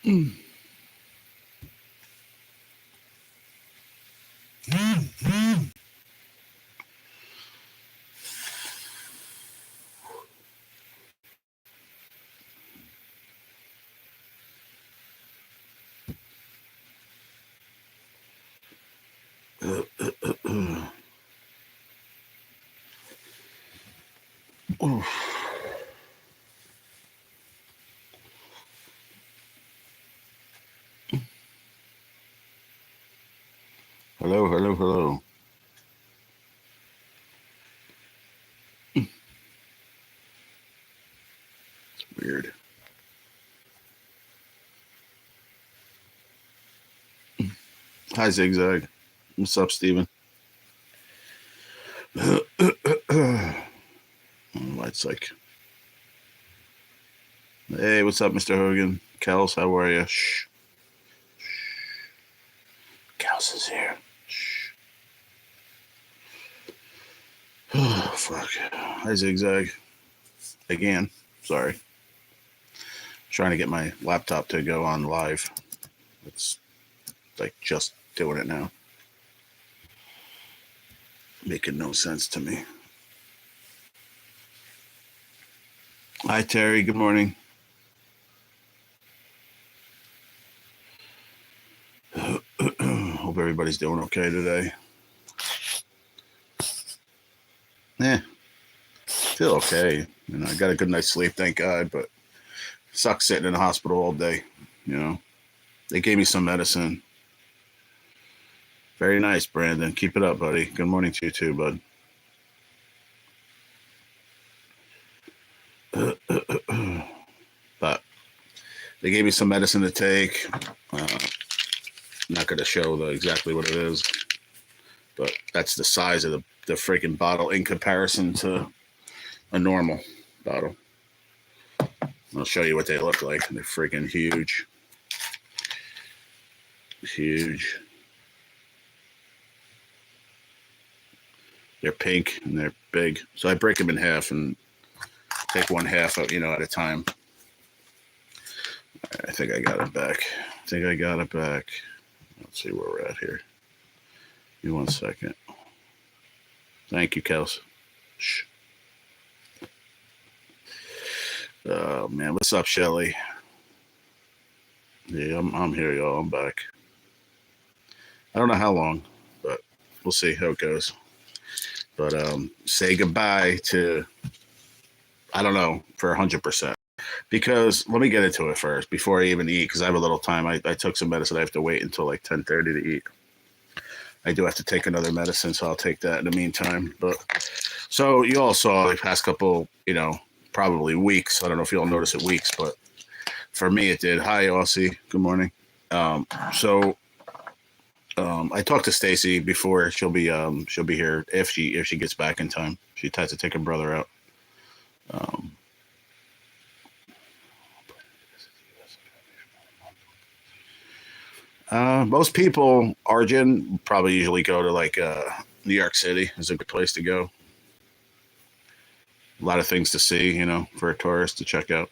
Hello, hello, hello. Weird. Hi, Zigzag. What's up, Steven? It's like, hey, what's up, Mr. Hogan? Kels, how are you? Shh. Kels is here. Shh. Oh, fuck. Hi, Zigzag. Again. Sorry. Trying to get my laptop to go on live. It's like just doing it now. Making no sense to me. Hi, Terry. Good morning. Hope everybody's doing okay today. Feel okay. You know, I got a good night's sleep, thank God, but sucks sitting in the hospital all day. You know, they gave me some medicine. Very nice, Brandon. Keep it up, buddy. Good morning to you too, bud. But they gave me some medicine to take. I'm not going to show exactly what it is, but that's the size of the freaking bottle in comparison to a normal bottle. I'll show you what they look like. They're freaking huge. Huge. They're pink and they're big. So I break them in half and take one half at a time. I think I got it back. Let's see where we're at here. Give me 1 second. Thank you, Kels. Shh. Oh, man. What's up, Shelly? Yeah, I'm here, y'all. I'm back. I don't know how long, but we'll see how it goes. But say goodbye to, I don't know, for 100%. Because let me get into it first before I even eat, because I have a little time. I took some medicine. I have to wait until like 10:30 to eat. I do have to take another medicine, so I'll take that in the meantime. But so you all saw the past couple, probably weeks. I don't know if you all notice it weeks, but for me it did. Hi, Aussie. Good morning. I talked to Stacy before. She'll be here if she gets back in time. She has to take her brother out. Most people, Arjun, probably usually go to like New York City is a good place to go. A lot of things to see, for a tourist to check out,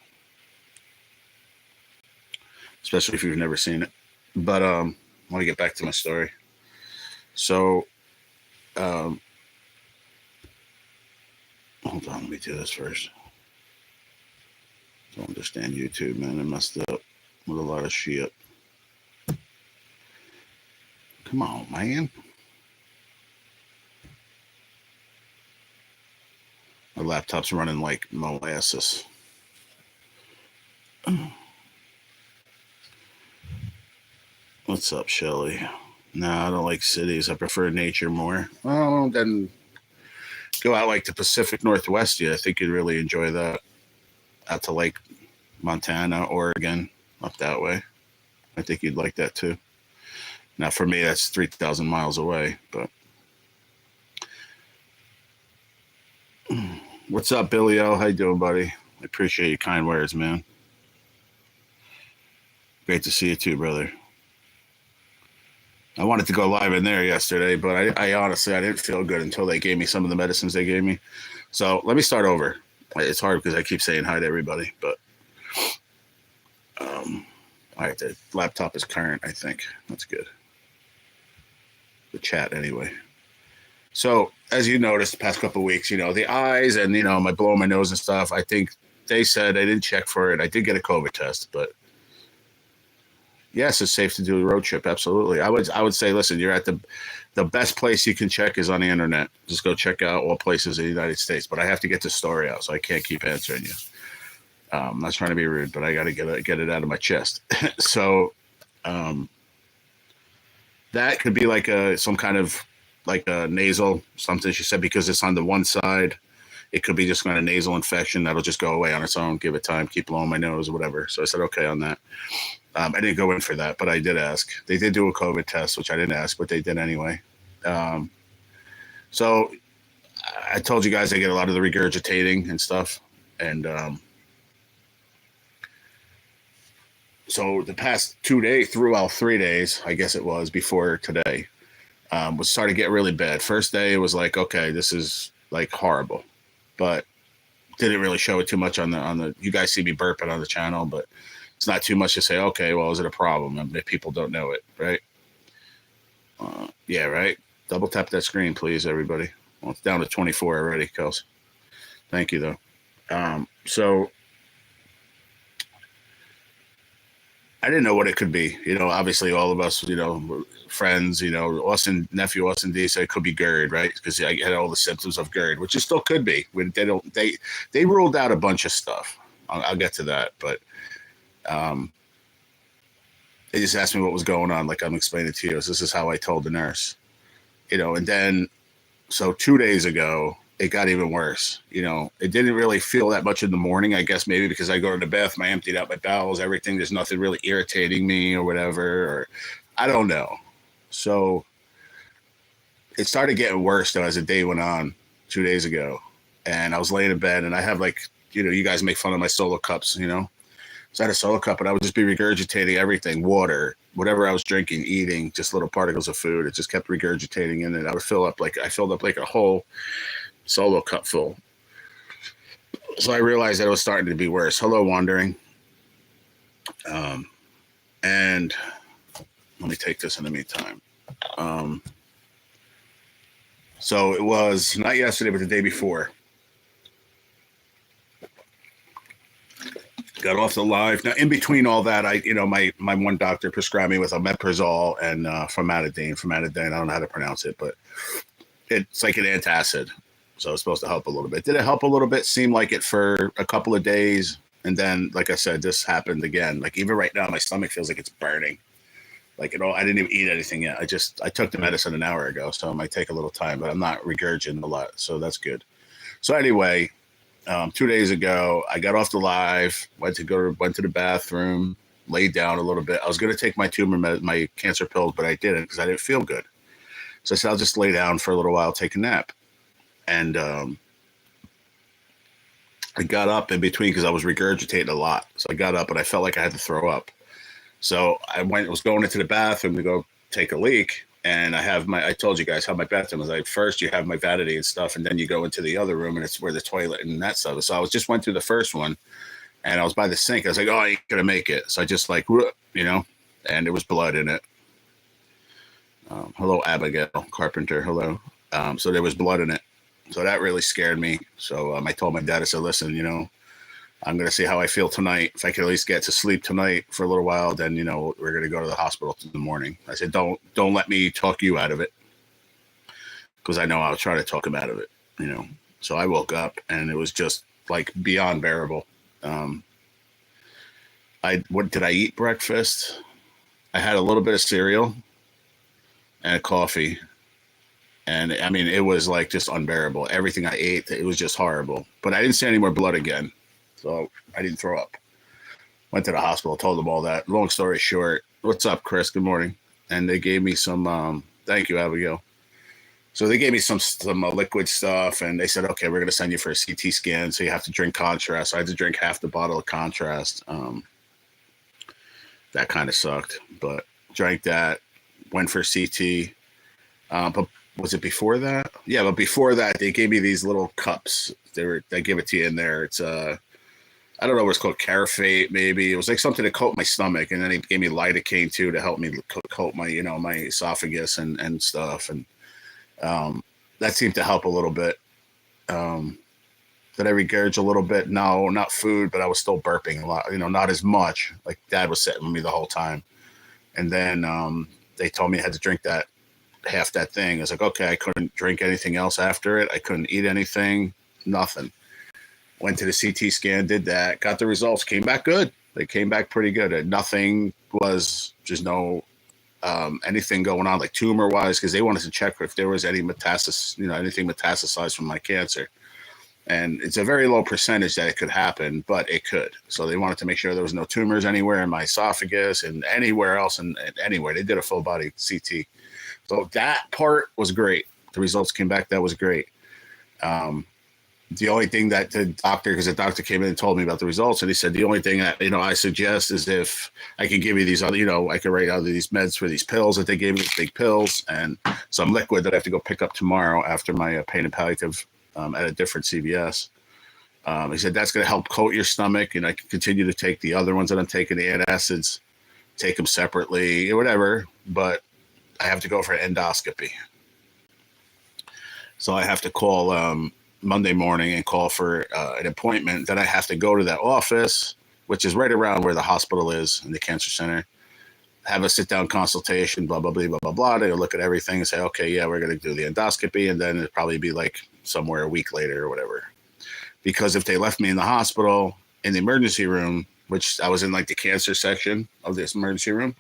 especially if you've never seen it. But I want to get back to my story. So, hold on, let me do this first. Don't understand YouTube, man. I messed up with a lot of shit. Come on, man. My laptop's running like molasses. What's up, Shelly? No, I don't like cities. I prefer nature more. Well, then go out like the Pacific Northwest. Yeah, I think you'd really enjoy that. Out to like Montana, Oregon, up that way. I think you'd like that too. Now, for me, that's 3,000 miles away. But what's up, Billy O? How you doing, buddy? I appreciate your kind words, man. Great to see you too, brother. I wanted to go live in there yesterday, but I honestly, I didn't feel good until they gave me some of the medicines they gave me. So let me start over. It's hard because I keep saying hi to everybody, but All right, the laptop is current, I think. That's good. The chat, anyway. So, as you noticed the past couple of weeks, the eyes and, my blowing my nose and stuff, I think they said I didn't check for it. I did get a COVID test, but yes, it's safe to do a road trip. Absolutely. I would say, listen, you're at the best place you can check is on the internet. Just go check out all places in the United States. But I have to get the story out, so I can't keep answering you. I'm not trying to be rude, but I got to get it out of my chest. So that could be like some kind of like a nasal something. She said because it's on the one side, it could be just kind of nasal infection that'll just go away on its own. Give it time, keep blowing my nose or whatever. So I said okay on that. I didn't go in for that, but I did ask. They did do a COVID test, which I didn't ask, but they did anyway. So I told you guys I get a lot of the regurgitating and stuff, and so the past 2 days, throughout 3 days, I guess it was before today, was starting to get really bad. First day, it was like, okay, this is like horrible, but didn't really show it too much on the. You guys see me burping on the channel, but it's not too much to say. Okay, well, is it a problem? I mean, if people don't know it, right? Yeah, right. Double tap that screen, please, everybody. Well, it's down to 24 already, Kels. Thank you, though. So. I didn't know what it could be. Obviously all of us, friends, nephew Austin D said it could be GERD, right? Because I had all the symptoms of GERD, which it still could be. They ruled out a bunch of stuff. I'll get to that, but they just asked me what was going on, like I'm explaining to you. So this is how I told the nurse, and then so 2 days ago, it got even worse. It didn't really feel that much in the morning, I guess maybe because I go to the bathroom, I emptied out my bowels, everything. There's nothing really irritating me or whatever, or I don't know. So it started getting worse though as the day went on 2 days ago. And I was laying in bed and I have you guys make fun of my solo cups, So I had a solo cup and I would just be regurgitating everything, water, whatever I was drinking, eating, just little particles of food. It just kept regurgitating in it. I filled up like a whole solo cup full. So I realized that it was starting to be worse. Hello, Wandering. And let me take this in the meantime. So it was not yesterday, but the day before. Got off the live. Now, in between all that, my one doctor prescribed me with omeprazole and formatidine. I don't know how to pronounce it, but it's like an antacid. So it's supposed to help a little bit. Did it help a little bit? Seemed like it for a couple of days. And then, like I said, this happened again. Like even right now, my stomach feels like it's burning. Like I didn't even eat anything yet. I took the medicine an hour ago, so it might take a little time, but I'm not regurgitating a lot. So that's good. So anyway, 2 days ago, I got off the live, went to the bathroom, laid down a little bit. I was going to take my my cancer pills, but I didn't because I didn't feel good. So I said, I'll just lay down for a little while, take a nap. And I got up in between because I was regurgitating a lot. So I got up and I felt like I had to throw up. So I was going into the bathroom to go take a leak. And I told you guys how my bathroom is. Like first you have my vanity and stuff, and then you go into the other room and it's where the toilet and that stuff is. So I just went through the first one and I was by the sink. I was like, oh, I ain't going to make it. So I just and there was blood in it. Hello, Abigail Carpenter. Hello. So there was blood in it. So that really scared me. So I told my dad, I said, listen, I'm going to see how I feel tonight. If I can at least get to sleep tonight for a little while, then, we're going to go to the hospital in the morning. I said, don't let me talk you out of it. Because I know I'll try to talk him out of it, So I woke up and it was just like beyond bearable. What did I eat breakfast? I had a little bit of cereal and a coffee. And I mean, it was like just unbearable. Everything I ate, it was just horrible. But I didn't see any more blood again. So I didn't throw up. Went to the hospital, told them all that. Long story short, what's up, Chris? Good morning. And they gave me some, thank you, Abigail. So they gave me some liquid stuff. And they said, okay, we're going to send you for a CT scan. So you have to drink contrast. So I had to drink half the bottle of contrast. That kind of sucked. But drank that, went for CT. But was it before that? Yeah, but before that, they gave me these little cups. They give it to you in there. It's I I don't know what it's called, Carafate, maybe. It was like something to coat my stomach, and then he gave me lidocaine too to help me coat my, my esophagus and stuff, and that seemed to help a little bit. Did I regurge a little bit? No, not food, but I was still burping a lot. Not as much. Like Dad was sitting with me the whole time, and then they told me I had to drink that half that thing. I was like, okay, I couldn't drink anything else after it. I couldn't eat anything, nothing. Went to the CT scan, did that, got the results, came back good. They came back pretty good. Nothing was, just no anything going on, like tumor wise, because they wanted to check if there was any metastasis, anything metastasized from my cancer. And it's a very low percentage that it could happen, but it could. So they wanted to make sure there was no tumors anywhere in my esophagus and anywhere else. And anywhere, they did a full body CT. So that part was great. The results came back. That was great. The only thing that the doctor, because the doctor came in and told me about the results, and he said the only thing that I suggest is if I can give you these other, I can write out these meds for these pills that they gave me, these big pills, and some liquid that I have to go pick up tomorrow after my pain and palliative at a different CVS. He said that's going to help coat your stomach, and I can continue to take the other ones that I'm taking, the antacids, take them separately, or whatever, but I have to go for an endoscopy. So I have to call Monday morning and call for an appointment. Then I have to go to that office, which is right around where the hospital is in the cancer center, have a sit-down consultation, blah, blah, blah, blah, blah, blah. They'll look at everything and say, okay, yeah, we're going to do the endoscopy. And then it'll probably be like somewhere a week later or whatever. Because if they left me in the hospital in the emergency room, which I was in like the cancer section of this emergency room,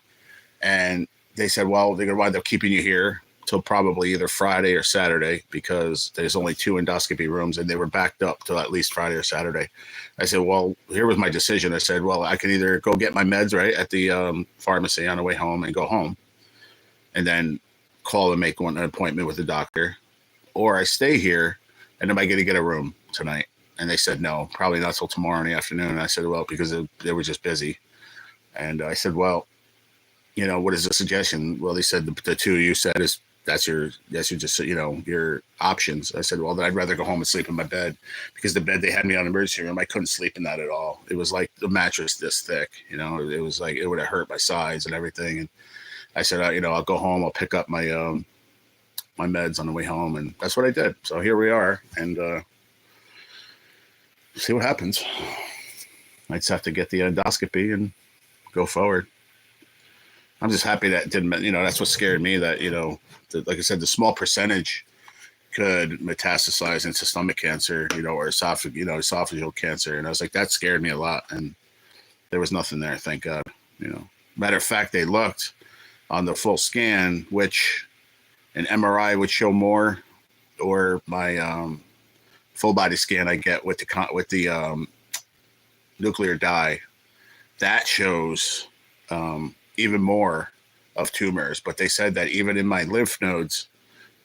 and they said, well, they're going to wind up keeping you here till probably either Friday or Saturday, because there's only 2 endoscopy rooms and they were backed up till at least Friday or Saturday. I said, well, here was my decision. I said, well, I can either go get my meds right at the pharmacy on the way home and go home and then call and make an appointment with the doctor, or I stay here and am I going to get a room tonight? And they said, no, probably not till tomorrow in the afternoon. And I said, well, because they were just busy. And I said, well, what is the suggestion? Well, they said the 2 you said is, that's your just, your options. I said, well, then I'd rather go home and sleep in my bed, because the bed they had me on the emergency room, I couldn't sleep in that at all. It was like the mattress this thick, it was like, it would have hurt my sides and everything. And I said, I'll go home. I'll pick up my, my meds on the way home. And that's what I did. So here we are, and see what happens. I just have to get the endoscopy and go forward. I'm just happy that it didn't, that's what scared me, that, like I said, the small percentage could metastasize into stomach cancer, or esophageal cancer. And I was like, that scared me a lot. And there was nothing there, thank God. Matter of fact, they looked on the full scan, which an MRI would show more, or my full body scan I get with the nuclear dye, that shows even more of tumors. But they said that even in my lymph nodes,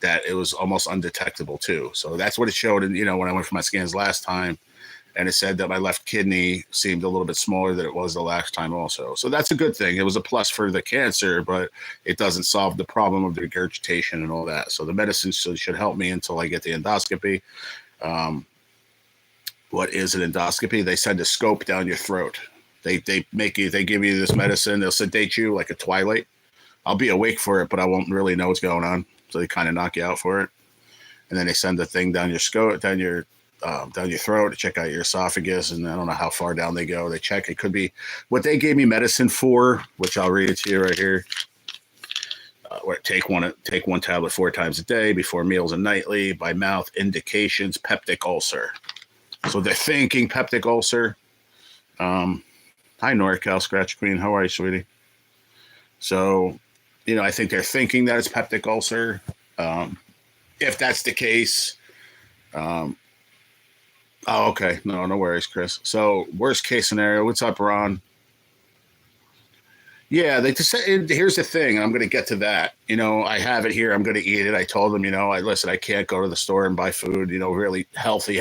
that it was almost undetectable too. So that's what it showed. And when I went for my scans last time, and it said that my left kidney seemed a little bit smaller than it was the last time also. So that's a good thing. It was a plus for the cancer, but it doesn't solve the problem of the regurgitation and all that. So the medicine should help me until I get the endoscopy. What is an endoscopy? They send a scope down your throat. They give you this medicine. They'll sedate you like a twilight. I'll be awake for it, but I won't really know what's going on. So they kind of knock you out for it. And then they send the thing down your throat to check out your esophagus. And I don't know how far down they go. They check. It could be what they gave me medicine for, which I'll read it to you right here. Take one tablet 4 times a day, before meals and nightly, by mouth. Indications: peptic ulcer. So they're thinking peptic ulcer. Hi, NorCal Scratch Queen. How are you, sweetie? So, I think they're thinking that it's peptic ulcer. If that's the case, oh, okay. No worries, Chris. So, worst case scenario. What's up, Ron? Yeah, they just said, here's the thing, and I'm going to get to that. I have it here. I'm going to eat it. I told them, I can't go to the store and buy food, really healthy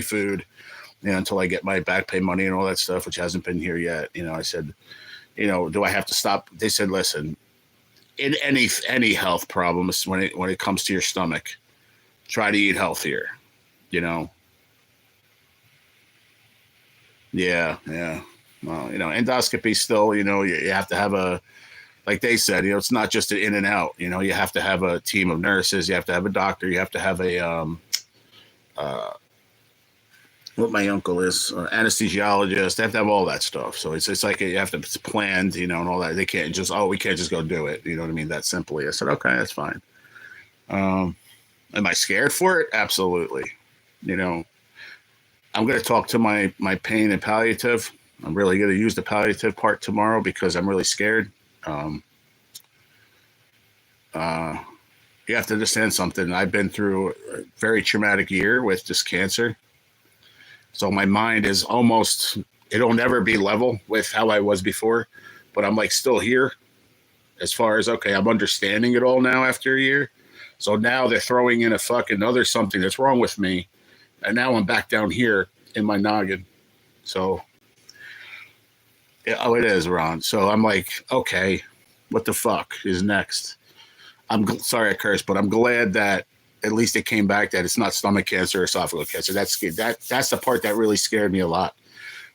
food, until I get my back pay money and all that stuff, which hasn't been here yet. I said, do I have to stop? They said, listen, in any health problems, when it comes to your stomach, try to eat healthier, Yeah, yeah. Well, endoscopy still, you have to have like they said, it's not just an in and out. You have to have a team of nurses. You have to have a doctor. You have to have a uh, what my uncle is, anesthesiologist. They have to have all that stuff. So it's like you have to, it's planned, and all that. They can't just, we can't just go do it. You know what I mean? That simply. I said, okay, that's fine. Um, am I scared for it? Absolutely. You know, I'm going to talk to my pain and palliative. I'm really going to use the palliative part tomorrow because I'm really scared. Um, uh, you have to understand something. I've been through a very traumatic year with this cancer. So my mind is almost, it'll never be level with how I was before, but I'm like still here as far as, okay, I'm understanding it all now after a year. So now they're throwing in a fucking other something that's wrong with me. And now I'm back down here in my noggin. So, it is, Ron. So I'm like, okay, what the fuck is next? I'm sorry I cursed, but I'm glad that at least it came back that it's not stomach cancer or esophageal cancer. That's the part that really scared me a lot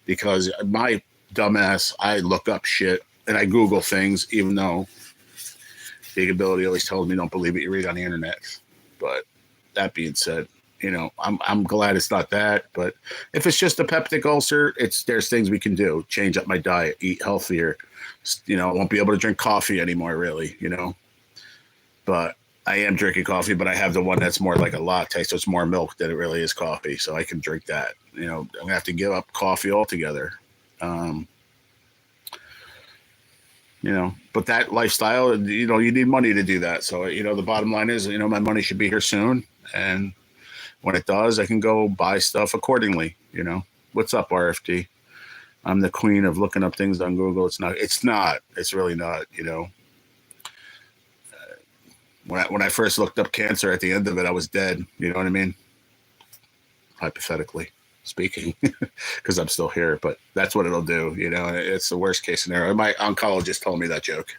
because my dumbass, I look up shit and I Google things, even though the ability always tells me don't believe what you read on the internet. But that being said, I'm glad it's not that. But if it's just a peptic ulcer, there's things we can do. Change up my diet, eat healthier. I won't be able to drink coffee anymore, really. But I am drinking coffee, but I have the one that's more like a latte, so it's more milk than it really is coffee. So I can drink that. I'm gonna have to give up coffee altogether. Um, but that lifestyle, you need money to do that. So the bottom line is, my money should be here soon, and when it does, I can go buy stuff accordingly. What's up, RFD? I'm the queen of looking up things on Google. It's not. It's really not. When I first looked up cancer, at the end of it, I was dead. You know what I mean? Hypothetically speaking, because I'm still here. But that's what it'll do. It's the worst case scenario. My oncologist told me that joke.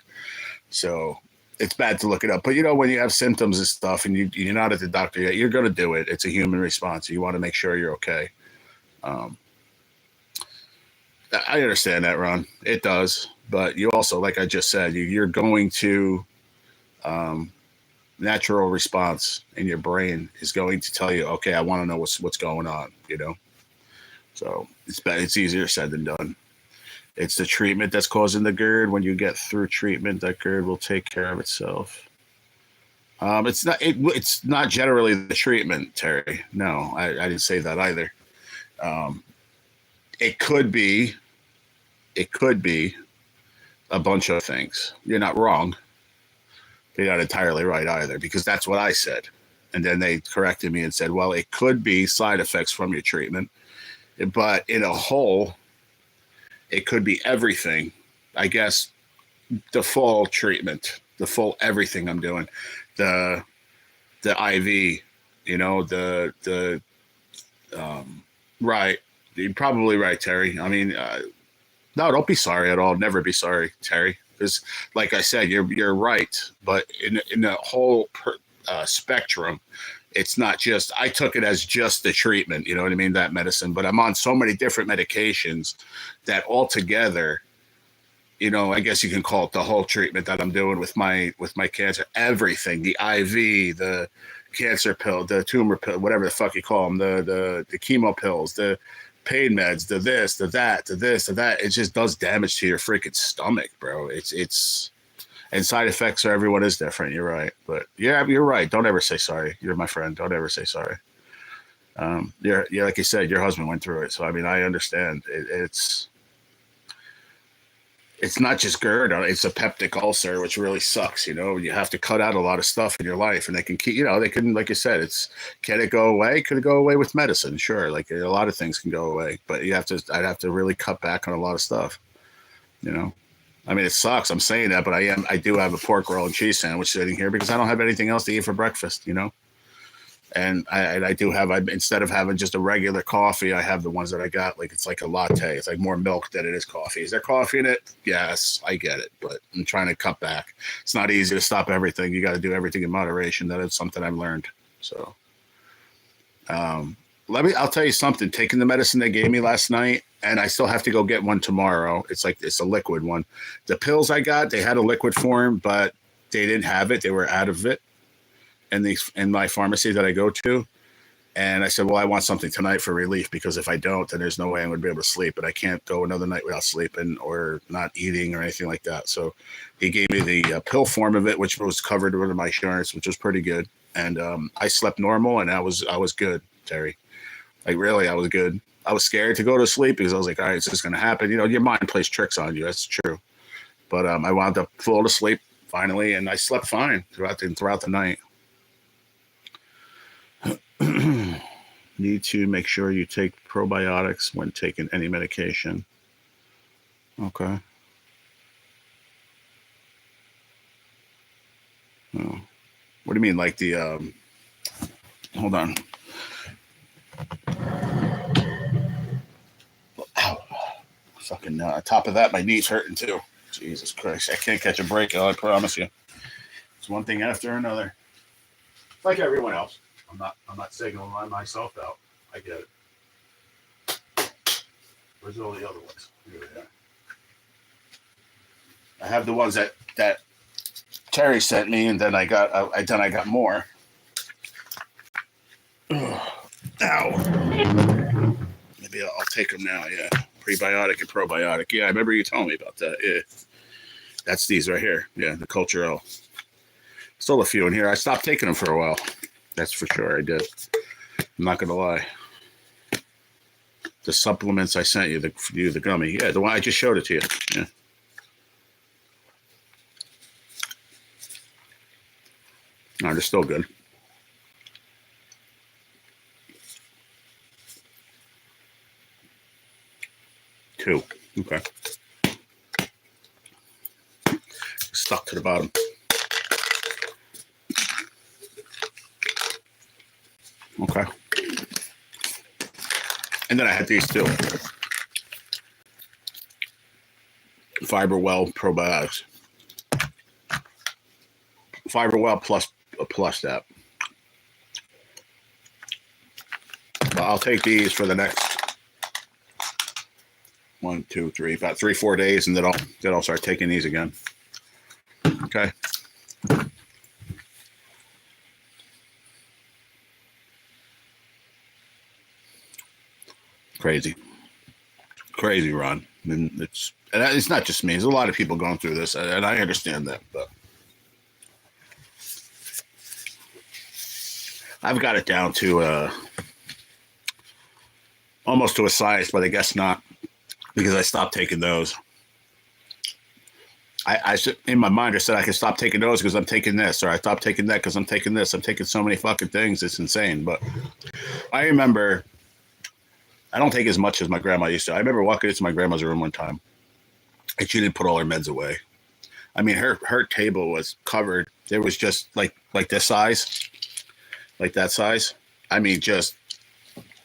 So it's bad to look it up. But, when you have symptoms and stuff and you're not at the doctor yet, you're going to do it. It's a human response. You want to make sure you're okay. I understand that, Ron. It does. But you also, like I just said, you're going to natural response in your brain is going to tell you, okay, I want to know what's going on, So it's easier said than done. It's the treatment that's causing the GERD. When you get through treatment, that GERD will take care of itself. It's not generally the treatment, Terry. No, I didn't say that either. It could be a bunch of things. You're not wrong. You're not entirely right either, because that's what I said. And then they corrected me and said, well, it could be side effects from your treatment, but in a whole, it could be everything. I guess the full treatment, the full everything I'm doing, the IV, right. You're probably right, Terry. I mean, no, don't be sorry at all. Never be sorry, Terry. Because, like I said, you're right. But in the whole spectrum, it's not just. I took it as just the treatment. You know what I mean? That medicine. But I'm on so many different medications that altogether, I guess you can call it the whole treatment that I'm doing with my cancer. Everything, the IV, the cancer pill, the tumor pill, whatever the fuck you call them, the chemo pills, the pain meds, the this, the that, the this, the that. It just does damage to your freaking stomach, bro. It's and side effects for everyone is different. You're right, but yeah, you're right. Don't ever say sorry. You're my friend. Don't ever say sorry. You're like you said, your husband went through it, so I mean, I understand. It's not just GERD, it's a peptic ulcer, which really sucks. You have to cut out a lot of stuff in your life, and they can keep, they can, like you said, can it go away? Could it go away with medicine? Sure. Like a lot of things can go away, but I'd have to really cut back on a lot of stuff, I mean, it sucks. I'm saying that, but I do have a pork roll and cheese sandwich sitting here because I don't have anything else to eat for breakfast, And I do have, instead of having just a regular coffee, I have the ones that I got, like it's like a latte. It's like more milk than it is coffee. Is there coffee in it? Yes, I get it, but I'm trying to cut back. It's not easy to stop everything. You got to do everything in moderation. That is something I've learned. So, I'll tell you something. Taking the medicine they gave me last night, and I still have to go get one tomorrow. It's a liquid one. The pills I got, they had a liquid form, but they didn't have it. They were out of it in my pharmacy that I go to. And I said, well, I want something tonight for relief, because if I don't, then there's no way I'm going to be able to sleep. And I can't go another night without sleeping or not eating or anything like that. So he gave me the pill form of it, which was covered under my insurance, which was pretty good. And I slept normal, and I was good, Terry. Like, really, I was good. I was scared to go to sleep because I was like, all right, is this going to happen? You know, your mind plays tricks on you. That's true. But I wound up full to sleep finally, and I slept fine throughout the night. Need to make sure you take probiotics when taking any medication. Okay. Oh. What do you mean, like the hold on. Ow. Fucking top of that, my knee's hurting too. Jesus Christ. I can't catch a break, I promise you. It's one thing after another. Like everyone else. I'm not signaling myself out. I get it. Where's all the other ones? Here they are. I have the ones that Terry sent me, and then I got more. Ugh. Ow. Maybe I'll take them now. Yeah, prebiotic and probiotic. Yeah, I remember you telling me about that. Yeah, that's these right here. Yeah, the Culture L. Still a few in here. I stopped taking them for a while. That's for sure. I did. I'm not gonna lie. The supplements I sent you, the gummy. Yeah, the one I just showed it to you. Yeah. No, they're still good. Two. Okay. Stuck to the bottom. Okay. And then I had these two. FiberWell probiotics. FiberWell plus that. But I'll take these for the next 1, 2, 3, about 3-4 days, and then I'll start taking these again. Okay. Crazy, Ron. And it's not just me. There's a lot of people going through this, and I understand that. But I've got it down to almost to a science, but I guess not, because I stopped taking those. I in my mind I said I could stop taking those because I'm taking this, or I stopped taking that because I'm taking this. I'm taking so many fucking things. It's insane. But I remember. I don't take as much as my grandma used to. I remember walking into my grandma's room one time, and she didn't put all her meds away. I mean, her table was covered. It was just like this size, like that size. I mean, just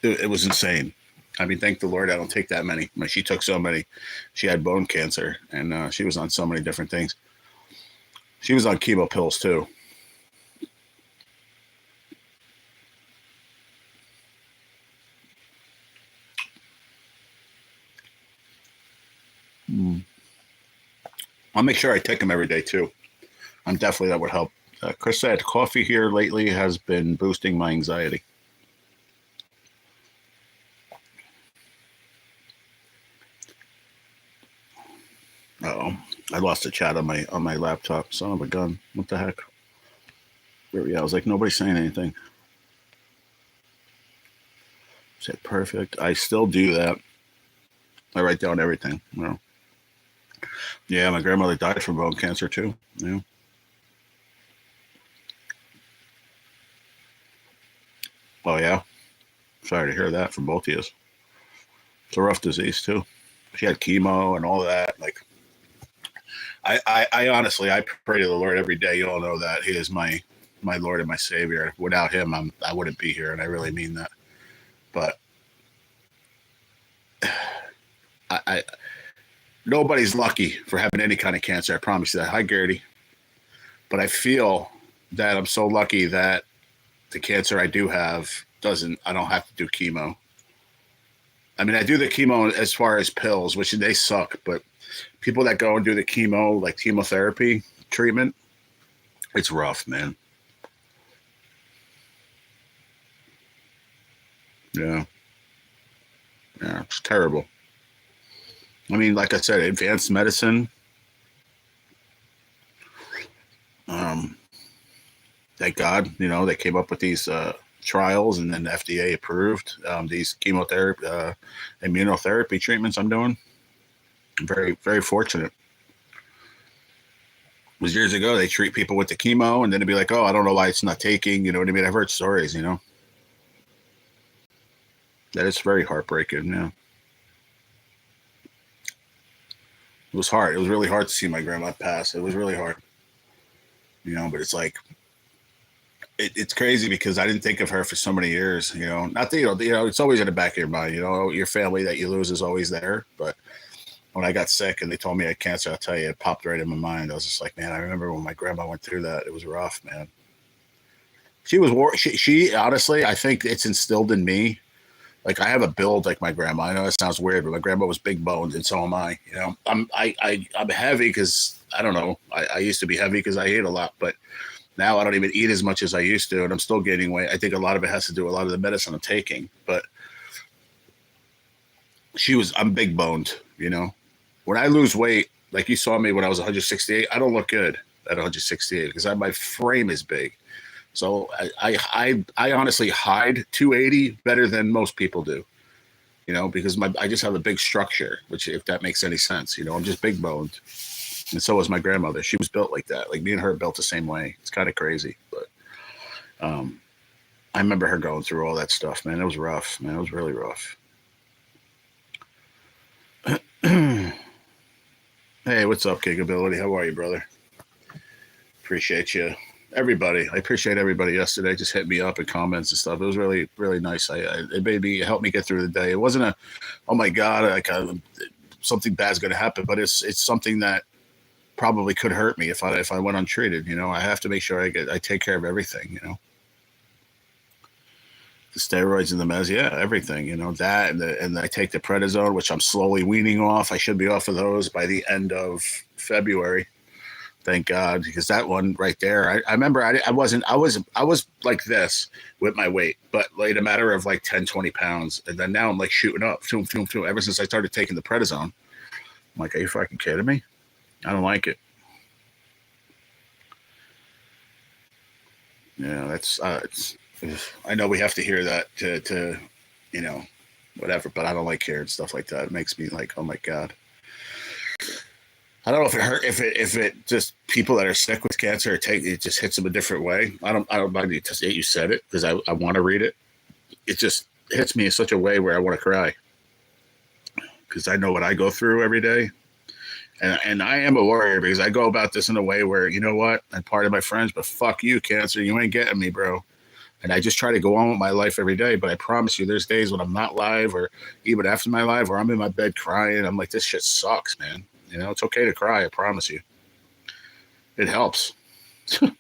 it was insane. I mean, thank the Lord I don't take that many. I mean, she took so many. She had bone cancer, and she was on so many different things. She was on chemo pills too. I'll make sure I take them every day too. I'm definitely, that would help. Chris said coffee here lately has been boosting my anxiety. Uh-oh. I lost the chat on my laptop. Son of a gun. What the heck? Yeah, I was like, nobody's saying anything. Said perfect. I still do that. I write down everything. You know. Yeah, my grandmother died from bone cancer too. Yeah. Oh yeah. Sorry to hear that from both of you. It's a rough disease too. She had chemo and all that. Like, I honestly, I pray to the Lord every day. You all know that He is my Lord and my Savior. Without Him, I wouldn't be here, and I really mean that. But I nobody's lucky for having any kind of cancer. I promise you that. Hi, Gertie. But I feel that I'm so lucky that the cancer I do have I don't have to do chemo. I mean, I do the chemo as far as pills, which they suck, but people that go and do the chemo, like chemotherapy treatment, it's rough, man. Yeah. Yeah, it's terrible. I mean, like I said, advanced medicine, um, thank God, they came up with these trials and then FDA approved these chemotherapy, immunotherapy treatments I'm doing. I'm very, very fortunate. It was years ago, they treat people with the chemo and then it'd be like, oh, I don't know why it's not taking, you know what I mean? I've heard stories, that is very heartbreaking. Yeah. It was hard. It was really hard to see my grandma pass. It was really hard, but it's like, it's crazy because I didn't think of her for so many years, not that, it's always in the back of your mind, your family that you lose is always there. But when I got sick and they told me I had cancer, I'll tell you, it popped right in my mind. I was just like, man, I remember when my grandma went through that. It was rough, man. She honestly, I think it's instilled in me. Like I have a build like my grandma. I know that sounds weird, but my grandma was big boned, and so am I. I'm heavy because I don't know. I used to be heavy because I ate a lot, but now I don't even eat as much as I used to, and I'm still gaining weight. I think a lot of it has to do with a lot of the medicine I'm taking. But I'm big boned. When I lose weight, like you saw me when I was 168, I don't look good at 168 because my frame is big. So I honestly hide 280 better than most people do, because I just have a big structure, which if that makes any sense, I'm just big boned. And so was my grandmother. She was built like that. Like me and her built the same way. It's kind of crazy, but I remember her going through all that stuff, man. It was rough, man. It was really rough. Hey, what's up, Capability? How are you, brother? Appreciate you. Everybody. I appreciate everybody yesterday. Just hit me up in comments and stuff. It was really, really nice. It helped me get through the day. It wasn't oh my God, something bad's going to happen, but it's something that probably could hurt me if I went untreated. I have to make sure I take care of everything. The steroids and the meds, yeah, everything. That and I take the prednisone, which I'm slowly weaning off. I should be off of those by the end of February. Thank God, because that one right there, I remember I was like this with my weight, but like a matter of like 10, 20 pounds. And then now I'm like shooting up, ever since I started taking the prednisone. I'm like, are you fucking kidding me? I don't like it. Yeah, that's, I know we have to hear that to whatever, but I don't like hearing stuff like that. It makes me like, oh my God. I don't know if it hurt, if it just people that are sick with cancer, it just hits them a different way. I don't mind you said it because I want to read it. It just hits me in such a way where I want to cry because I know what I go through every day. And I am a warrior because I go about this in a way where, you know what, I'm part of my friends, but fuck you, cancer. You ain't getting me, bro. And I just try to go on with my life every day. But I promise you, there's days when I'm not live or even after my live where I'm in my bed crying. I'm like, this shit sucks, man. It's okay to cry. I promise you. It helps. And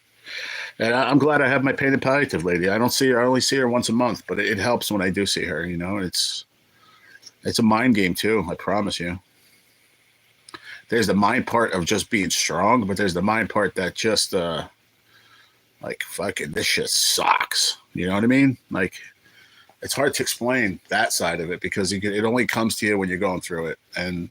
I'm glad I have my pain and palliative lady. I don't see her. I only see her once a month, but it helps when I do see her. It's a mind game too. I promise you. There's the mind part of just being strong, but there's the mind part that just like fucking this shit sucks. You know what I mean? Like it's hard to explain that side of it because it only comes to you when you're going through it. And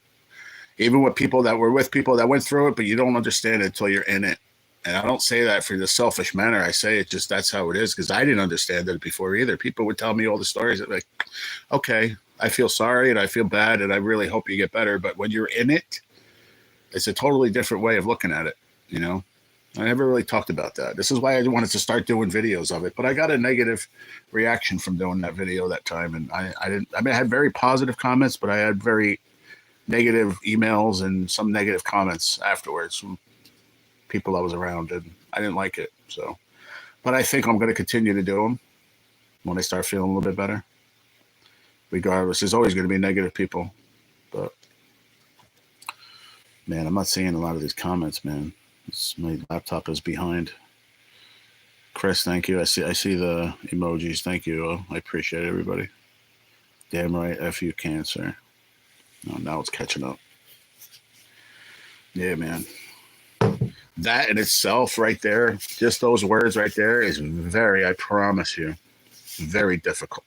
even with people that went through it, but you don't understand it until you're in it. And I don't say that for the selfish manner. I say it just that's how it is because I didn't understand it before either. People would tell me all the stories that like, okay, I feel sorry and I feel bad and I really hope you get better. But when you're in it, it's a totally different way of looking at it. I never really talked about that. This is why I wanted to start doing videos of it. But I got a negative reaction from doing that video that time. And I had very positive comments, but I had very negative emails and some negative comments afterwards from people I was around, and I didn't like it. So, but I think I'm going to continue to do them when I start feeling a little bit better. Regardless, there's always going to be negative people, but man, I'm not seeing a lot of these comments, man. My laptop is behind. Chris, thank you. I see the emojis. Thank you. I appreciate it, everybody. Damn right, F you cancer. Oh, now it's catching up. Yeah, man. That in itself, right there, just those words right there, is very, I promise you, very difficult.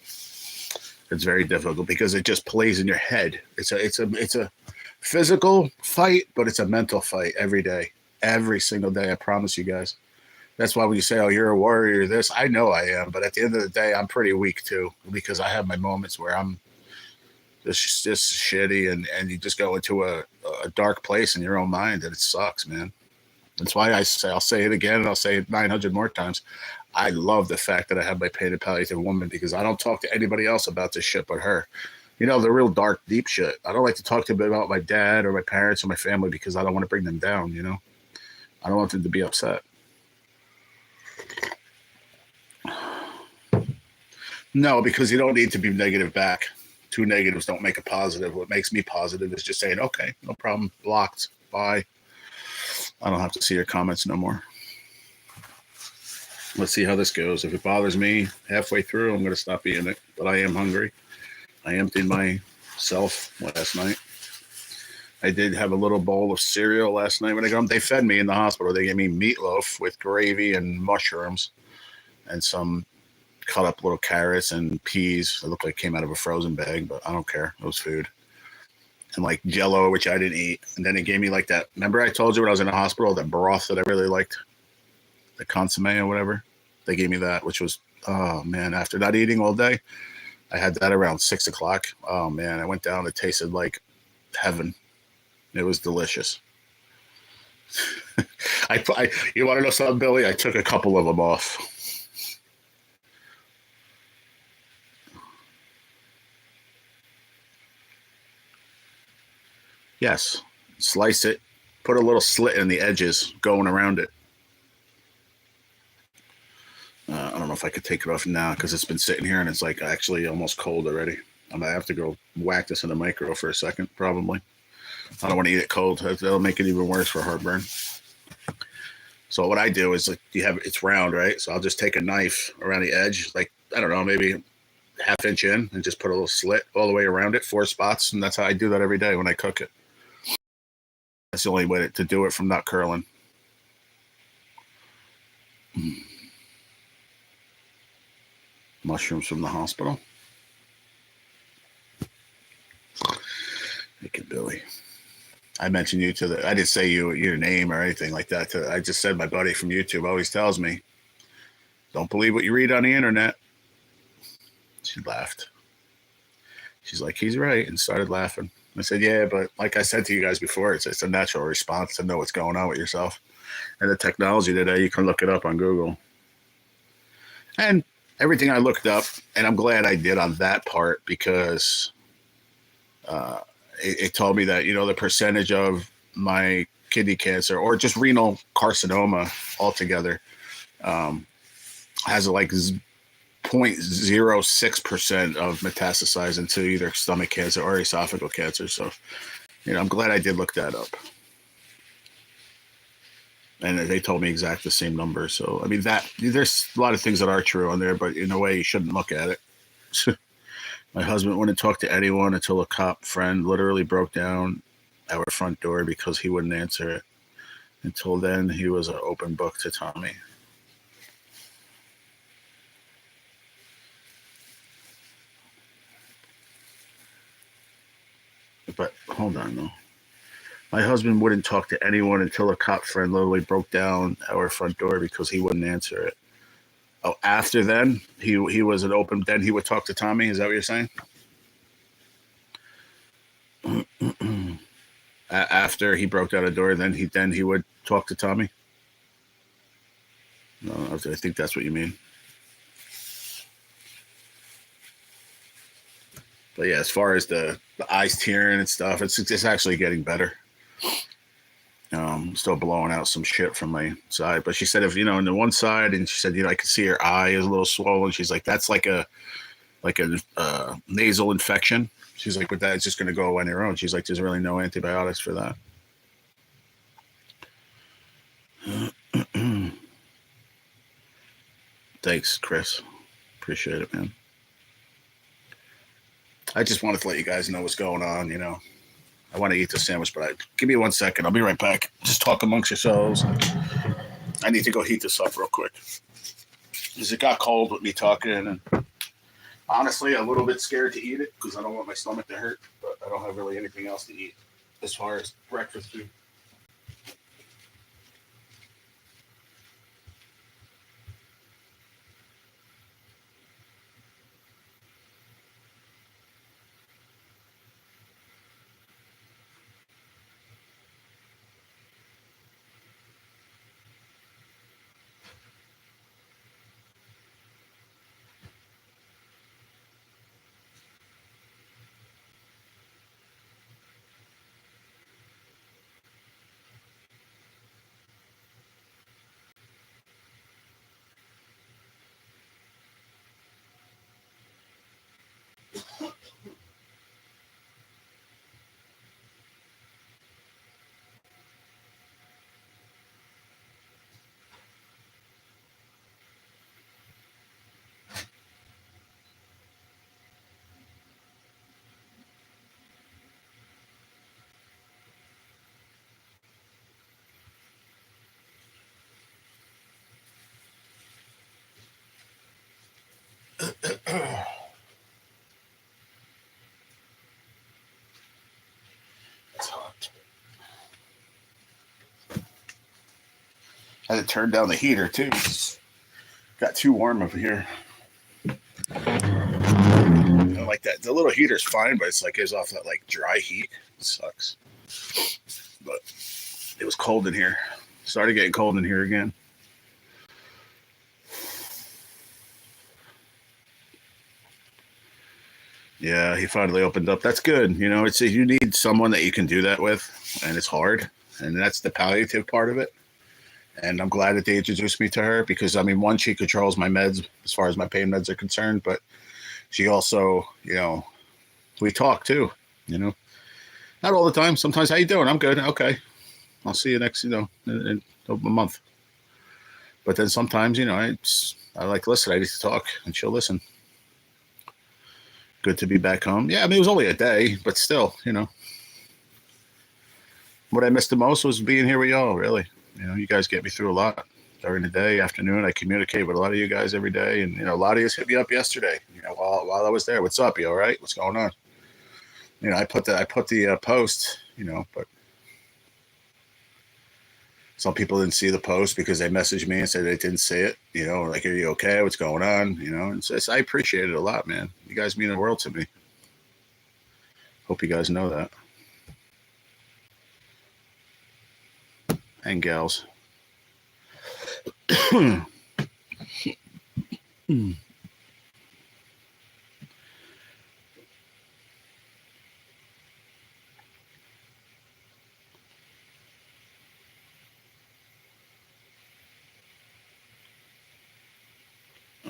It's very difficult because it just plays in your head. It's a physical fight, but it's a mental fight every single day. I promise you guys. That's why when you say, "Oh, you're a warrior," this, I know I am, but at the end of the day, I'm pretty weak too because I have my moments where I'm just shitty, and you just go into a dark place in your own mind, and it sucks, man. That's why I'll say it again, and I'll say it 900 more times. I love the fact that I have my painted palliative woman because I don't talk to anybody else about this shit but her. You know, the real dark, deep shit. I don't like to talk to them about my dad or my parents or my family because I don't want to bring them down, you know? I don't want them to be upset. No, because you don't need to be negative back. Two negatives don't make a positive. What makes me positive is just saying, okay, no problem, blocked, bye. I don't have to see your comments no more. Let's see how this goes. If it bothers me halfway through, I'm going to stop eating it. But I am hungry. I emptied myself last night. I did have a little bowl of cereal last night when I got home. They fed me in the hospital. They gave me meatloaf with gravy and mushrooms and some cut up little carrots and peas. It looked like it came out of a frozen bag, but I don't care. It was food. And like Jello, which I didn't eat. And then it gave me like that. Remember I told you when I was in the hospital, that broth that I really liked? The consomme or whatever. They gave me that, which was, oh man, after not eating all day, I had that around 6 o'clock. Oh man, I went down. It tasted like heaven. It was delicious. You want to know something, Billy? I took a couple of them off. Yes, slice it, put a little slit in the edges going around it. I don't know if I could take it off now because it's been sitting here and it's like actually almost cold already. I might have to go whack this in the micro for a second, probably. I don't want to eat it cold. That'll make it even worse for heartburn. So what I do is like it's round, right? So I'll just take a knife around the edge, like I don't know, maybe half inch in, and just put a little slit all the way around it, 4 spots, and that's how I do that every day when I cook it. That's the only way to do it from not curling. Mushrooms from the hospital. Thank you, Billy. I mentioned you I didn't say your name or anything like that. I just said my buddy from YouTube always tells me, don't believe what you read on the internet. She laughed. She's like, he's right, and started laughing. I said, yeah, but like I said to you guys before, it's a natural response to know what's going on with yourself. And the technology today, you can look it up on Google. And everything I looked up, and I'm glad I did on that part because it told me that, the percentage of my kidney cancer or just renal carcinoma altogether has like 0.06% of metastasize into either stomach cancer or esophageal cancer. So, I'm glad I did look that up. And they told me exact the same number. So, I mean, there's a lot of things that are true on there, but in a way you shouldn't look at it. My husband wouldn't talk to anyone until a cop friend literally broke down our front door because he wouldn't answer it. Until then, he was an open book to Tommy. But hold on, though. My husband wouldn't talk to anyone until a cop friend literally broke down our front door because he wouldn't answer it. Oh, after then, he was an open. Then he would talk to Tommy. Is that what you're saying? After he broke down a door, then he would talk to Tommy. No, I think that's what you mean. But yeah, as far as the eyes tearing and stuff, it's actually getting better. Still blowing out some shit from my side. But she said if, on the one side, and she said, I could see her eye is a little swollen. She's like, that's like a nasal infection. She's like, but that's just going to go on your own. She's like, there's really no antibiotics for that. Thanks, Chris. Appreciate it, man. I just wanted to let you guys know what's going on. I want to eat the sandwich, but give me 1 second. I'll be right back. Just talk amongst yourselves. I need to go heat this up real quick because it got cold with me talking, and honestly, a little bit scared to eat it because I don't want my stomach to hurt, but I don't have really anything else to eat as far as breakfast food. It's hot. I had to turn down the heater too. It's got too warm over here. I don't like that. The little heater's fine, but it's like gives off that like dry heat. It sucks. But it was cold in here. Started getting cold in here again. Yeah, he finally opened up. That's good. It's you need someone that you can do that with, and it's hard, and that's the palliative part of it. And I'm glad that they introduced me to her because one, she controls my meds as far as my pain meds are concerned, but she also, we talk too. Not all the time. Sometimes, how you doing? I'm good. Okay, I'll see you next, in a month. But then sometimes, I like listen. I need to talk, and she'll listen. Good to be back home. Yeah, it was only a day, but still, what I missed the most was being here with y'all. Really, you guys get me through a lot during the day, afternoon. I communicate with a lot of you guys every day, and a lot of you hit me up yesterday. While I was there, what's up? You all right? What's going on? I put the post. But some people didn't see the post because they messaged me and said they didn't see it. Like, are you okay? What's going on? And I appreciate it a lot, man. You guys mean the world to me. Hope you guys know that. And gals.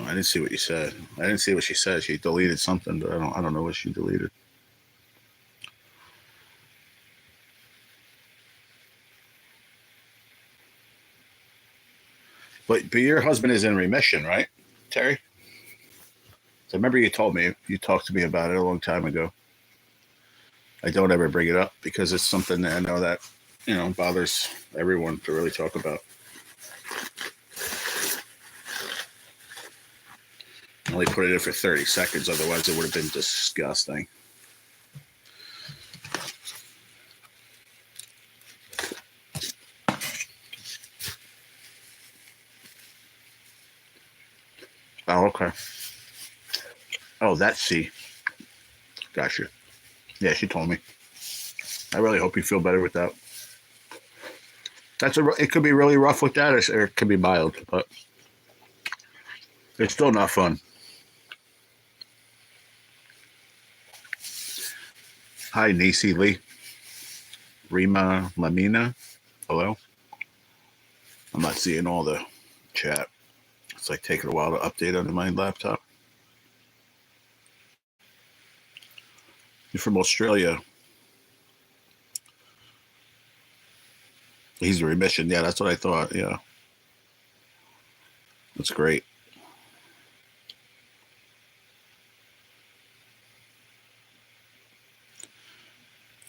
I didn't see what you said. I didn't see what she said. She deleted something, but I don't know what she deleted. But your husband is in remission, right, Terry? So remember you told me, you talked to me about it a long time ago. I don't ever bring it up because it's something that I know that, bothers everyone to really talk about. I only put it in for 30 seconds. Otherwise, it would have been disgusting. Oh, okay. Oh, that's C. Gotcha. Yeah, she told me. I really hope you feel better with that. It could be really rough with that, or it could be mild, but it's still not fun. Hi, Nisi Lee. Rima Lamina. Hello. I'm not seeing all the chat. It's like taking a while to update on my laptop. You're from Australia. He's in remission. Yeah, that's what I thought. Yeah. That's great.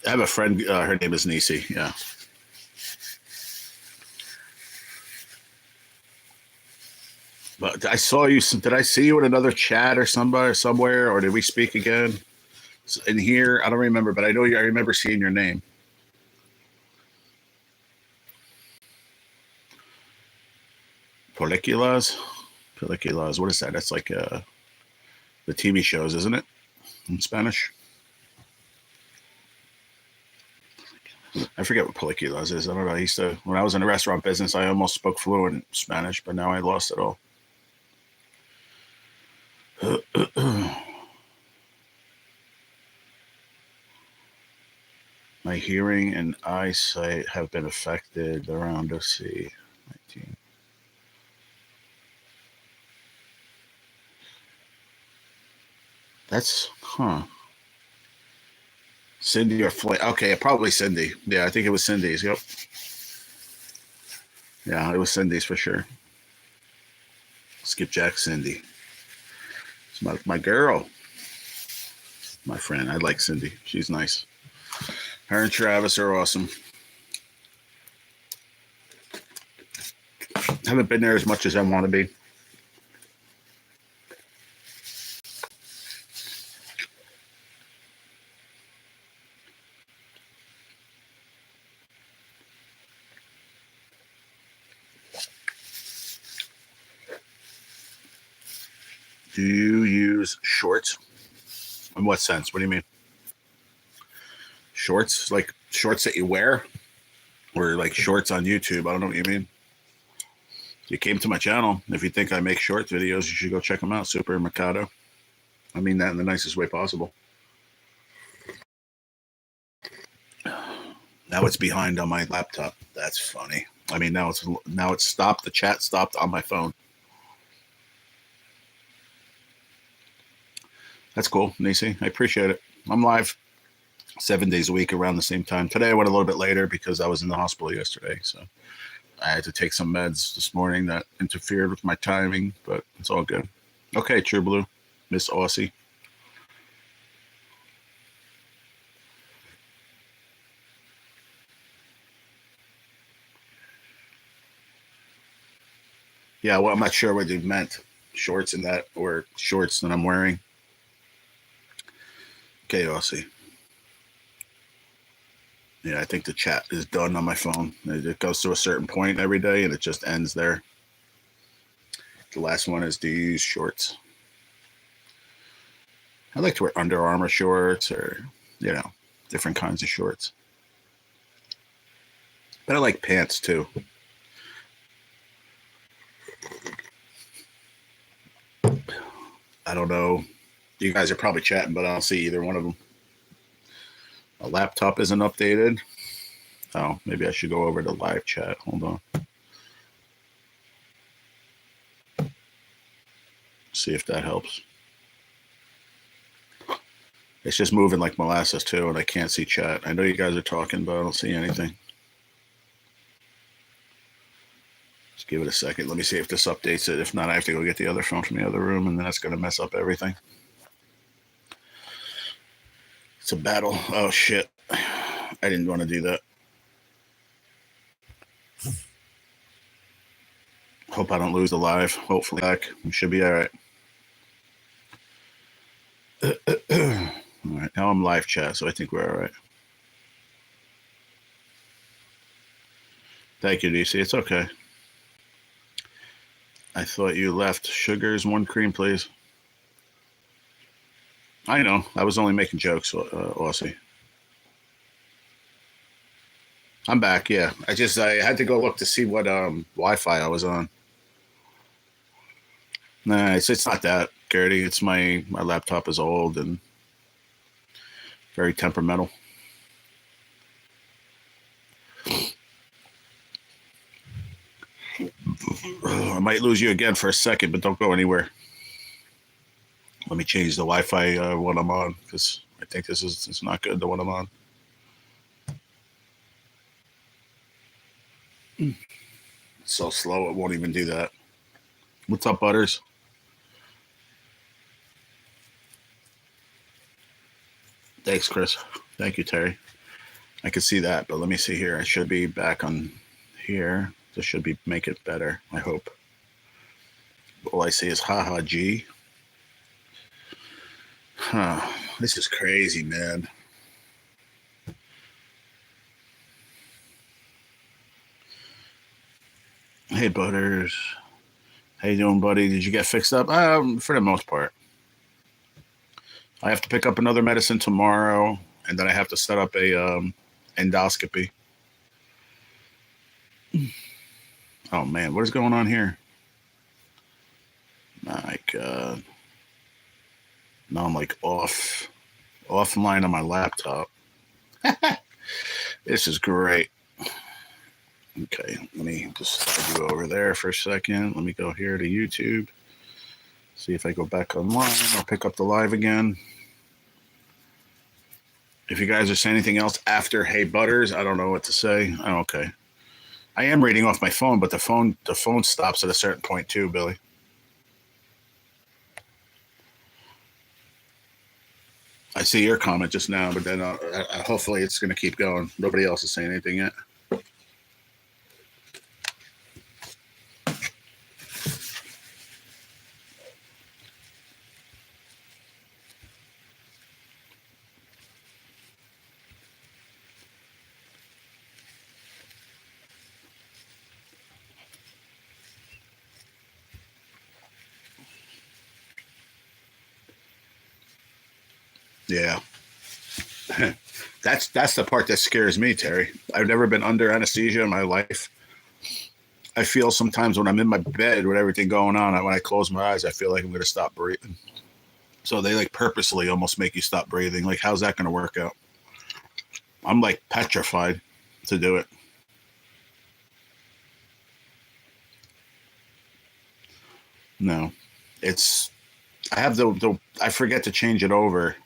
I have a friend. Her name is Nisi. Yeah. But I saw you. Did I see you in another chat or somewhere, or did we speak again in here? I don't remember, but I know you. I remember seeing your name. Películas. Películas. What is that? That's like the TV shows, isn't it? In Spanish. I forget what películas is. I don't know. I used to, when I was in the restaurant business, I almost spoke fluent Spanish, but now I lost it all. My hearing and eyesight have been affected around C19. That's, Cindy or Flay. Okay, probably Cindy. Yeah, I think it was Cindy's. Yep. Yeah, it was Cindy's for sure. Skipjack Cindy. It's my girl. My friend. I like Cindy. She's nice. Her and Travis are awesome. Haven't been there as much as I want to be. Do you use shorts? In what sense? What do you mean? Shorts? Like shorts that you wear? Or like shorts on YouTube? I don't know what you mean. You came to my channel. If you think I make short videos, you should go check them out. Super Mercado. I mean that in the nicest way possible. Now it's behind on my laptop. That's funny. I mean, now it's stopped. The chat stopped on my phone. That's cool, Nisi. I appreciate it. I'm live 7 days a week around the same time. Today I went a little bit later because I was in the hospital yesterday. So I had to take some meds this morning that interfered with my timing, but it's all good. Okay, True Blue, Miss Aussie. Yeah, well, I'm not sure what you meant. Shorts in that or shorts that I'm wearing. Okay, Aussie. Yeah, I think the chat is done on my phone. It goes to a certain point every day and it just ends there. The last one is, do you use shorts? I like to wear Under Armour shorts or, different kinds of shorts. But I like pants too. I don't know. You guys are probably chatting, but I don't see either one of them. My laptop isn't updated. Oh, maybe I should go over to live chat. Hold on. See if that helps. It's just moving like molasses too, and I can't see chat. I know you guys are talking, but I don't see anything. Just give it a second. Let me see if this updates it. If not, I have to go get the other phone from the other room, and then that's going to mess up everything. It's a battle. Oh, shit. I didn't want to do that. Hope I don't lose the live. Hopefully back. We should be all right. All right. Now I'm live chat, so I think we're all right. Thank you, DC. It's okay. I thought you left. Sugars, 1 cream, please. I know. I was only making jokes, Aussie. I'm back, yeah. I had to go look to see what Wi-Fi I was on. Nah, it's not that, Gertie. It's my laptop is old and very temperamental. I might lose you again for a second, but don't go anywhere. Let me change the Wi-Fi when I'm on, because I think it's not good, the one I'm on. It's so slow, it won't even do that. What's up, Butters? Thanks, Chris. Thank you, Terry. I could see that, but let me see here. I should be back on here. This should be make it better, I hope. All I see is haha G. Huh. This is crazy, man. Hey, Butters. How you doing, buddy? Did you get fixed up? For the most part. I have to pick up another medicine tomorrow, and then I have to set up a endoscopy. Oh, man. What is going on here? My God. Now I'm like offline on my laptop. This is great. Okay, let me just slide you over there for a second. Let me go here to YouTube. See if I go back online. I'll pick up the live again. If you guys are saying anything else after Hey Butters, I don't know what to say. Oh, okay. I am reading off my phone, but the phone stops at a certain point too, Billy. I see your comment just now, but then hopefully it's going to keep going. Nobody else is saying anything yet. Yeah. That's the part that scares me, Terry. I've never been under anesthesia in my life. I feel sometimes when I'm in my bed with everything going on, when I close my eyes, I feel like I'm going to stop breathing. So they like purposely almost make you stop breathing. Like, how's that going to work out? I'm like petrified to do it. No, I have I forget to change it over.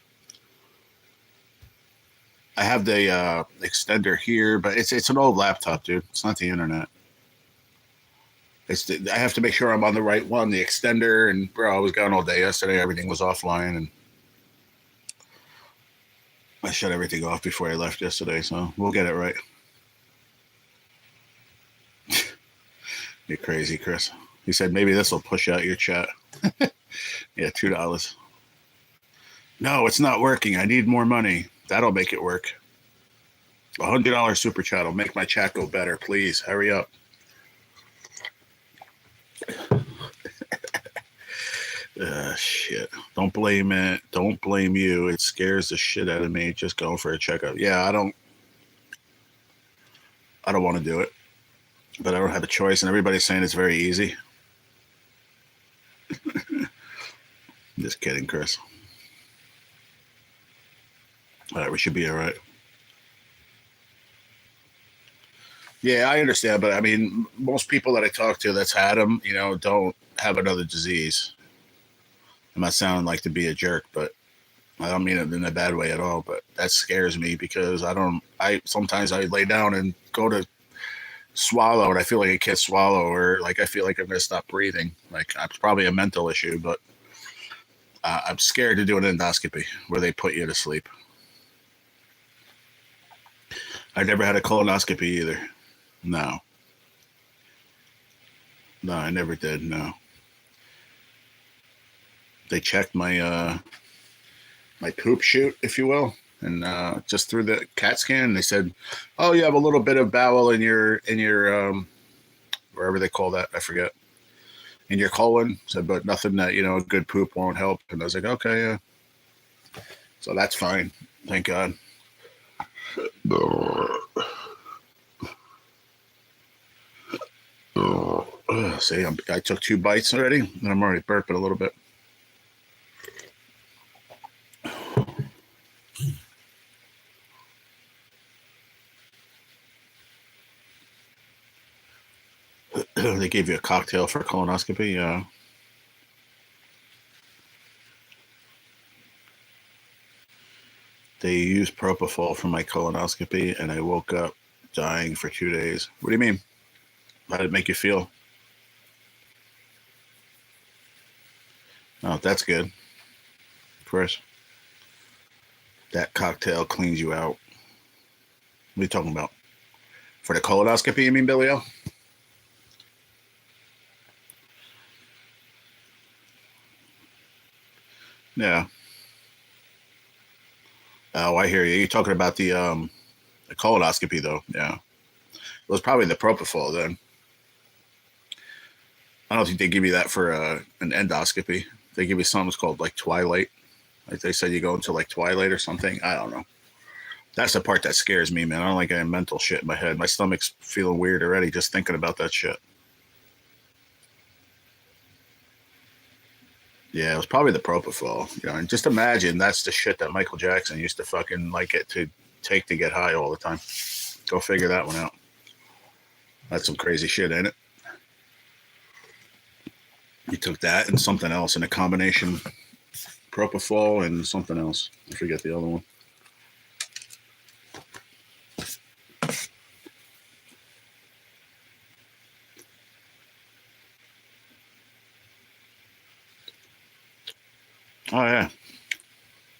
I have the extender here, but it's an old laptop, dude. It's not the internet. I have to make sure I'm on the right one, the extender. And bro, I was gone all day yesterday. Everything was offline, and I shut everything off before I left yesterday. So we'll get it right. You're crazy, Chris. He said maybe this will push out your chat. Yeah, $2. No, it's not working. I need more money. That'll make it work. $100 super chat will make my chat go better. Please hurry up. Shit. Don't blame it. Don't blame you. It scares the shit out of me. Just going for a checkup. Yeah, I don't want to do it, but I don't have a choice. And everybody's saying it's very easy. Just kidding, Chris. All right, we should be all right. Yeah, I understand, but I mean, most people that I talk to that's had them, don't have another disease. I'm not sounding like to be a jerk, but I don't mean it in a bad way at all. But that scares me because sometimes I lay down and go to swallow and I feel like I can't swallow, or like I feel like I'm going to stop breathing. Like, it's probably a mental issue, but I'm scared to do an endoscopy where they put you to sleep. I never had a colonoscopy either. No, I never did. No. They checked my my poop chute, if you will, and just through the CAT scan, they said, "Oh, you have a little bit of bowel in your wherever they call that, I forget, in your colon." Said, but nothing that a good poop won't help. And I was like, okay, yeah. So that's fine, thank God. See, I took 2 bites already, and I'm already burping a little bit. They gave you a cocktail for a colonoscopy. Yeah. They used propofol for my colonoscopy, and I woke up dying for 2 days. What do you mean? How did it make you feel? Oh, that's good. Of course. That cocktail cleans you out. What are you talking about? For the colonoscopy, you mean, Billy O? Yeah. Oh, I hear you. You're talking about the colonoscopy, though. Yeah. It was probably the propofol then. I don't think they give you that for an endoscopy. They give you something called like Twilight. Like they said you go into like Twilight or something. I don't know. That's the part that scares me, man. I don't like any mental shit in my head. My stomach's feeling weird already just thinking about that shit. Yeah, it was probably the propofol. You know, and just imagine that's the shit that Michael Jackson used to fucking like it to take to get high all the time. Go figure that one out. That's some crazy shit, ain't it? You took that and something else in a combination, propofol and something else. I forget the other one. Oh yeah,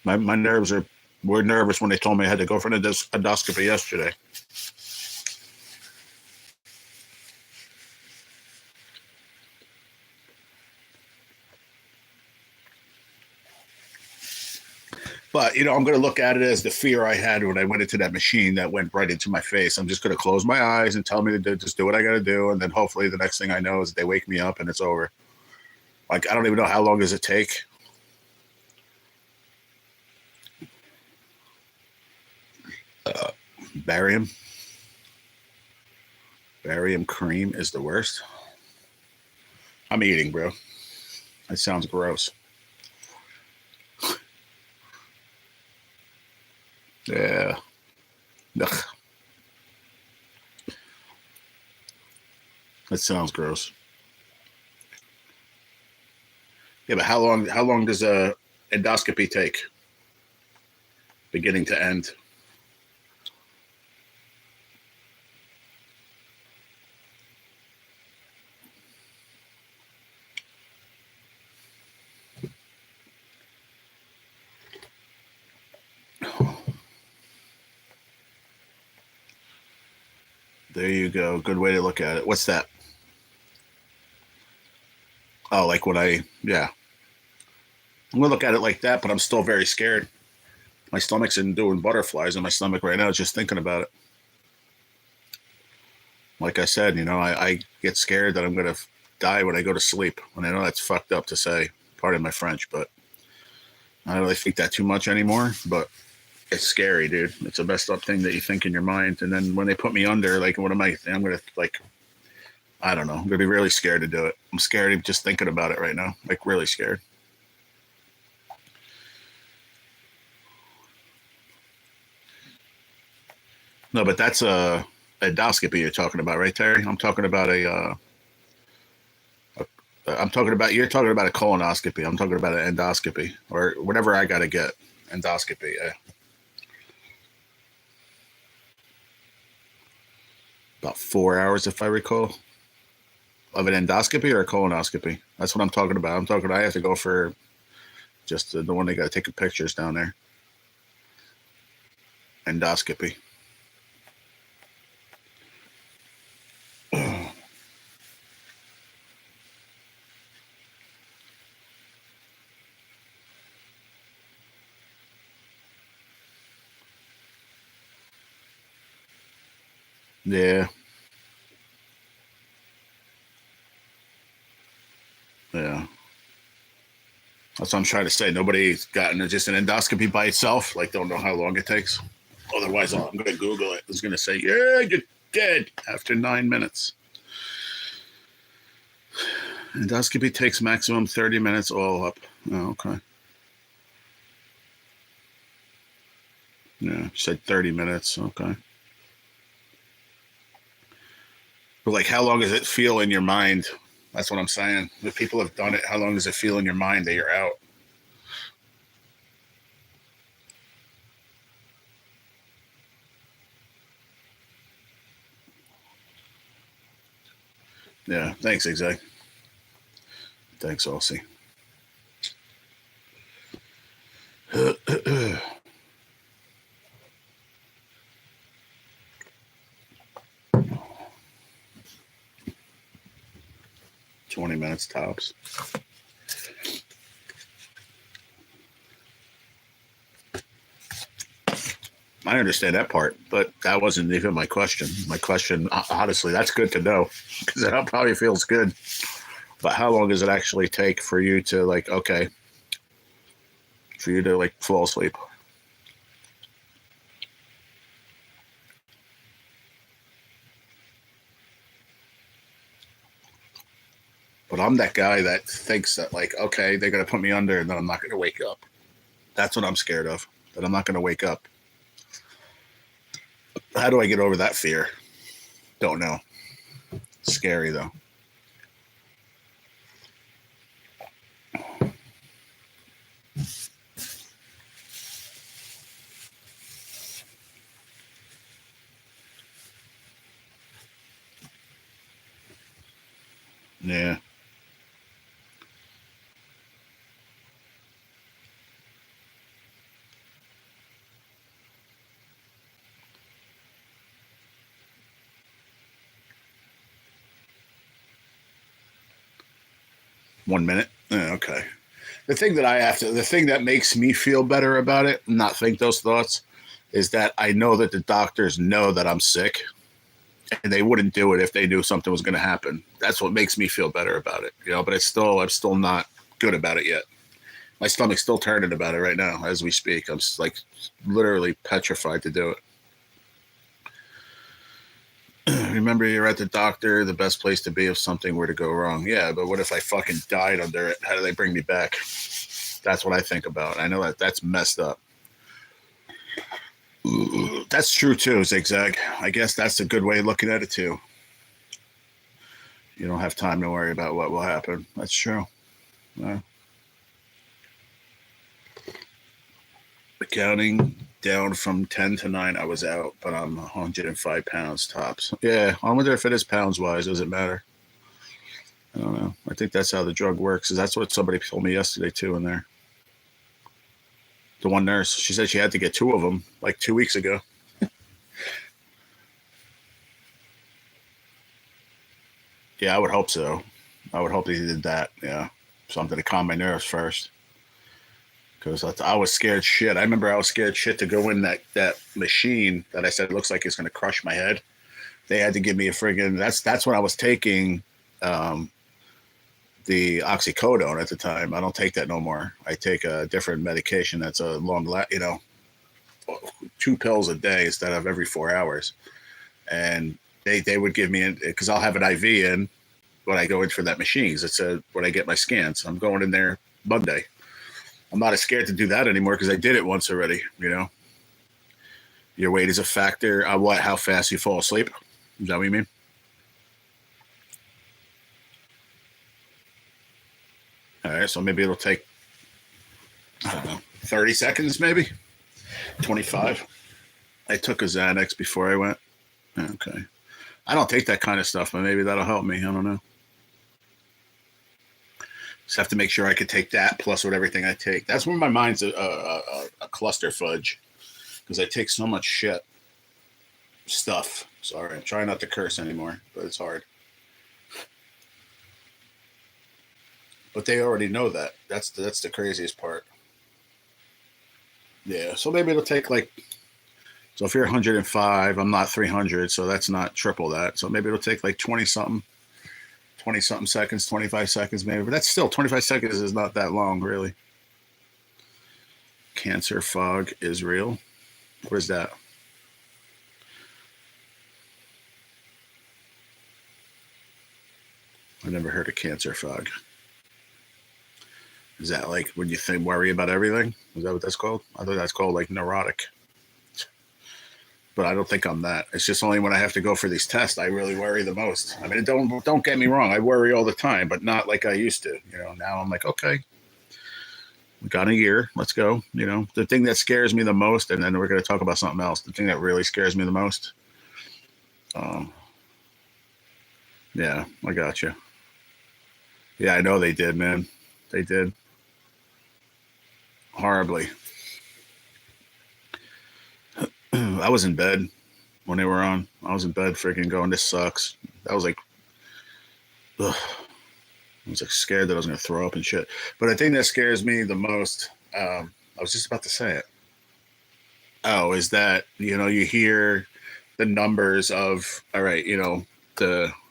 my nerves were nervous when they told me I had to go for an endoscopy yesterday. But you know, I'm going to look at it as the fear I had when I went into that machine that went right into my face. I'm just going to close my eyes and tell me to just do what I got to do, and then hopefully the next thing I know is they wake me up and it's over. Like I don't even know how long does it take. Barium. Barium cream is the worst. I'm eating, bro. That sounds gross. Yeah. Ugh. That sounds gross. Yeah, but how long does a endoscopy take? Beginning to end. There you go. Good way to look at it. What's that? Oh, like when yeah. I'm gonna look at it like that, but I'm still very scared. My stomach's in doing butterflies in my stomach right now, just thinking about it. Like I said, you know, I get scared that I'm gonna die when I go to sleep. And I know that's fucked up to say, pardon my French, but I don't really think that too much anymore. But it's scary, dude. It's a messed up thing that you think in your mind. And then when they put me under, like, what am I? I'm gonna like, I don't know. I'm gonna be really scared to do it. I'm scared of just thinking about it right now. Like, really scared. No, but that's a endoscopy you're talking about, right, Terry? I'm talking about I'm talking about you're talking about a colonoscopy. I'm talking about an endoscopy or whatever I got to get. Endoscopy. Yeah. About 4 hours, if I recall, of an endoscopy or a colonoscopy. That's what I'm talking about. I'm talking. I have to go for just the one they got to take pictures down there. Endoscopy. Yeah. Yeah. That's what I'm trying to say. Nobody's gotten just an endoscopy by itself. Like, don't know how long it takes. Otherwise, I'm going to Google it. It's going to say, yeah, you're dead after 9 minutes. Endoscopy takes maximum 30 minutes all up. Oh, okay. Yeah, said 30 minutes. Okay. But like, how long does it feel in your mind? That's what I'm saying. If people have done it, how long does it feel in your mind that you're out? Yeah. Thanks, Exec. Thanks, Aussie. pants tops. I understand that part, but that wasn't even my question. My question, honestly, that's good to know because that probably feels good. But how long does it actually take for you to like, okay, for you to like fall asleep? But I'm that guy that thinks that like, okay, they're gonna put me under and then I'm not gonna wake up. That's what I'm scared of. That I'm not gonna wake up. How do I get over that fear? Don't know. Scary though. Yeah. 1 minute. Okay. The thing that makes me feel better about it, not think those thoughts, is that I know that the doctors know that I'm sick and they wouldn't do it if they knew something was going to happen. That's what makes me feel better about it, but I'm still not good about it yet. My stomach's still turning about it right now as we speak. I'm like literally petrified to do it. Remember, you're at the doctor, the best place to be if something were to go wrong. Yeah, but what if I fucking died under it? How do they bring me back? That's what I think about. I know that's messed up. That's true too, Zigzag. I guess that's a good way of looking at it too. You don't have time to worry about what will happen. That's true. Counting down from 10 to 9, I was out, but I'm 105 pounds tops. Yeah, I wonder if it is pounds wise. Does it matter? I don't know. I think that's how the drug works. That's what somebody told me yesterday too in there. The one nurse, she said she had to get 2 of them like 2 weeks ago. Yeah, I would hope so. I would hope he did that. Yeah, something to calm my nerves first. Because I was scared shit. I remember I was scared shit to go in that machine that I said looks like it's going to crush my head. They had to give me a friggin'. That's when I was taking the oxycodone at the time. I don't take that no more. I take a different medication that's a long, 2 pills a day instead of every 4 hours. And they would give me, because I'll have an IV in when I go in for that machine. It's when I get my scans. I'm going in there Monday. I'm not as scared to do that anymore because I did it once already. Your weight is a factor on how fast you fall asleep. Is that what you mean? All right, so maybe it'll take, I don't know, 30 seconds, maybe 25. I took a Xanax before I went. Okay. I don't take that kind of stuff, but maybe that'll help me. I don't know. Just have to make sure I could take that plus what everything I take. That's where my mind's a cluster fudge because I take so much stuff. Sorry, I'm trying not to curse anymore, but it's hard. But they already know that. That's the craziest part. Yeah, so maybe it'll take so if you're 105, I'm not 300, so that's not triple that. So maybe it'll take like 20 something seconds, 25 seconds maybe. But that's still 25 seconds is not that long, really. Cancer fog is real. Where's that? I never heard of cancer fog. Is that like when you worry about everything? Is that what that's called? I thought that's called like neurotic. But I don't think I'm that. It's just only when I have to go for these tests I really worry the most. I mean, don't get me wrong. I worry all the time, but not like I used to. Now I'm like, okay, we got a year. Let's go. The thing that scares me the most, and then we're going to talk about something else. The thing that really scares me the most. Yeah, I got you. Yeah, I know they did, man. They did. Horribly. I was in bed when they were on. I was in bed freaking going, this sucks. That was like, ugh. I was like scared that I was going to throw up and shit. But the thing that scares me the most, I was just about to say it. Oh, is that, you hear the numbers of, all right,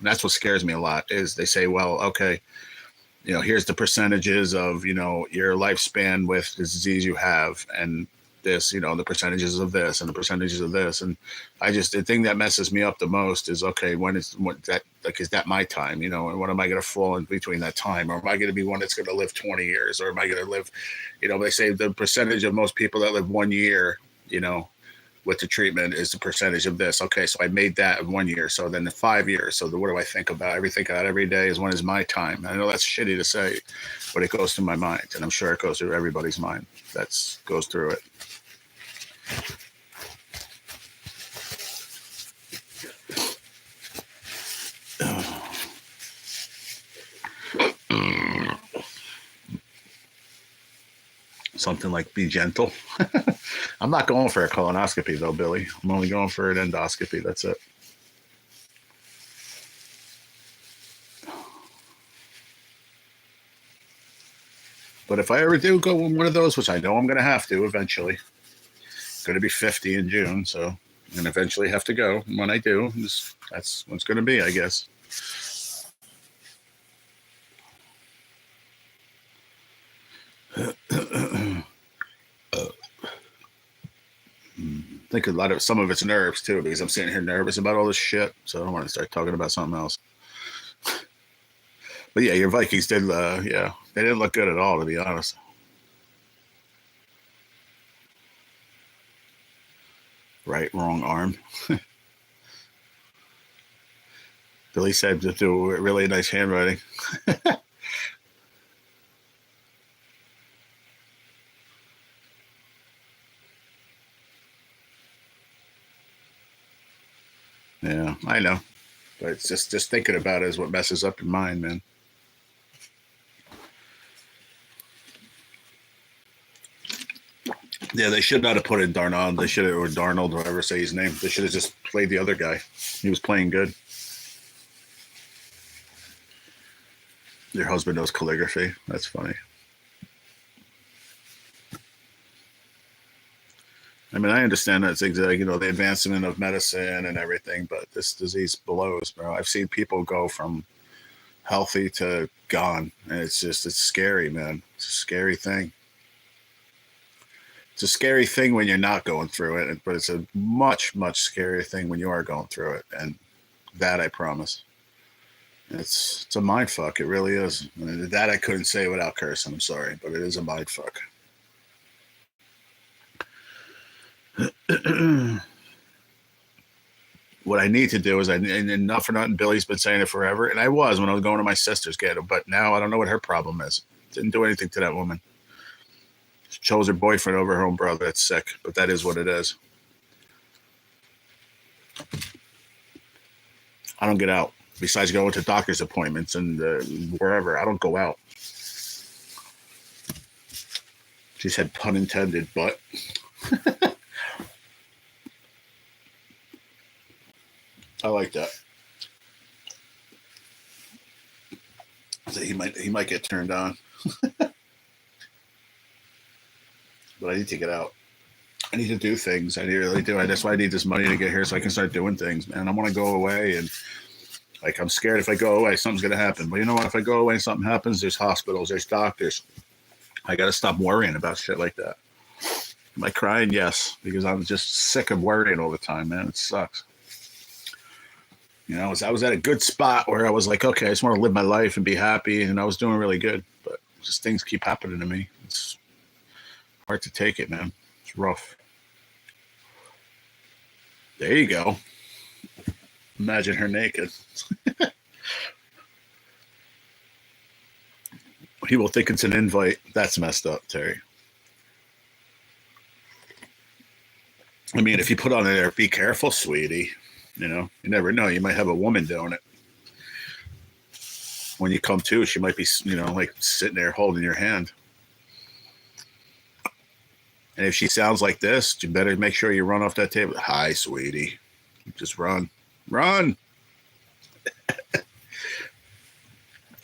that's what scares me a lot is they say, well, okay, here's the percentages of, your lifespan with the disease you have. And this, the percentages of this and the percentages of this. And the thing that messes me up the most is, okay, is that my time, and when am I going to fall in between that time? Or am I going to be one that's going to live 20 years? Or am I going to live, they say the percentage of most people that live 1 year, with the treatment is the percentage of this. Okay, so I made that in 1 year. So then the 5 years. So what do I think about? Everything about every day is when is my time. I know that's shitty to say, but it goes through my mind. And I'm sure it goes through everybody's mind that goes through it. Something like be gentle. I'm not going for a colonoscopy though, Billy. I'm only going for an endoscopy. That's it. But if I ever do go on one of those, which I know I'm going to have to eventually, going to be 50 in June, so I'm going to eventually have to go. And when I do, that's what it's going to be, I guess. I think some of it's nerves too, because I'm sitting here nervous about all this shit. So I don't want to start talking about something else. But yeah, your Vikings did. They didn't look good at all, to be honest. Right, wrong arm. Billy said to do really nice handwriting. Yeah, I know. But it's just thinking about it is what messes up your mind, man. Yeah, they should not have put in Darnold. They should have, or Darnold, whatever say his name. They should have just played the other guy. He was playing good. Your husband knows calligraphy. That's funny. I mean, I understand that things like, the advancement of medicine and everything, but this disease blows, bro. I've seen people go from healthy to gone, and it's scary, man. It's a scary thing. It's a scary thing when you're not going through it, but it's a much, much scarier thing when you are going through it, and that I promise. It's a mind fuck. It really is. That I couldn't say without cursing. I'm sorry, but it is a mind fuck. What I need to do is, and not for nothing, Billy's been saying it forever, and I was when I was going to my sister's get it, but now I don't know what her problem is. Didn't do anything to that woman. She chose her boyfriend over her own brother. That's sick, but that is what it is. I don't get out. Besides going to doctor's appointments and wherever, I don't go out. She said pun intended, but I like that. So he might get turned on. But I need to get out. I need to do things. I really do. That's why I need this money to get here so I can start doing things, man. I want to go away, and I'm scared if I go away, something's going to happen. But you know what? If I go away and something happens, there's hospitals, there's doctors. I got to stop worrying about shit like that. Am I crying? Yes, because I'm just sick of worrying all the time, man. It sucks. I was at a good spot where I was like, okay, I just want to live my life and be happy, and I was doing really good. But just things keep happening to me. It's hard to take it, man. It's rough. There you go. Imagine her naked. He will think it's an invite. That's messed up, Terry. I mean, if you put on there, be careful, sweetie. You never know. You might have a woman doing it. When you come to, she might be, sitting there holding your hand. And if she sounds like this, you better make sure you run off that table. Hi, sweetie. Just run. Run.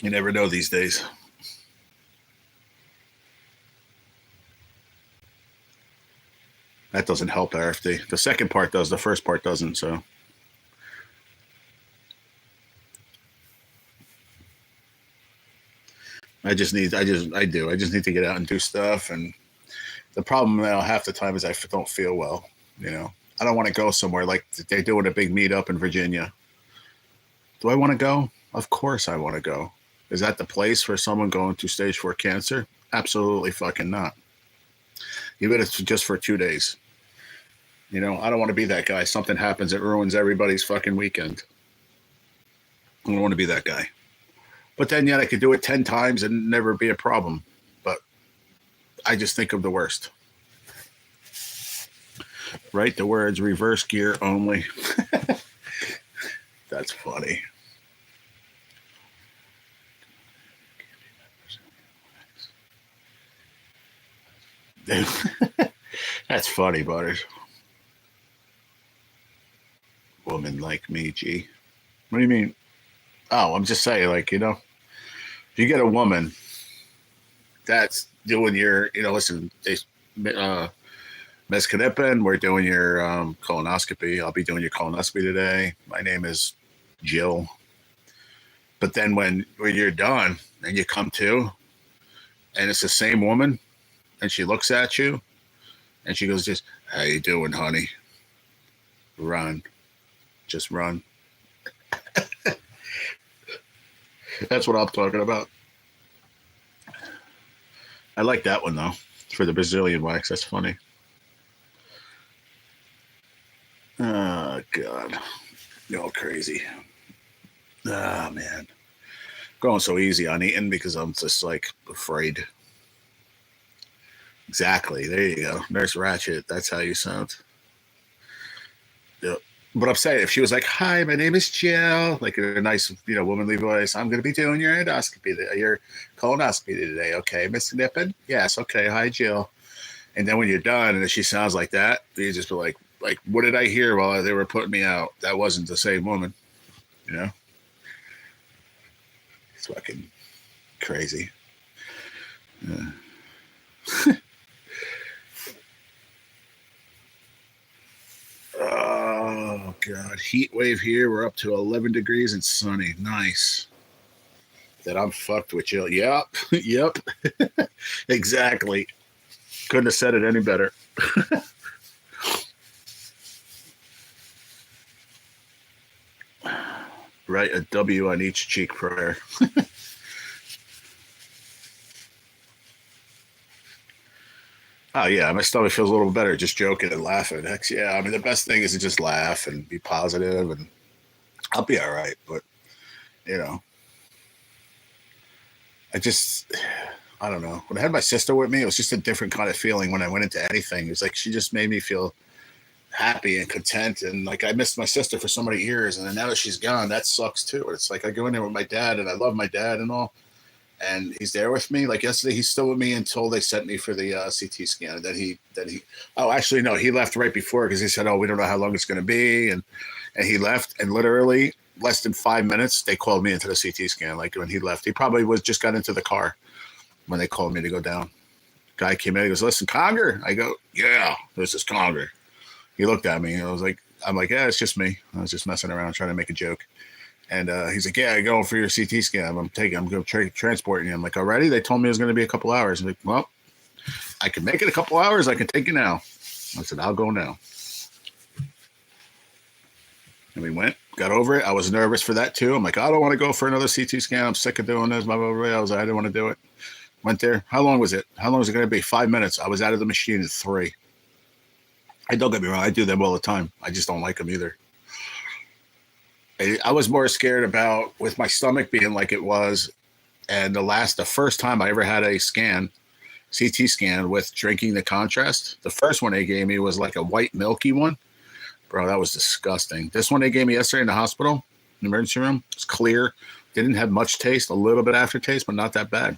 You never know these days. That doesn't help RFD. The second part does. The first part doesn't. So I just need to get out and do stuff. And the problem now half the time is I don't feel well. You know, I don't want to go somewhere like they're doing a big meetup in Virginia. Do I want to go? Of course I want to go. Is that the place for someone going through stage 4 cancer? Absolutely fucking not. Even if it's just for 2 days. You know, I don't want to be that guy. Something happens, it ruins everybody's fucking weekend. I don't want to be that guy. But then yet I could do it 10 times and never be a problem. But I just think of the worst. Write the words reverse gear only. That's funny. That's funny, Butters. Woman like me, G. What do you mean? Oh, I'm just saying, like, you know, if you get a woman that's doing your, you know, listen, Ms. Knippen, we're doing your colonoscopy. I'll be doing your colonoscopy today. My name is Jill. But then when you're done and you come to, and it's the same woman, and she looks at you, and she goes, just, how you doing, honey? Run. Just run. That's what I'm talking about. I like that one, though, for the Brazilian wax. That's funny. Oh, God. You're all crazy. Ah, man. Going so easy on eating because I'm just, like, afraid. Exactly. There you go. Nurse Ratchet. That's how you sound. Yep. But I'm saying, if she was like, hi, my name is Jill, like a nice, you know, womanly voice, I'm going to be doing your endoscopy, your colonoscopy today. Okay, Miss Knippen? Yes, okay. Hi, Jill. And then when you're done and she sounds like that, you just be like, what did I hear while they were putting me out? That wasn't the same woman, you know? It's fucking crazy. Oh, God. Heat wave here. We're up to 11 degrees and sunny. Nice. That I'm fucked with you. Yep. Yep. Exactly. Couldn't have said it any better. Write a W on each cheek prayer. Oh, yeah. My stomach feels a little better just joking and laughing. Heck, yeah. I mean, the best thing is to just laugh and be positive, and I'll be all right. But, you know, I don't know. When I had my sister with me, it was just a different kind of feeling when I went into anything. It was like she just made me feel happy and content. And like I missed my sister for so many years. And then now that she's gone, that sucks too. It's like I go in there with my dad and I love my dad and all. And he's there with me. Like yesterday, he's still with me until they sent me for the CT scan. And then he, oh, actually, no, he left right before because he said, oh, we don't know how long it's going to be. And he left. And literally less than 5 minutes, they called me into the CT scan. Like when he left, he probably just got into the car when they called me to go down. Guy came in, he goes, listen, Conger? I go, yeah, this is Conger. He looked at me and I'm like, yeah, it's just me. I was just messing around trying to make a joke. And he's like, yeah, go for your CT scan. I'm going to transport you. I'm like, already? They told me it was going to be a couple hours. I'm like, well, I can make it a couple hours. I can take you now. I said, I'll go now. And we went, got over it. I was nervous for that too. I'm like, I don't want to go for another CT scan. I'm sick of doing this. Blah, blah, blah. I didn't want to do it. Went there. How long was it? How long was it going to be? 5 minutes. I was out of the machine in 3. And don't get me wrong. I do them all the time. I just don't like them either. I was more scared about with my stomach being like it was. And the first time I ever had a CT scan with drinking the contrast, the first one they gave me was like a white milky one. Bro, that was disgusting. This one they gave me yesterday in the hospital, in the emergency room, it's clear. Didn't have much taste, a little bit aftertaste, but not that bad.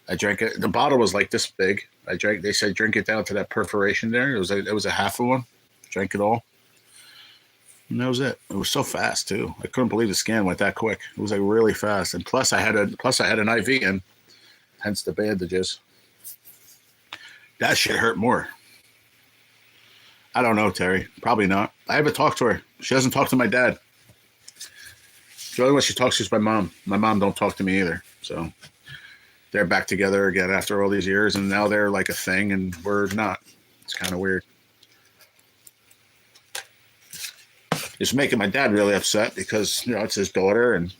I drank it. The bottle was like this big. They said drink it down to that perforation there. It was a half of one. Drank it all. And that was it. It was so fast too. I couldn't believe the scan went that quick. It was like really fast. And plus I had an IV in, hence the bandages. That shit hurt more. I don't know, Terry. Probably not. I haven't talked to her. She doesn't talk to my dad. The only one she talks to is my mom. My mom don't talk to me either. So they're back together again after all these years, and now they're like a thing, and we're not. It's kind of weird. It's making my dad really upset because, you know, it's his daughter, and,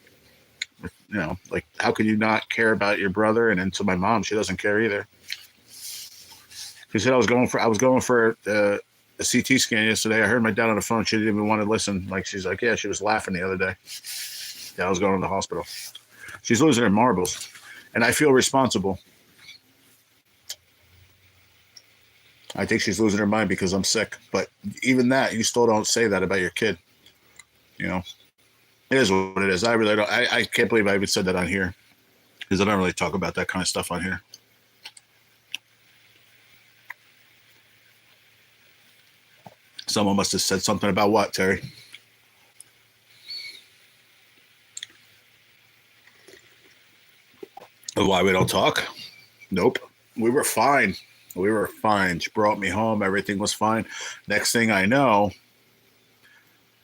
you know, like, how can you not care about your brother? And then to my mom, she doesn't care either. She said I was going for a CT scan yesterday. I heard my dad on the phone. She didn't even want to listen. Like, she's like, yeah, she was laughing the other day. Yeah, I was going to the hospital. She's losing her marbles, and I feel responsible. I think she's losing her mind because I'm sick. But even that, you still don't say that about your kid. You know, it is what it is. I really don't. I can't believe I even said that on here because I don't really talk about that kind of stuff on here. Someone must have said something about what, Terry? Why we don't talk? Nope. We were fine. We were fine. She brought me home. Everything was fine. Next thing I know,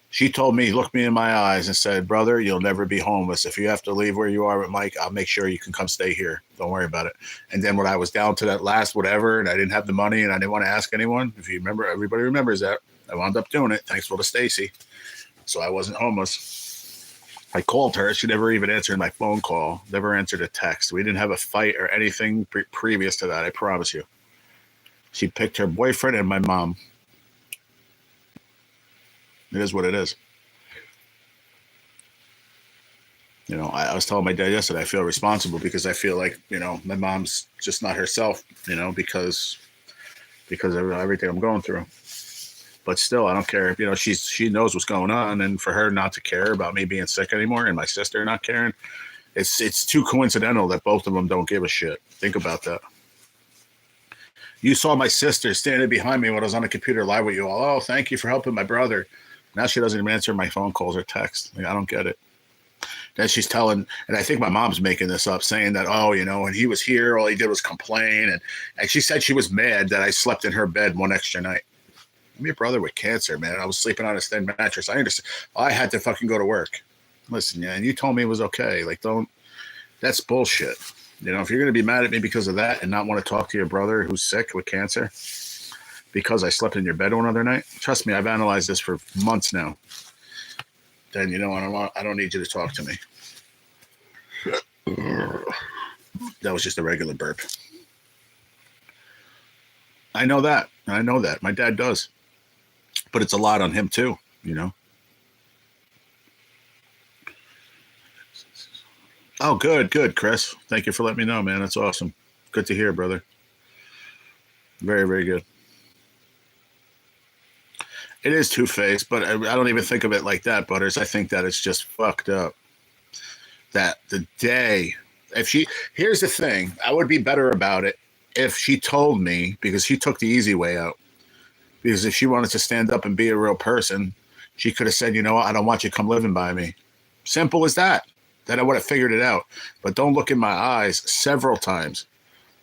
she told me, looked me in my eyes and said, brother, you'll never be homeless. If you have to leave where you are with Mike, I'll make sure you can come stay here. Don't worry about it. And then when I was down to that last whatever, and I didn't have the money and I didn't want to ask anyone, if you remember, everybody remembers that. I wound up doing it. Thanks to Stacy. So I wasn't homeless. I called her. She never even answered my phone call. Never answered a text. We didn't have a fight or anything previous to that. I promise you. She picked her boyfriend and my mom. It is what it is. You know, I was telling my dad yesterday, I feel responsible because I feel like, you know, my mom's just not herself, you know, because of everything I'm going through. But still, I don't care. You know, she knows what's going on, and for her not to care about me being sick anymore and my sister not caring, it's too coincidental that both of them don't give a shit. Think about that. You saw my sister standing behind me when I was on the computer live with you all. Oh, thank you for helping my brother. Now she doesn't even answer my phone calls or texts. Like, I don't get it. Then she's telling, and I think my mom's making this up, saying that, oh, you know, when he was here, all he did was complain. And she said she was mad that I slept in her bed one extra night. I'm your brother with cancer, man. I was sleeping on a thin mattress. I understand. I had to fucking go to work. Listen, yeah, and you told me it was okay. Like, that's bullshit. You know, if you're going to be mad at me because of that and not want to talk to your brother who's sick with cancer because I slept in your bed one other night, trust me, I've analyzed this for months now. Then, you know, I don't need you to talk to me. That was just a regular burp. I know that. My dad does. But it's a lot on him too, you know. Oh, good, Chris. Thank you for letting me know, man. That's awesome. Good to hear, brother. Very, very good. It is two-faced, but I don't even think of it like that, Butters. I think that it's just fucked up. That the day, here's the thing, I would be better about it if she told me, because she took the easy way out. Because if she wanted to stand up and be a real person, she could have said, you know what, I don't want you to come living by me. Simple as that. Then I would have figured it out. But don't look in my eyes several times.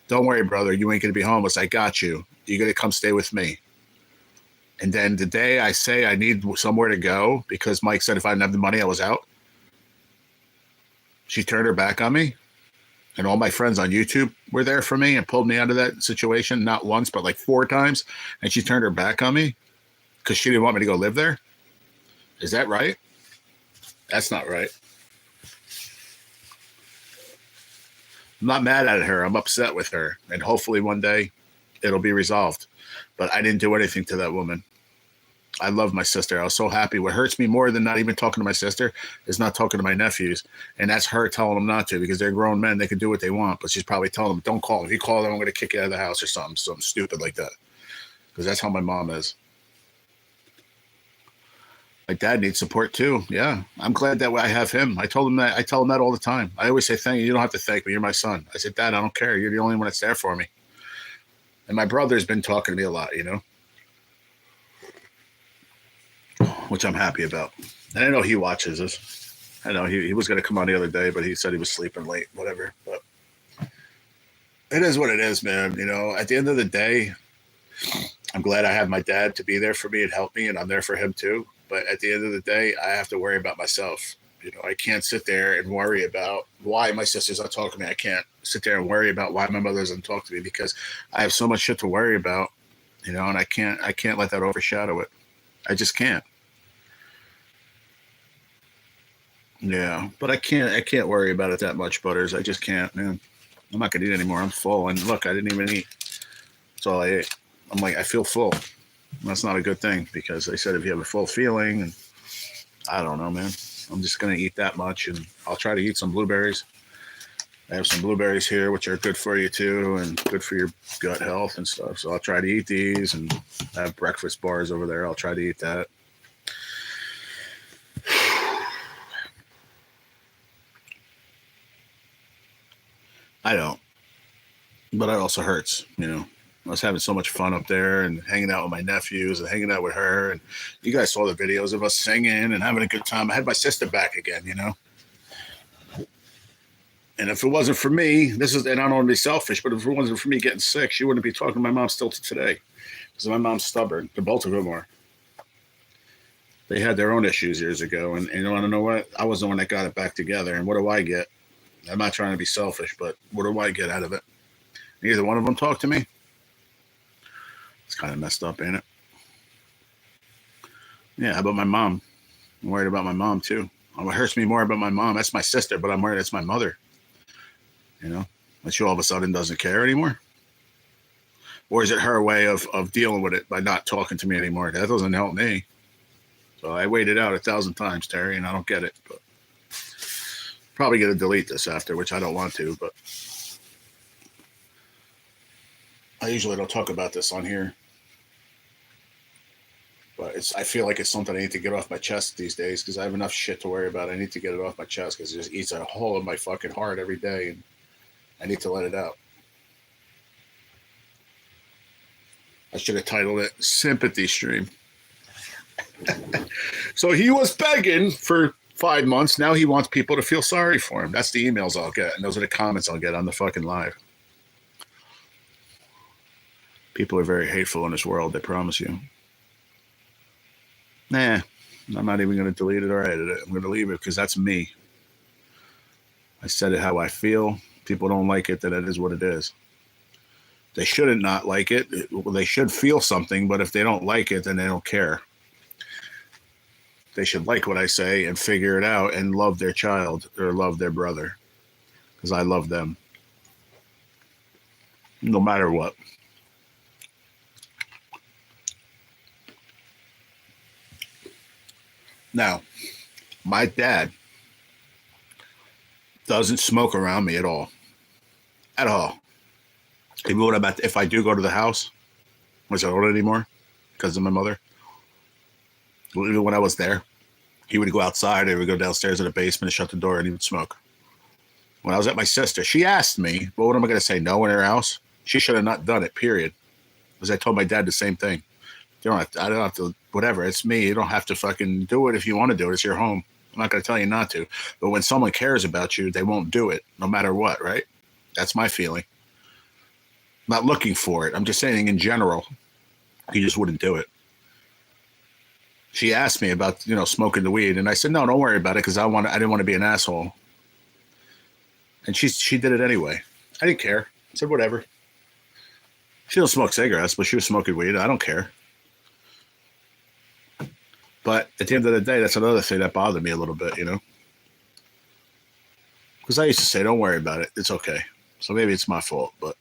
Don't worry, brother. You ain't going to be homeless. I got you. You're going to come stay with me. And then the day I say I need somewhere to go because Mike said if I didn't have the money, I was out, she turned her back on me. And all my friends on YouTube were there for me and pulled me out of that situation, not once, but like 4 times. And she turned her back on me because she didn't want me to go live there. Is that right? That's not right. I'm not mad at her. I'm upset with her. And hopefully one day it'll be resolved. But I didn't do anything to that woman. I love my sister. I was so happy. What hurts me more than not even talking to my sister is not talking to my nephews. And that's her telling them not to because they're grown men. They can do what they want. But she's probably telling them, don't call them. If you call them, I'm going to kick you out of the house or something stupid like that. Because that's how my mom is. My dad needs support too. Yeah. I'm glad that I have him. I tell him that all the time. I always say, thank you. You don't have to thank me. You're my son. I said, Dad, I don't care. You're the only one that's there for me. And my brother's been talking to me a lot, you know. which I'm happy about. And I know he watches this. I know he was going to come on the other day, but he said he was sleeping late, whatever. But it is what it is, man. You know, at the end of the day, I'm glad I have my dad to be there for me and help me, and I'm there for him too. But at the end of the day, I have to worry about myself. You know, I can't sit there and worry about why my sister's not talking to me. I can't sit there and worry about why my mother doesn't talk to me because I have so much shit to worry about, you know, and I can't let that overshadow it. I just can't. Yeah, but I can't worry about it that much, Butters. I just can't, man. I'm not gonna eat anymore. I'm full. And look, I didn't even eat. That's all I ate. I'm like, I feel full. And that's not a good thing because they said if you have a full feeling, and I don't know, man. I'm just gonna eat that much, and I'll try to eat some blueberries. I have some blueberries here, which are good for you too, and good for your gut health and stuff. So I'll try to eat these, and I have breakfast bars over there. I'll try to eat that. I don't, but it also hurts, you know. I was having so much fun up there and hanging out with my nephews and hanging out with her. And you guys saw the videos of us singing and having a good time. I had my sister back again, you know. And if it wasn't for me, and I don't want to be selfish, but if it wasn't for me getting sick, she wouldn't be talking to my mom still to today. Because my mom's stubborn. The both of them are. They had their own issues years ago. And you want to know what? I was the one that got it back together. And what do I get? I'm not trying to be selfish, but what do I get out of it? Neither one of them talk to me. It's kind of messed up, ain't it? Yeah, how about my mom? I'm worried about my mom, too. It hurts me more about my mom. That's my sister, but I'm worried it's my mother. You know? And she all of a sudden doesn't care anymore. Or is it her way of dealing with it by not talking to me anymore? That doesn't help me. So I waited out 1,000 times, Terry, and I don't get it. But probably going to delete this after, which I don't want to, but I usually don't talk about this on here. But I feel like it's something I need to get off my chest these days because I have enough shit to worry about. I need to get it off my chest because it just eats a hole in my fucking heart every day, and I need to let it out. I should have titled it Sympathy Stream. So he was begging for 5 months. Now he wants people to feel sorry for him. That's the emails I'll get, and those are the comments I'll get on the fucking live. People are very hateful in this world, they promise you. Nah, I'm not even going to delete it or edit it. I'm going to leave it because that's me. I said it how I feel. People don't like it, then it is what it is. They shouldn't not like it. They should feel something, but if they don't like it, then they don't care. They should like what I say and figure it out and love their child or love their brother because I love them. No matter what. Now, my dad doesn't smoke around me at all. At all. Even if I do go to the house, which I don't anymore because of my mother, even when I was there, he would go outside, he would go downstairs in the basement and shut the door and he would smoke. When I was at my sister, she asked me, well, what am I going to say, no in her house? She should have not done it, period. Because I told my dad the same thing. I don't have to, whatever, it's me. You don't have to fucking do it if you want to do it. It's your home. I'm not going to tell you not to. But when someone cares about you, they won't do it, no matter what, right? That's my feeling. I'm not looking for it. I'm just saying in general, he just wouldn't do it. She asked me about, smoking the weed, and I said, no, don't worry about it because I didn't want to be an asshole. And she did it anyway. I didn't care. I said, whatever. She don't smoke cigarettes, but she was smoking weed. I don't care. But at the end of the day, that's another thing that bothered me a little bit, Because I used to say, don't worry about it. It's okay. So maybe it's my fault. But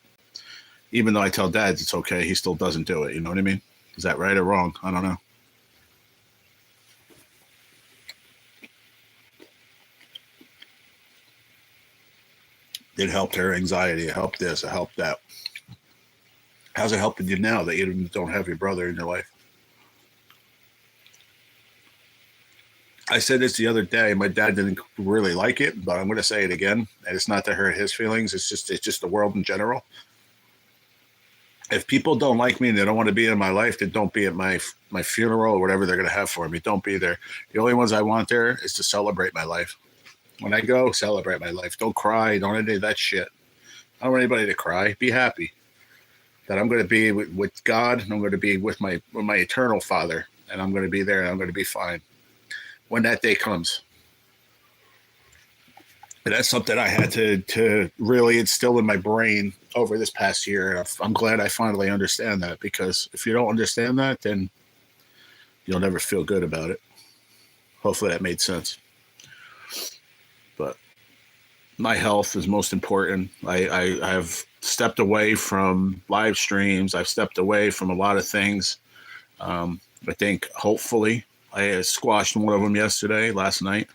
even though I tell Dad it's okay, he still doesn't do it. You know what I mean? Is that right or wrong? I don't know. It helped her anxiety. It helped this. It helped that. How's it helping you now that you don't have your brother in your life? I said this the other day. My dad didn't really like it, but I'm going to say it again. And it's not to hurt his feelings. It's just the world in general. If people don't like me and they don't want to be in my life, then don't be at my funeral or whatever they're going to have for me. Don't be there. The only ones I want there is to celebrate my life. When I go, celebrate my life. Don't cry. Don't any of that shit. I don't want anybody to cry. Be happy that I'm going to be with God, and I'm going to be with my eternal Father, and I'm going to be there, and I'm going to be fine when that day comes. And that's something I had to really instill in my brain over this past year. And I'm glad I finally understand that, because if you don't understand that, then you'll never feel good about it. Hopefully that made sense. But my health is most important. I've stepped away from live streams. I've stepped away from a lot of things. I think hopefully I squashed one of them last night,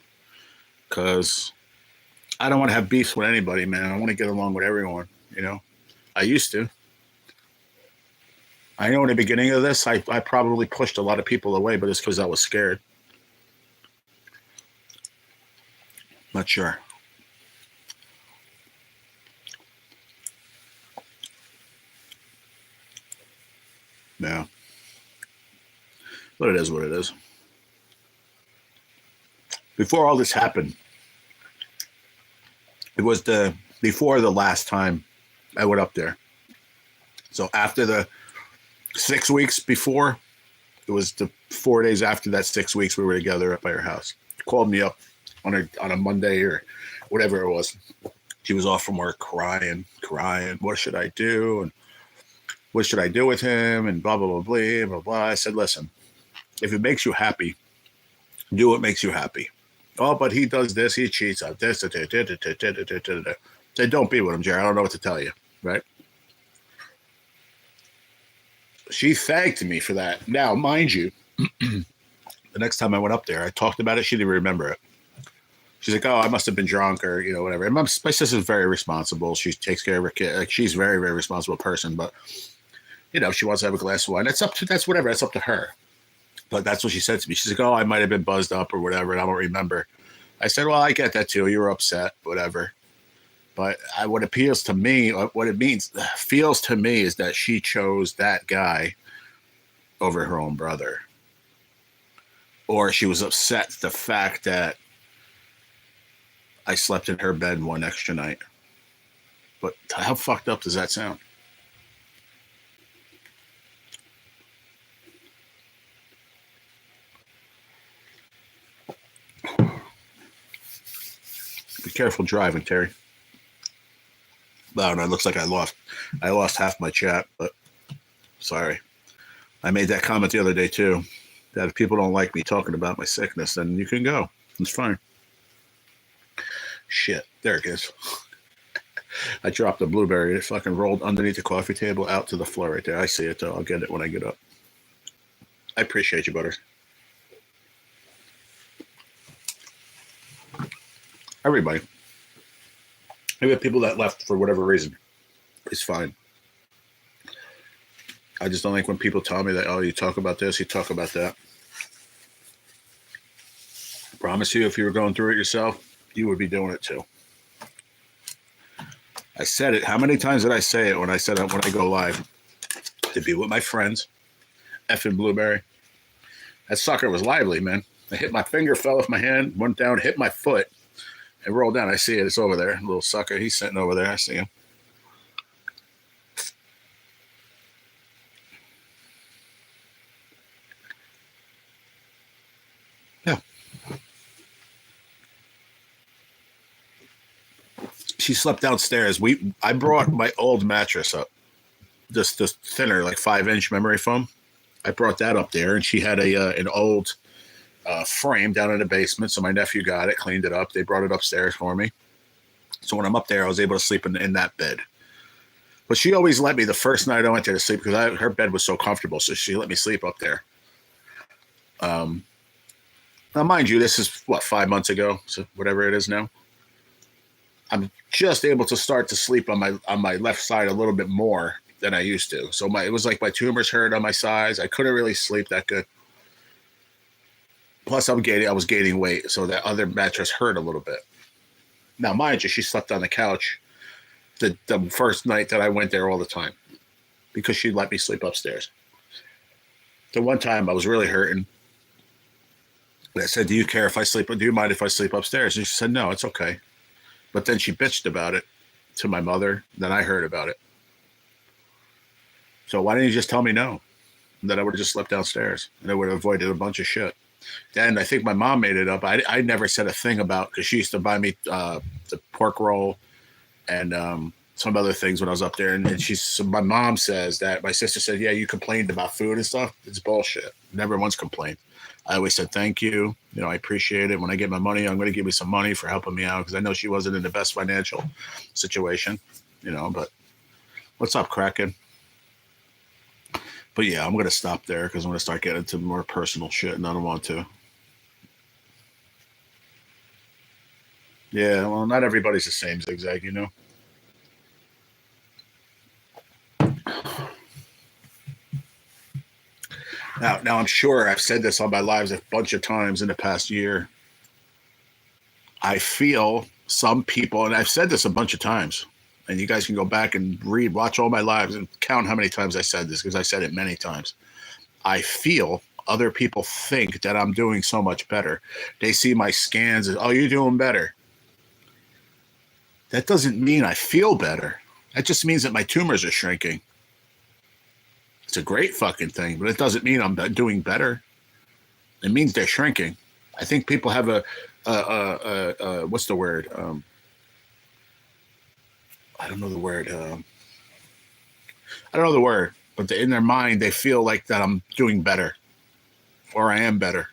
because I don't want to have beefs with anybody, man. I want to get along with everyone, you know. I used to. I know in the beginning of this, I probably pushed a lot of people away, but it's because I was scared. Not sure. Yeah. But it is what it is. Before all this happened, it was before the last time I went up there. So after the 6 weeks before, it was the 4 days after that 6 weeks we were together up by her house. She called me up on a Monday or whatever it was. She was off from work crying. What should I do? And what should I do with him? And blah, blah, blah, blah, blah, blah. I said, listen, if it makes you happy, do what makes you happy. Oh, but he does this. He cheats on this. Say, don't be with him, Jerry. I don't know what to tell you, right? She thanked me for that. Now, mind you, the next time I went up there, I talked about it. She didn't remember it. She's like, oh, I must have been drunk or, whatever. And my sister's very responsible. She takes care of her kid. Like, she's a very, very responsible person. But, she wants to have a glass of wine. That's up to her. But that's what she said to me. She's like, oh, I might have been buzzed up or whatever, and I don't remember. I said, well, I get that too. You were upset, whatever. But what feels to me is that she chose that guy over her own brother. Or she was upset at the fact that I slept in her bed one extra night. But how fucked up does that sound? Be careful driving, Terry. Oh, no, it looks like I lost half my chat, but sorry. I made that comment the other day too, that if people don't like me talking about my sickness, then you can go. It's fine. Shit, there it is. I dropped a blueberry. It fucking rolled underneath the coffee table out to the floor right there. I see it though. I'll get it when I get up. I appreciate you, Butters. Everybody. Maybe the people that left for whatever reason. It's fine. I just don't like when people tell me that, oh, you talk about this, you talk about that. I promise you, if you were going through it yourself, you would be doing it too. I said it. How many times did I say it when I go live? To be with my friends. Effing blueberry. That sucker was lively, man. I hit my finger, fell off my hand, went down, hit my foot. It rolled down. I see it. It's over there. Little sucker. He's sitting over there. I see him. Yeah. She slept downstairs. I brought my old mattress up. Just thinner, like 5-inch memory foam. I brought that up there, and she had an old frame down in the basement. So my nephew got it, cleaned it up. They brought it upstairs for me. So when I'm up there, I was able to sleep in that bed. But she always let me the first night I went there to sleep because her bed was so comfortable. So she let me sleep up there. Now, mind you, this is 5 months ago, so whatever it is now. I'm just able to start to sleep on my left side a little bit more than I used to. So it was like my tumors hurt on my sides. I couldn't really sleep that good. Plus, I was gaining weight, so that other mattress hurt a little bit. Now, mind you, she slept on the couch the first night that I went there all the time because she'd let me sleep upstairs. So one time I was really hurting. And I said, do you mind if I sleep upstairs? And she said, no, it's okay. But then she bitched about it to my mother. Then I heard about it. So why didn't you just tell me no? And then I would have just slept downstairs and I would have avoided a bunch of shit. Then I think my mom made it up. I never said a thing about, because she used to buy me the pork roll and some other things when I was up there. And so my mom says that my sister said, yeah, you complained about food and stuff. It's bullshit. Never once complained. I always said, thank you. You know, I appreciate it. When I get my money, I'm going to give you some money for helping me out, because I know she wasn't in the best financial situation, you know, but what's up, Kraken? But yeah, I'm going to stop there because I'm going to start getting into more personal shit and I don't want to. Yeah, well, not everybody's the same, Zigzag, you know. Now I'm sure I've said this on my lives a bunch of times in the past year. I feel some people, and I've said this a bunch of times, and you guys can go back and watch all my lives and count how many times I said this, because I said it many times. I feel other people think that I'm doing so much better. They see my scans as, oh, you're doing better. That doesn't mean I feel better. That just means that my tumors are shrinking. It's a great fucking thing, but it doesn't mean I'm doing better. It means they're shrinking. I think people have what's the word? I don't know the word. I don't know the word, but in their mind, they feel like that I'm doing better, or I am better.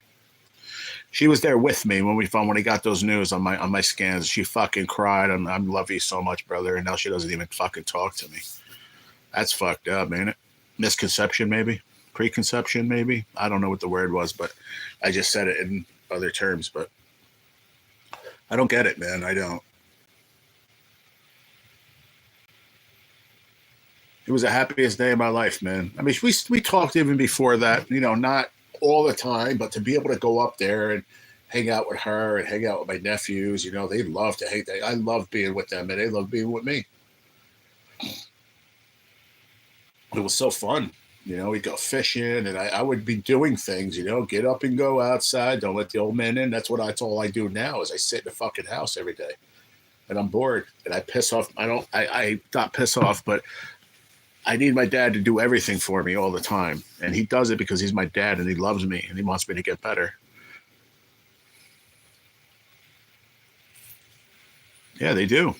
She was there with me when he got those news on my scans. She fucking cried. I love you so much, brother. And now she doesn't even fucking talk to me. That's fucked up, ain't it? Misconception, maybe? Preconception, maybe? I don't know what the word was, but I just said it in other terms. But I don't get it, man. I don't. It was the happiest day of my life, man. I mean, we talked even before that, you know, not all the time, but to be able to go up there and hang out with her and hang out with my nephews, you know, they love to hate that. I love being with them and they love being with me. It was so fun. You know, we'd go fishing and I would be doing things, you know, get up and go outside. Don't let the old man in. That's all I do now is I sit in the fucking house every day and I'm bored and I piss off. I not piss off, but I need my dad to do everything for me all the time. And he does it because he's my dad and he loves me and he wants me to get better. Yeah, they do.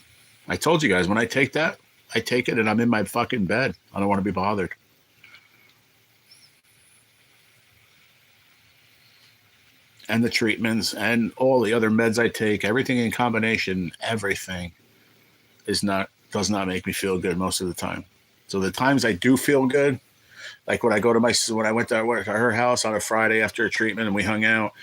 I told you guys, when I take that, I take it and I'm in my fucking bed. I don't want to be bothered. And the treatments and all the other meds I take, everything in combination, everything does not make me feel good most of the time. So the times I do feel good, like when I went to her house on a Friday after a treatment and we hung out,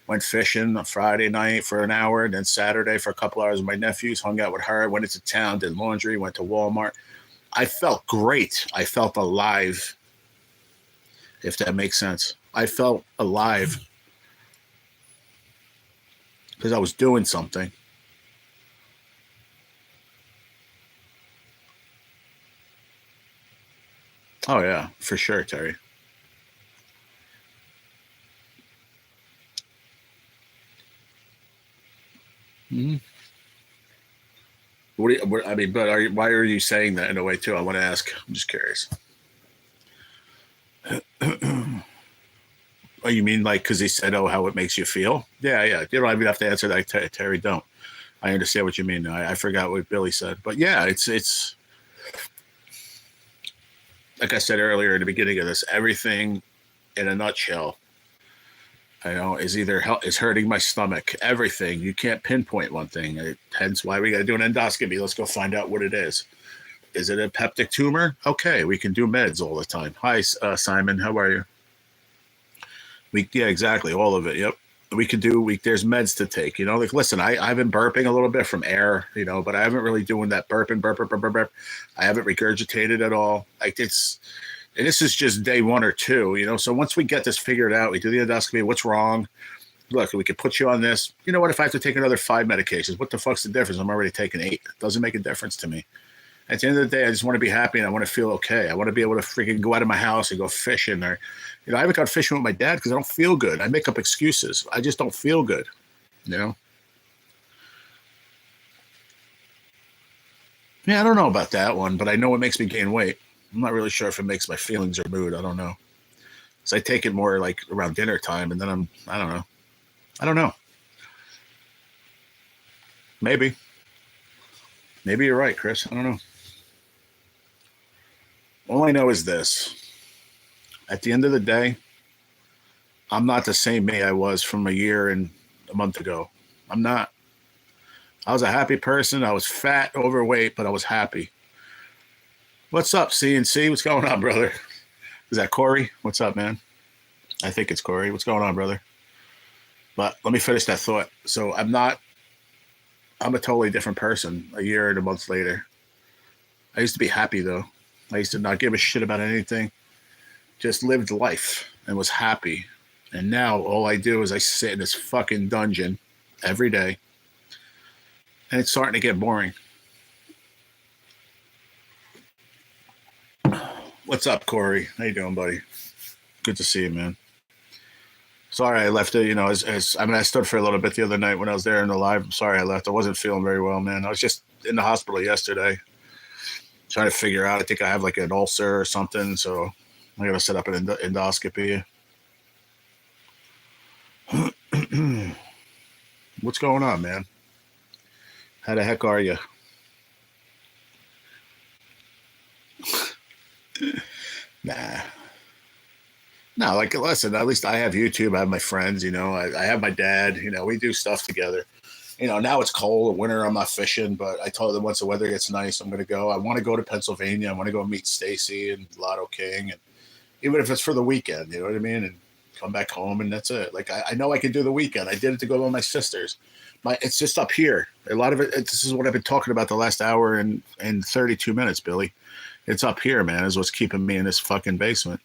went fishing on Friday night for an hour, and then Saturday for a couple hours with my nephews, hung out with her, went into town, did laundry, went to Walmart. I felt great. I felt alive, if that makes sense. I felt alive because I was doing something. Oh, yeah, for sure, Terry. Mm-hmm. Why are you saying that in a way, too? I want to ask. I'm just curious. Oh, you mean like because he said, oh, how it makes you feel? Yeah. You don't even have to answer that, Terry. Don't. I understand what you mean. I forgot what Billy said. But yeah, it's like I said earlier at the beginning of this, everything in a nutshell, is hurting my stomach. Everything. You can't pinpoint one thing. Hence why we got to do an endoscopy. Let's go find out what it is. Is it a peptic tumor? Okay, we can do meds all the time. Hi, Simon. How are you? Yeah, exactly. All of it. Yep. There's meds to take, you know, like, listen, I've been burping a little bit from air, you know, but I haven't really doing that burp. I haven't regurgitated at all. Like and this is just day 1 or 2, you know? So once we get this figured out, we do the endoscopy, what's wrong? Look, we could put you on this. You know what? If I have to take another 5 medications, what the fuck's the difference? I'm already taking 8. It doesn't make a difference to me. At the end of the day, I just want to be happy and I want to feel okay. I want to be able to freaking go out of my house and go fishing, or, I haven't gone fishing with my dad because I don't feel good. I make up excuses. I just don't feel good, you know? Yeah, I don't know about that one, but I know it makes me gain weight. I'm not really sure if it makes my feelings or mood. I don't know. So I take it more like around dinner time, and then I don't know. I don't know. Maybe. Maybe you're right, Chris. I don't know. All I know is this. At the end of the day, I'm not the same me I was from a year and a month ago. I'm not. I was a happy person. I was fat, overweight, but I was happy. What's up, CNC? What's going on, brother? Is that Corey? What's up, man? I think it's Corey. What's going on, brother? But let me finish that thought. So I'm a totally different person a year and a month later. I used to be happy, though. I used to not give a shit about anything. Just lived life and was happy. And now all I do is I sit in this fucking dungeon every day. And it's starting to get boring. What's up, Corey? How you doing, buddy? Good to see you, man. Sorry I left it, I stood for a little bit the other night when I was there in the live. I'm sorry I left. I wasn't feeling very well, man. I was just in the hospital yesterday trying to figure out. I think I have like an ulcer or something, so I got to set up an endoscopy. What's going on, man? How the heck are you? Nah. No, like, listen, at least I have YouTube. I have my friends, I have my dad, we do stuff together. Now it's cold, winter, I'm not fishing, but I told them once the weather gets nice, I'm going to go. I want to go to Pennsylvania. I want to go meet Stacy and Lotto King, and even if it's for the weekend, you know what I mean? And come back home, and that's it. Like, I know I can do the weekend. I did it to go with my sisters. It's just up here. A lot of it, this is what I've been talking about the last hour and 32 minutes, Billy. It's up here, man, is what's keeping me in this fucking basement.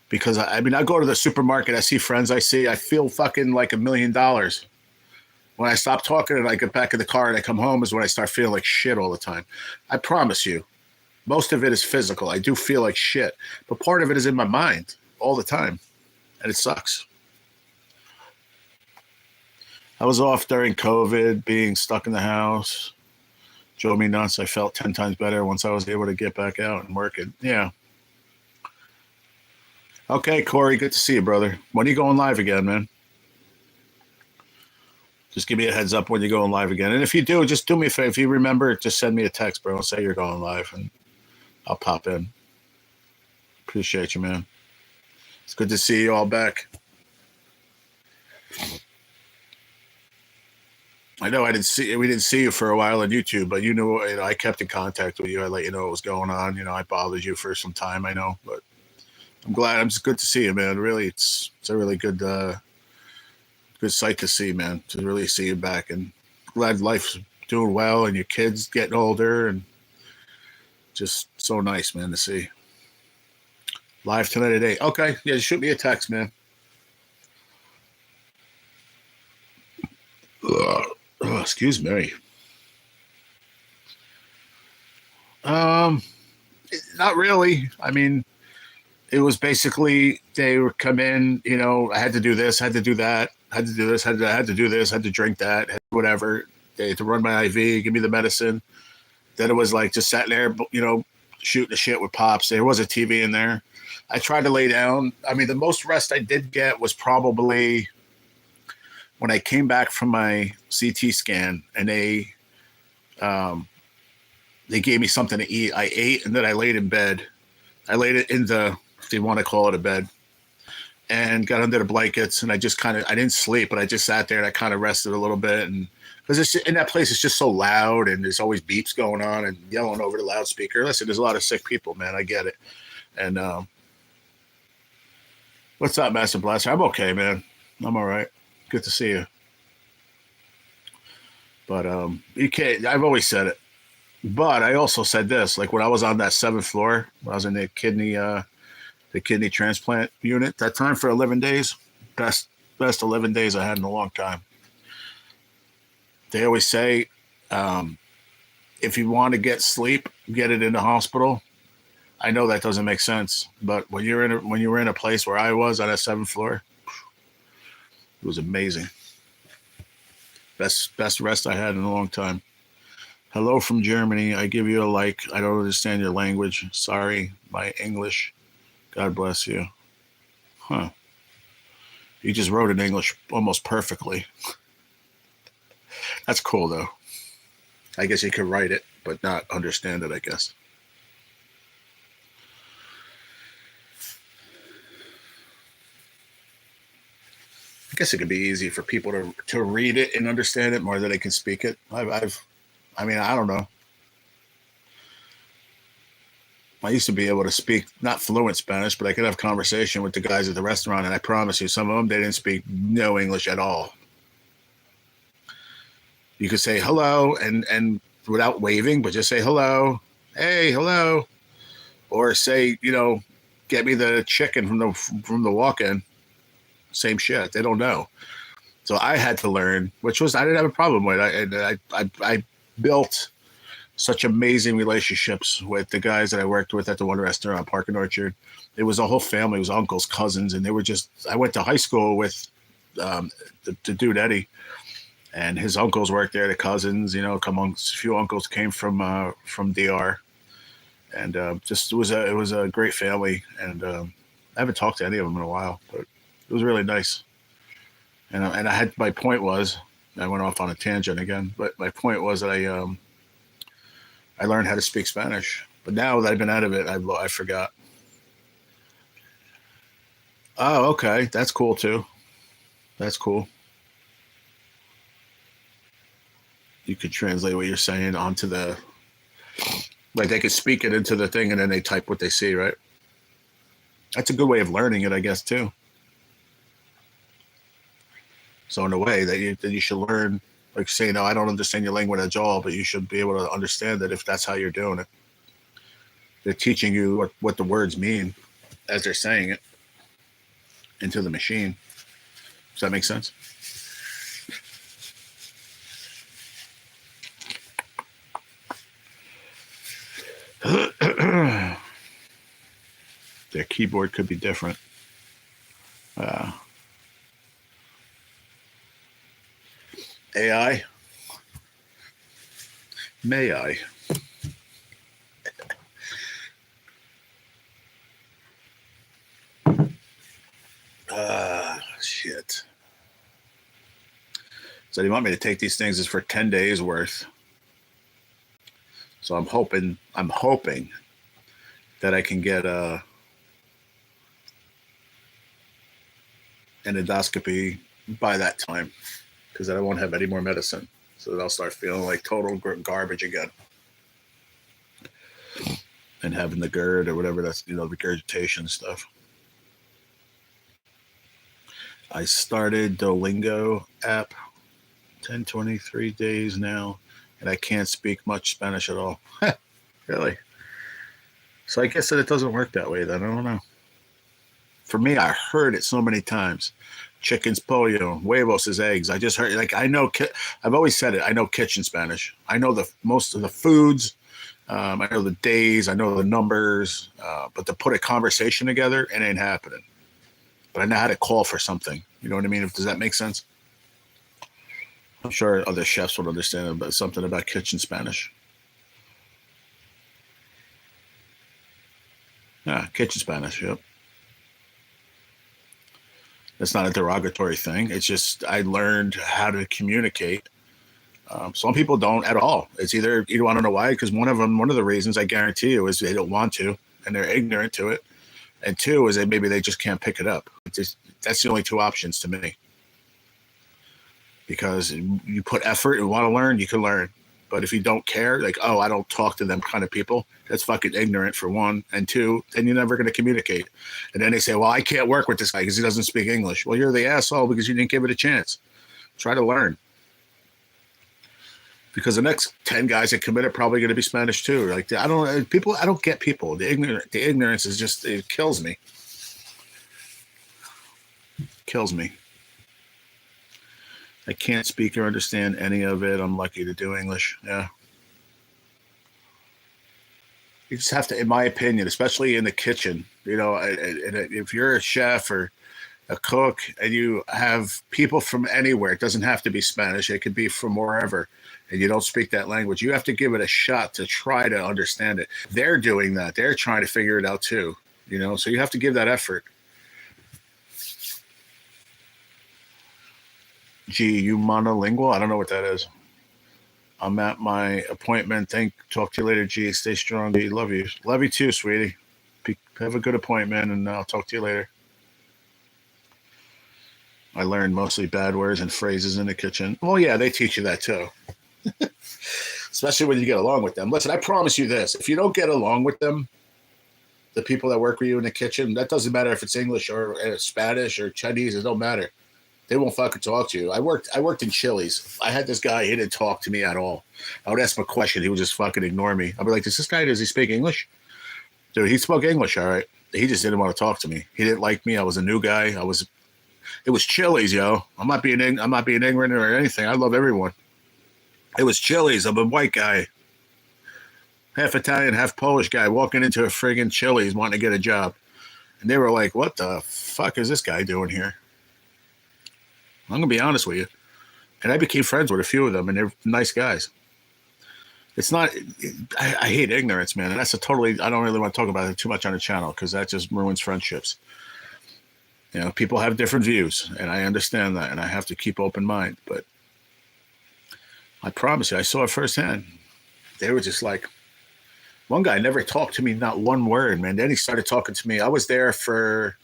Because, I go to the supermarket, I see friends I feel fucking like $1 million. When I stop talking and I get back in the car and I come home is when I start feeling like shit all the time. I promise you, most of it is physical. I do feel like shit. But part of it is in my mind all the time. And it sucks. I was off during COVID, being stuck in the house. Drove me nuts. I felt 10 times better once I was able to get back out and work it. Yeah. Okay, Corey, good to see you, brother. When are you going live again, man? Just give me a heads up when you're going live again. And if you do, just do me a favor. If you remember, just send me a text, bro. Say you're going live, and I'll pop in. Appreciate you, man. It's good to see you all back. I know we didn't see you for a while on YouTube, but I kept in contact with you. I let you know what was going on. I bothered you for some time, I know, but I'm glad. It's good to see you, man. Really, it's a really good sight to see, man. To really see you back, and glad life's doing well, and your kids getting older, and just so nice, man, to see. Live tonight at 8. Okay, yeah, shoot me a text, man. Excuse me. Not really. It was basically they would come in, I had to do this, had to do that, had to do this, had to do this, had to drink that, whatever. They had to run my IV, give me the medicine. Then it was like just sat there, shooting the shit with Pops. There was a TV in there. I tried to lay down. The most rest I did get was probably when I came back from my CT scan, and they gave me something to eat. I ate, and then I laid in bed. I laid it in the, if you want to call it a bed, and got under the blankets, and I just I didn't sleep, but I just sat there and I kind of rested a little bit. And because in that place, it's just so loud, and there's always beeps going on and yelling over the loudspeaker. Listen, there's a lot of sick people, man. I get it. And what's up, Master Blaster? I'm okay, man. I'm all right. Good to see you. But you can't. I've always said it. But I also said this, like when I was on that 7th floor, when I was in the kidney transplant unit, that time for 11 days, best 11 days I had in a long time. They always say, if you want to get sleep, get it in the hospital. I know that doesn't make sense, but when you were in a place where I was on a 7th floor, it was amazing. Best rest I had in a long time. Hello from Germany. I give you a like. I don't understand your language. Sorry, my English. God bless you. Huh. You just wrote in English almost perfectly. That's cool, though. I guess you could write it, but not understand it, I guess. I guess it could be easy for people to read it and understand it more than they can speak it. I mean, I don't know. I used to be able to speak not fluent Spanish, but I could have conversation with the guys at the restaurant, and I promise you, some of them, they didn't speak no English at all. You could say hello and without waving, but just say hello, hey, hello, or say, get me the chicken from the walk-in. Same shit. They don't know. So I had to learn, which was I didn't have a problem with. I built such amazing relationships with the guys that I worked with at the one restaurant, Park and Orchard. It was a whole family. It was uncles, cousins, and they were just. I went to high school with the dude Eddie, and his uncles worked there. The cousins, a few uncles came from DR, and just it was a great family. And I haven't talked to any of them in a while, but it was really nice. And I had my point was I went off on a tangent again, but my point was that I learned how to speak Spanish. But now that I've been out of it, I forgot. Oh, okay, that's cool too. That's cool. You could translate what you're saying onto like they could speak it into the thing and then they type what they see, right? That's a good way of learning it, I guess, too. So in a way that you should learn, like say, no, I don't understand your language at all, but you should be able to understand it if that's how you're doing it. They're teaching you what the words mean as they're saying it into the machine. Does that make sense? Their keyboard could be different. AI, may I? Shit. So they want me to take these things is for 10 days worth. So I'm hoping that I can get an endoscopy by that time, because then I won't have any more medicine. So then I'll start feeling like total garbage again. And having the GERD or whatever, that's, regurgitation stuff. I started Duolingo app, 10-23 days now, and I can't speak much Spanish at all. Really? So I guess that it doesn't work that way then. I don't know. For me, I heard it so many times. Chicken's pollo, huevos is eggs. I just heard, like, I've always said it. I know kitchen Spanish. I know most of the foods. I know the days. I know the numbers. But to put a conversation together, it ain't happening. But I know how to call for something. You know what I mean? Does that make sense? I'm sure other chefs would understand something about kitchen Spanish. Yeah, kitchen Spanish. Yep. It's not a derogatory thing. It's just I learned how to communicate. Some people don't at all. It's either you want to know why, because one of the reasons I guarantee you is they don't want to and they're ignorant to it, and two is that maybe they just can't pick it up. That's the only two options to me. Because you put effort and want to learn, you can learn. But if you don't care, like, oh, I don't talk to them kind of people, that's fucking ignorant for one. And two, then you're never going to communicate. And then they say, well, I can't work with this guy because he doesn't speak English. Well, you're the asshole because you didn't give it a chance. Try to learn. Because the next 10 guys that commit are probably going to be Spanish too. Like, I don't get people. The ignorance is just, it kills me. Kills me. I can't speak or understand any of it. I'm lucky to do English. Yeah. You just have to, in my opinion, especially in the kitchen, and if you're a chef or a cook and you have people from anywhere, it doesn't have to be Spanish, it could be from wherever, and you don't speak that language, you have to give it a shot to try to understand it. They're doing that. They're trying to figure it out too, so you have to give that effort. Gee, you monolingual? I don't know what that is. I'm at my appointment. Talk to you later, G. Stay strong. G. Love you. Love you too, sweetie. Have a good appointment, and I'll talk to you later. I learned mostly bad words and phrases in the kitchen. Well, yeah, they teach you that too. Especially when you get along with them. Listen, I promise you this. If you don't get along with them, the people that work with you in the kitchen, that doesn't matter if it's English or Spanish or Chinese. It don't matter. They won't fucking talk to you. I worked in Chili's. I had this guy. He didn't talk to me at all. I would ask him a question. He would just fucking ignore me. I'd be like, does he speak English? Dude, he spoke English, all right. He just didn't want to talk to me. He didn't like me. I was a new guy. It was Chili's, yo. I'm not being ignorant or anything. I love everyone. It was Chili's. I'm a white guy, half Italian, half Polish guy, walking into a friggin' Chili's wanting to get a job. And they were like, what the fuck is this guy doing here? I'm going to be honest with you. And I became friends with a few of them, and they're nice guys. It's not, I hate ignorance, man. And that's I don't really want to talk about it too much on the channel because that just ruins friendships. People have different views, and I understand that, and I have to keep open mind. But I promise you, I saw it firsthand. They were just like, one guy never talked to me, not one word, man. Then he started talking to me. I was there for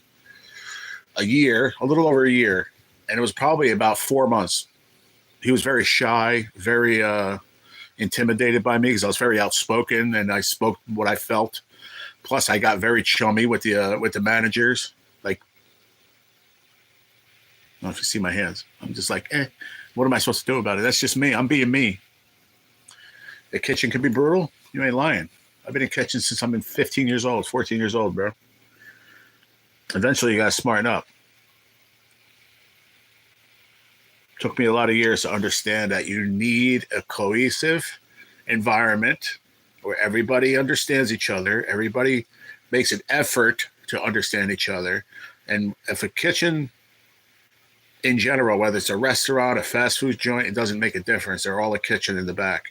a little over a year, and it was probably about 4 months. He was very shy, very intimidated by me because I was very outspoken, and I spoke what I felt. Plus, I got very chummy with the managers. Like, I don't know if you see my hands. I'm just like, what am I supposed to do about it? That's just me. I'm being me. The kitchen can be brutal. You ain't lying. I've been in kitchen since I'm 15 years old, 14 years old, bro. Eventually, you got to smarten up. Took me a lot of years to understand that you need a cohesive environment where everybody understands each other. Everybody makes an effort to understand each other. And if a kitchen in general, whether it's a restaurant, a fast food joint, it doesn't make a difference. They're all a kitchen in the back.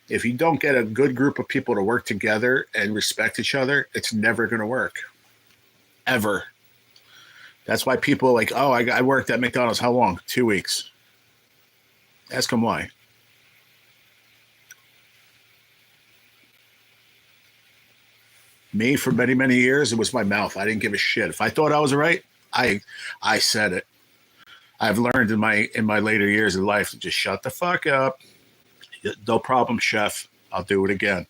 If you don't get a good group of people to work together and respect each other, it's never going to work. Ever. That's why people like, I worked at McDonald's. How long? 2 weeks. Ask them why. Me, for many, many years, it was my mouth. I didn't give a shit. If I thought I was right, I said it. I've learned in my later years of life to just shut the fuck up. No problem, chef. I'll do it again.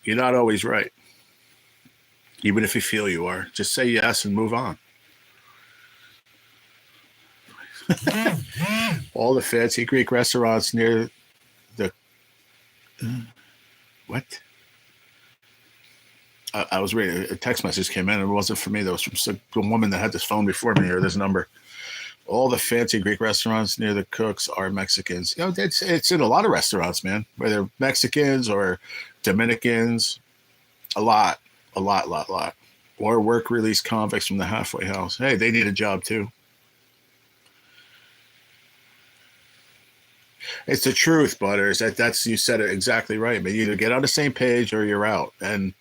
You're not always right. Even if you feel you are. Just say yes and move on. All the fancy Greek restaurants near the... What? I was reading. A text message came in. And it wasn't for me. That was from the woman that had this phone before me or this number. All the fancy Greek restaurants near the cooks are Mexicans. It's in a lot of restaurants, man, whether Mexicans or Dominicans, a lot. Or work release convicts from the halfway house. Hey, they need a job too. It's the truth, Butters. That's you said it exactly right. But you either get on the same page or you're out. And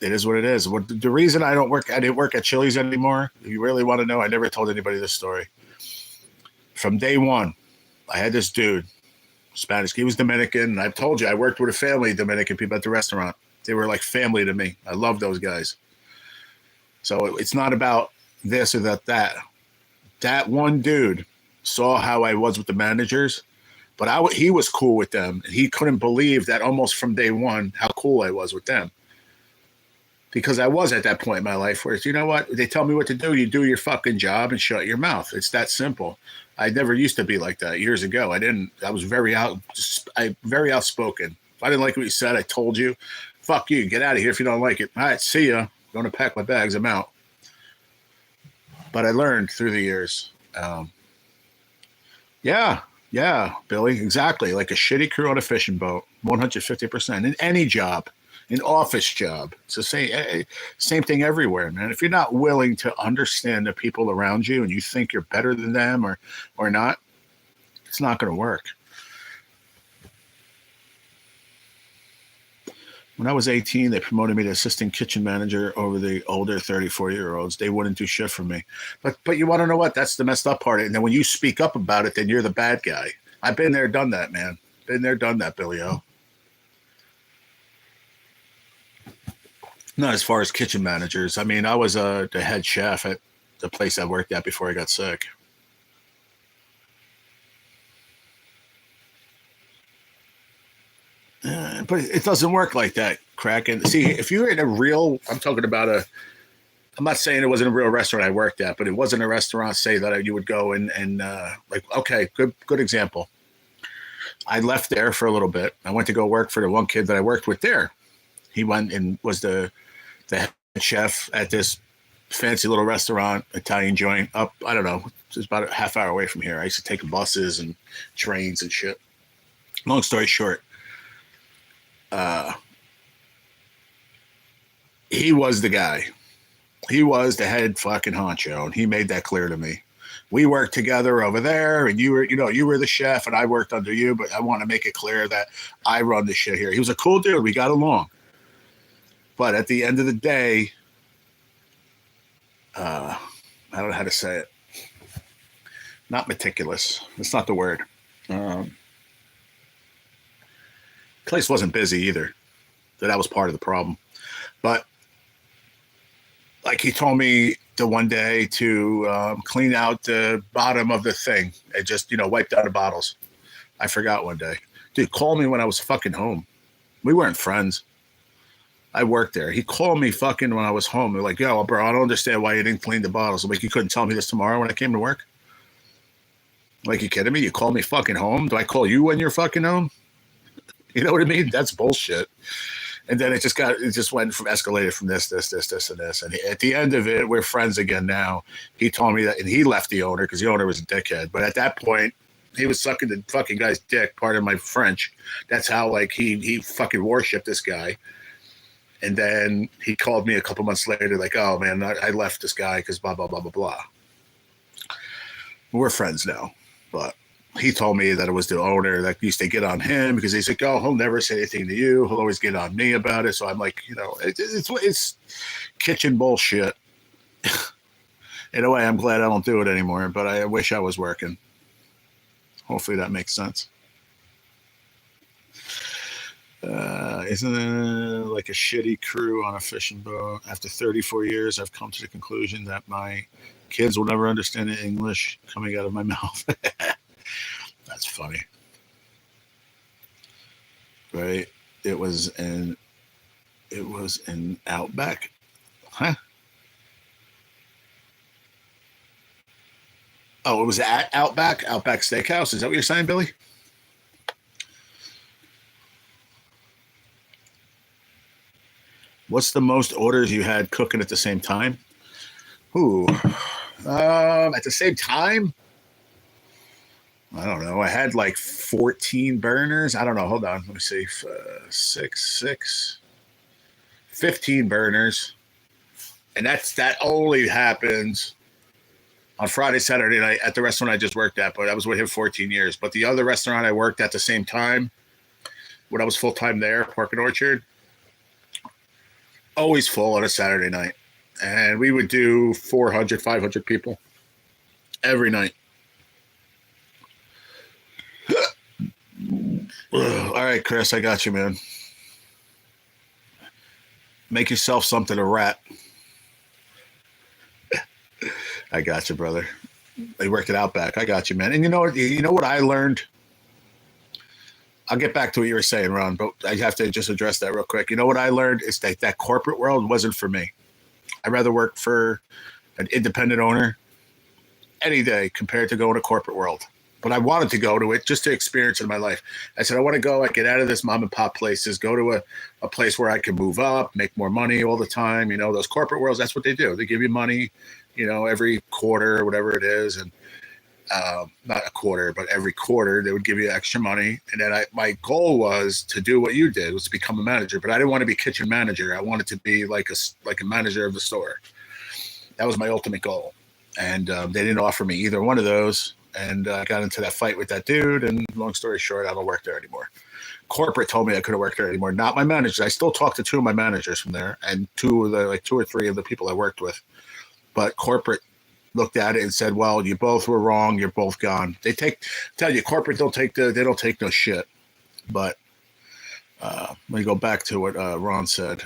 it is what it is. The reason I didn't work at Chili's anymore, if you really want to know, I never told anybody this story. From day one, I had this dude, Spanish. He was Dominican. And I've told you, I worked with a family of Dominican people at the restaurant. They were like family to me. I love those guys. So it's not about this or that. That one dude saw how I was with the managers, but he was cool with them. He couldn't believe that almost from day one, how cool I was with them. Because I was at that point in my life where, you know what? They tell me what to do. You do your fucking job and shut your mouth. It's that simple. I never used to be like that years ago. I was very outspoken. If I didn't like what you said, I told you, fuck you. Get out of here if you don't like it. All right, see ya. I'm going to pack my bags. I'm out. But I learned through the years. Yeah, Billy, exactly. Like a shitty crew on a fishing boat, 150% in any job. An office job. It's the same thing everywhere, man. If you're not willing to understand the people around you and you think you're better than them or not, it's not going to work. When I was 18, they promoted me to assistant kitchen manager over the older 34-year-olds. They wouldn't do shit for me. But you want to know what? That's the messed up part. And then when you speak up about it, then you're the bad guy. I've been there, done that, man. Been there, done that, Billy O. Not as far as kitchen managers. I mean, I was the head chef at the place I worked at before I got sick. But it doesn't work like that, Crack. And see, if you're in a real, I'm talking about I'm not saying it wasn't a real restaurant I worked at, but it wasn't a restaurant, say, that you would go and like, okay, good example. I left there for a little bit. I went to go work for the one kid that I worked with there. He went and was the head chef at this fancy little restaurant, Italian joint up, I don't know, just about a half hour away from here. I used to take buses and trains and shit. Long story short, he was the guy. He was the head fucking honcho, and he made that clear to me. We worked together over there, and you were the chef, and I worked under you, but I want to make it clear that I run the shit here. He was a cool dude. We got along. But at the end of the day, I don't know how to say it. Not meticulous. That's not the word. Place wasn't busy either. So that was part of the problem. But like he told me the one day to clean out the bottom of the thing. It just, wiped out the bottles. I forgot one day. Dude, call me when I was fucking home. We weren't friends. I worked there. He called me fucking when I was home. They're like, yo, bro, I don't understand why you didn't clean the bottles. I'm like, you couldn't tell me this tomorrow when I came to work? Like, you kidding me? You call me fucking home? Do I call you when you're fucking home? You know what I mean? That's bullshit. And then it just went from escalated from this, and this. And at the end of it, we're friends again now. He told me that, and he left the owner because the owner was a dickhead. But at that point, he was sucking the fucking guy's dick, pardon my French. That's how, like, he fucking worshipped this guy. And then he called me a couple months later, like, oh, man, I left this guy because blah, blah, blah, blah, blah. We're friends now. But he told me that it was the owner that used to get on him because he's like, oh, he'll never say anything to you. He'll always get on me about it. So I'm like, it's kitchen bullshit. In a way, I'm glad I don't do it anymore, but I wish I was working. Hopefully that makes sense. Isn't it like a shitty crew on a fishing boat? After 34 years, I've come to the conclusion that my kids will never understand the English coming out of my mouth. That's funny. Right? It was an Outback. Huh? Oh, it was at Outback Steakhouse. Is that what you're saying, Billy? What's the most orders you had cooking at the same time? Ooh. At the same time? I don't know. I had like 14 burners. I don't know. Hold on. Let me see. 15 burners. And that only happens on Friday, Saturday night at the restaurant I just worked at. But I was with him 14 years. But the other restaurant I worked at the same time, when I was full-time there, Park and Orchard, always full on a Saturday night. And we would do 400, 500 people every night. All right, Chris, I got you, man. Make yourself something to wrap. I got you, brother. They worked it out back. I got you, man. And you know what I learned? I'll get back to what you were saying, Ron, but I have to just address that real quick. You know what I learned is that corporate world wasn't for me. I'd rather work for an independent owner any day compared to going to corporate world. But I wanted to go to it just to experience it in my life. I said, I want to go, get out of this mom and pop places, go to a place where I can move up, make more money all the time. Those corporate worlds, that's what they do. They give you money, every quarter or whatever it is. And not a quarter, but every quarter they would give you extra money. And then my goal was to do what you did, was to become a manager. But I didn't want to be kitchen manager. I wanted to be like a manager of the store. That was my ultimate goal. And they didn't offer me either one of those. And I got into that fight with that dude. And long story short, I don't work there anymore. Corporate told me I couldn't work there anymore. Not my managers. I still talk to two of my managers from there and two or three of the people I worked with. But corporate looked at it and said, "Well, you both were wrong. You're both gone." Tell you, corporate they don't take no shit. But let me go back to what Ron said.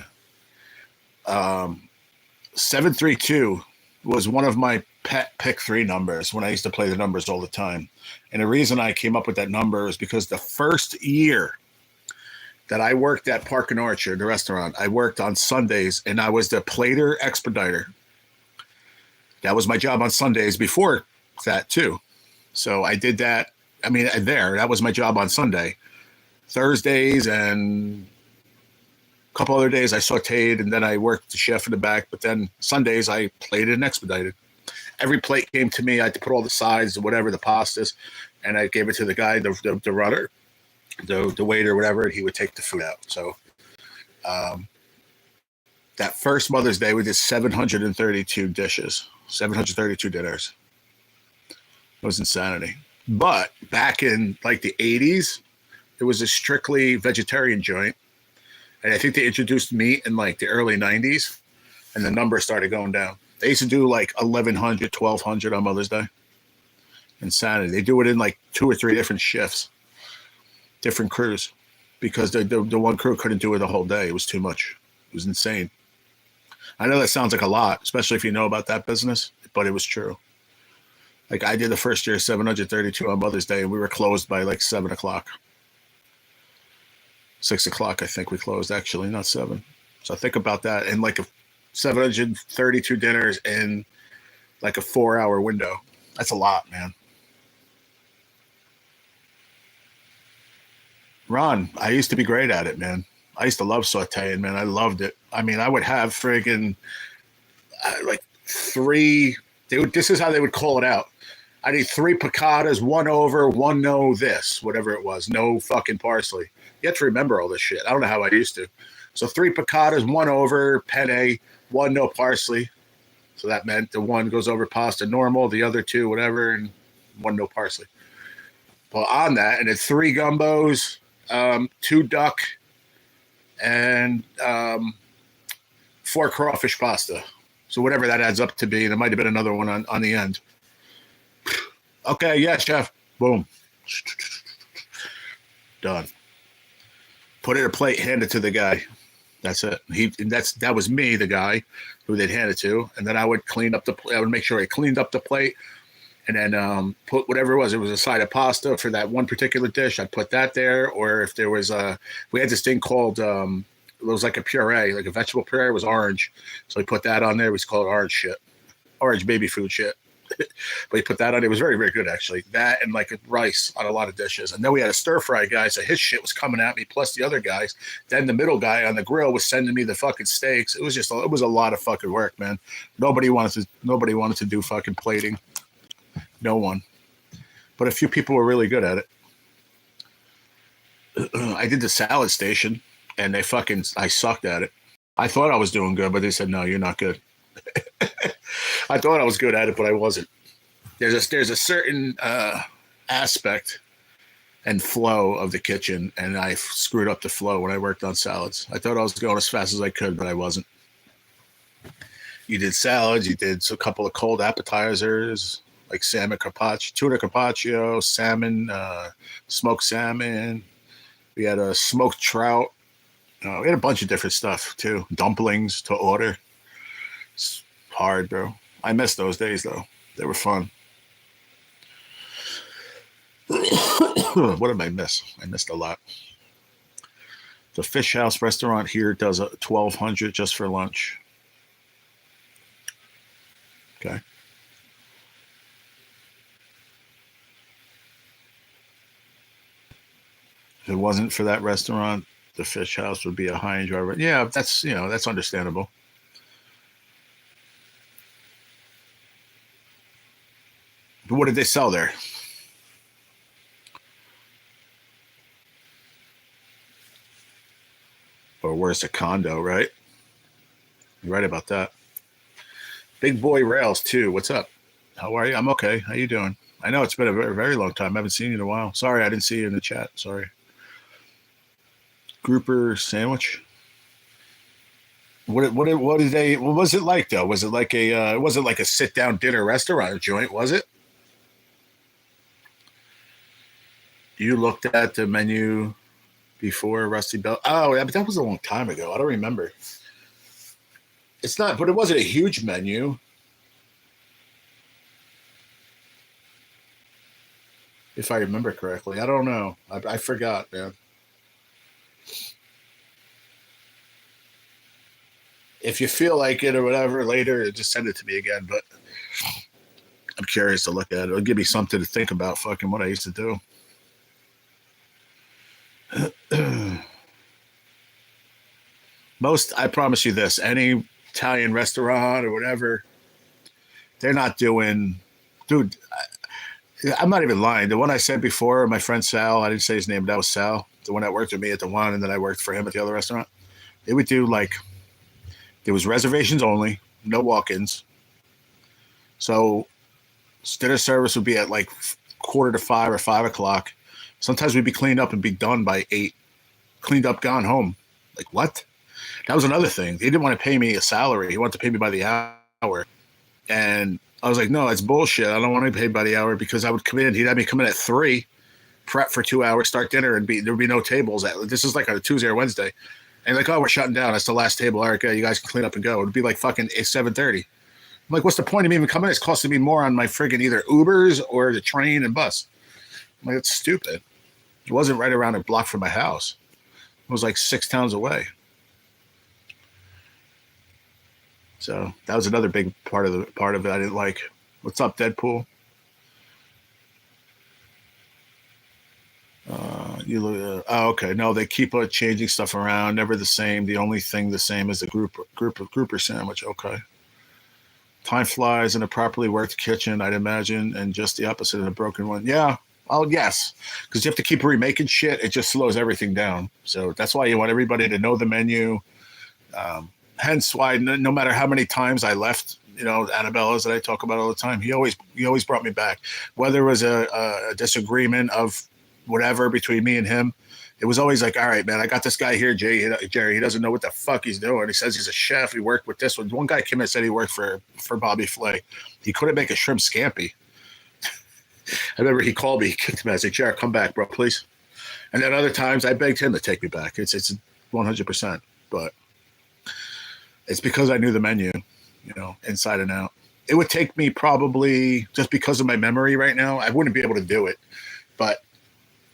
732 was one of my pet pick 3 numbers when I used to play the numbers all the time. And the reason I came up with that number is because the first year that I worked at Park and Orchard, the restaurant, I worked on Sundays, and I was the plater expediter. That was my job on Sundays before that too. So I did that. I mean, that was my job on Sunday. Thursdays and a couple other days I sauteed, and then I worked the chef in the back. But then Sundays I plated and expedited. Every plate came to me. I had to put all the sides, whatever, the pastas, and I gave it to the guy, the runner, the waiter, whatever, and he would take the food out. So that first Mother's Day, we did 732 dishes, 732 dinners. It was insanity. But back in like the 80s, it was a strictly vegetarian joint. And I think they introduced meat in like the early 90s, and the number started going down. They used to do like 1,100, 1,200 on Mother's Day. Insanity. They do it in like 2 or 3 different shifts, different crews, because the one crew couldn't do it the whole day. It was too much. It was insane. I know that sounds like a lot, especially if you know about that business, but it was true. Like I did the first year 732 on Mother's Day, and we were closed by like 7 o'clock. 6 o'clock, I think we closed, actually, not 7. So think about that. And like 732 dinners in like a 4-hour window. That's a lot, man. Ron, I used to be great at it, man. I used to love sauteing, man. I loved it. I mean, I would have friggin' like 3. This is how they would call it out. I need 3 picatas, 1 over, 1 no this, whatever it was. No fucking parsley. You have to remember all this shit. I don't know how I used to. So 3 picatas, 1 over, penne, 1 no parsley. So that meant the 1 goes over pasta normal, the other 2, whatever, and 1 no parsley. Well, on that, and then 3 gumbos, 2 duck, and 4 crawfish pasta. So whatever that adds up to be, there might have been another one on the end. Okay, yeah, chef. Boom. Done. Put it in a plate, hand it to the guy. That's it. That was me, the guy who they'd hand it to, and then I would I would make sure I cleaned up the plate, and then put whatever it was. It was a side of pasta for that one particular dish. I'd put that there, or if there was we had this thing called it was like a puree, like a vegetable puree. It was orange, so we put that on there. We call it orange baby food shit. But he put that on. It was very, very good, actually. That and like rice on a lot of dishes. And then we had a stir fry guy, so his shit was coming at me, plus the other guys. Then the middle guy on the grill was sending me the fucking steaks. It was a lot of fucking work, man. Nobody wanted to do fucking plating. No one. But a few people were really good at it. I did the salad station, and I sucked at it. I thought I was doing good, but they said, no, you're not good. I thought I was good at it, but I wasn't. There's a certain aspect and flow of the kitchen, and I screwed up the flow when I worked on salads. I thought I was going as fast as I could, but I wasn't. You did salads, you did a couple of cold appetizers, like salmon carpaccio, tuna carpaccio, salmon, smoked salmon. We had a smoked trout. We had a bunch of different stuff, too. Dumplings to order. It's hard, bro. I miss those days, though. They were fun. What did I miss? I missed a lot. The Fish House restaurant here does a $1,200 just for lunch. Okay. If it wasn't for that restaurant, the Fish House would be a high-end driver. Yeah, that's understandable. But what did they sell there? Or where's the condo, right? You're right about that. Big Boy Rails, too. What's up? How are you? I'm okay. How you doing? I know it's been a very, very long time. I haven't seen you in a while. Sorry, I didn't see you in the chat. Sorry. Grouper sandwich. What did they? What was it like though? Was it like a? It wasn't like a sit down dinner restaurant joint, was it? You looked at the menu before Rusty Bell. Oh, yeah, but that was a long time ago. I don't remember. It's not, but it wasn't a huge menu. If I remember correctly. I don't know. I forgot, man. If you feel like it or whatever later, just send it to me again. But I'm curious to look at it. It'll give me something to think about fucking what I used to do. Most, I promise you this, any Italian restaurant or whatever, they're not doing, dude, I'm not even lying. The one I said before, my friend Sal, I didn't say his name, but that was Sal, the one that worked with me at the one, and then I worked for him at the other restaurant. They would do like, there was reservations only, no walk-ins. So dinner service would be at like 4:45 or 5 o'clock. Sometimes we'd be cleaned up and be done by 8, cleaned up, gone home. Like, what? That was another thing. He didn't want to pay me a salary. He wanted to pay me by the hour. And I was like, no, that's bullshit. I don't want to be paid by the hour because I would come in. He'd have me come in at 3, prep for 2 hours, start dinner, and there'd be no tables. This is like on a Tuesday or Wednesday. And like, oh, we're shutting down. That's the last table. All right, okay, you guys can clean up and go. It'd be like fucking 7:30. I'm like, what's the point of me even coming in? It's costing me more on my friggin' either Ubers or the train and bus. I'm like, it's stupid. It wasn't right around a block from my house. It was like 6 towns away. So that was another big part of it I didn't like. What's up, Deadpool? Oh, okay. No, they keep changing stuff around. Never the same. The only thing the same is the grouper sandwich. Okay. Time flies in a properly worked kitchen, I'd imagine, and just the opposite in a broken one. Yeah. Oh, yes. Because you have to keep remaking shit. It just slows everything down. So that's why you want everybody to know the menu. Hence why no matter how many times I left, Annabella's that I talk about all the time, he always brought me back. Whether it was a disagreement of whatever between me and him, it was always like, all right, man, I got this guy here, Jerry. He doesn't know what the fuck he's doing. He says he's a chef. He worked with this one. One guy came in and said he worked for Bobby Flay. He couldn't make a shrimp scampi. I remember he called me, he kicked me. I said, Jerry, come back, bro, please. And then other times I begged him to take me back. It's 100%. But it's because I knew the menu, inside and out. It would take me probably, just because of my memory right now, I wouldn't be able to do it. But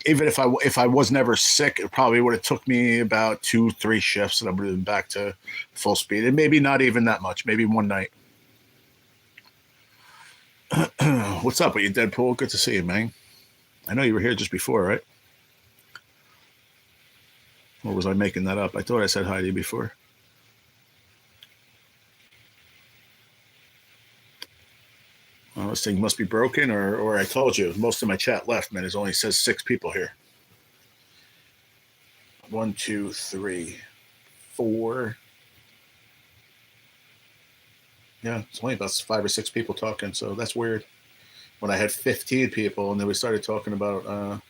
even if I was never sick, it probably would have took me about 2-3 shifts and I would have been back to full speed. And maybe not even that much, maybe one night. What's up with you, Deadpool? Good to see you, man. I know you were here just before, right? Or was I making that up? I thought I said hi to you before. Well, this thing must be broken, or I told you, most of my chat left, man. It only says 6 people here. 1, 2, 3, 4. Yeah, it's only about 5 or 6 people talking, so that's weird. When I had 15 people, and then we started talking about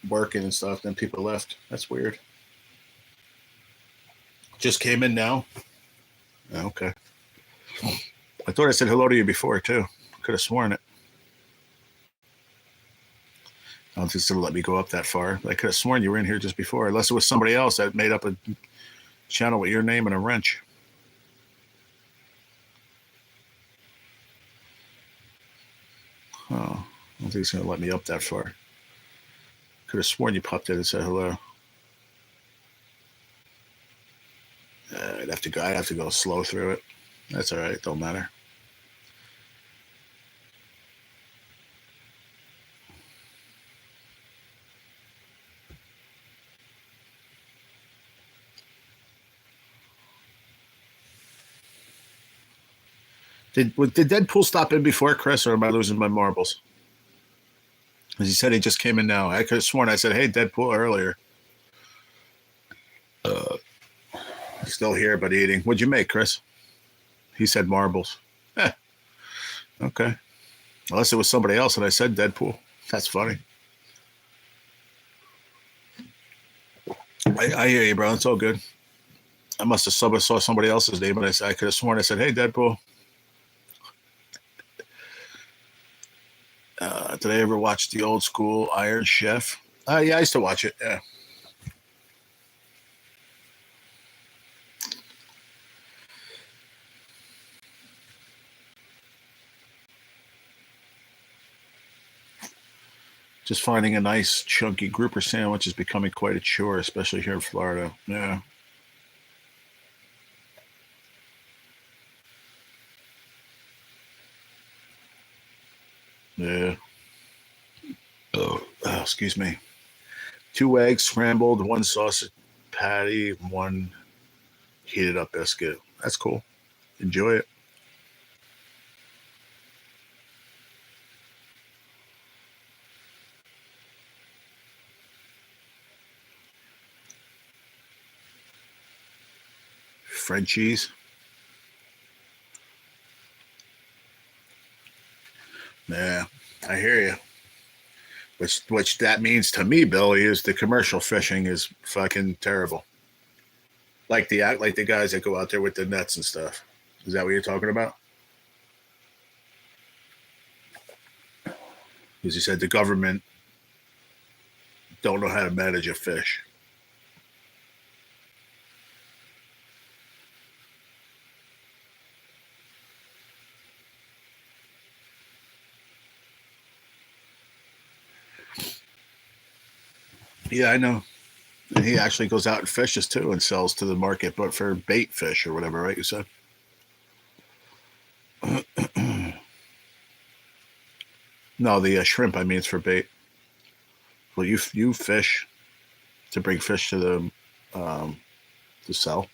working and stuff, then people left. That's weird. Just came in now? Okay. I thought I said hello to you before, too. Could have sworn it. I don't think it's going to let me go up that far. I could have sworn you were in here just before, unless it was somebody else that made up a channel with your name and a wrench. Oh, I don't think it's going to let me up that far. Could have sworn you popped in and said hello. I'd have to go slow through it. That's all right. Don't matter. Did Deadpool stop in before, Chris, or am I losing my marbles? Because he said he just came in now. I could have sworn I said, "Hey, Deadpool," earlier. Still here, but eating. What'd you make, Chris? He said marbles. Okay. Unless it was somebody else and I said Deadpool. That's funny. I hear you, bro. It's all good. I must have saw somebody else's name, but I could have sworn I said, "Hey, Deadpool." Did I ever watch the old school Iron Chef? Yeah, I used to watch it. Yeah. Just finding a nice chunky grouper sandwich is becoming quite a chore, especially here in Florida. Yeah. Yeah. Excuse me. 2 eggs scrambled, 1 sausage patty, 1 heated up biscuit. That's cool. Enjoy it. Frenchies. Yeah, I hear you. Which that means to me, Billy, is the commercial fishing is fucking terrible. Like the guys that go out there with the nets and stuff. Is that what you're talking about? Because you said the government don't know how to manage a fish. Yeah, I know. And he actually goes out and fishes too and sells to the market, but for bait fish or whatever, right? You said. No, the shrimp. I mean, it's for bait. Well, you fish to bring fish to the to sell.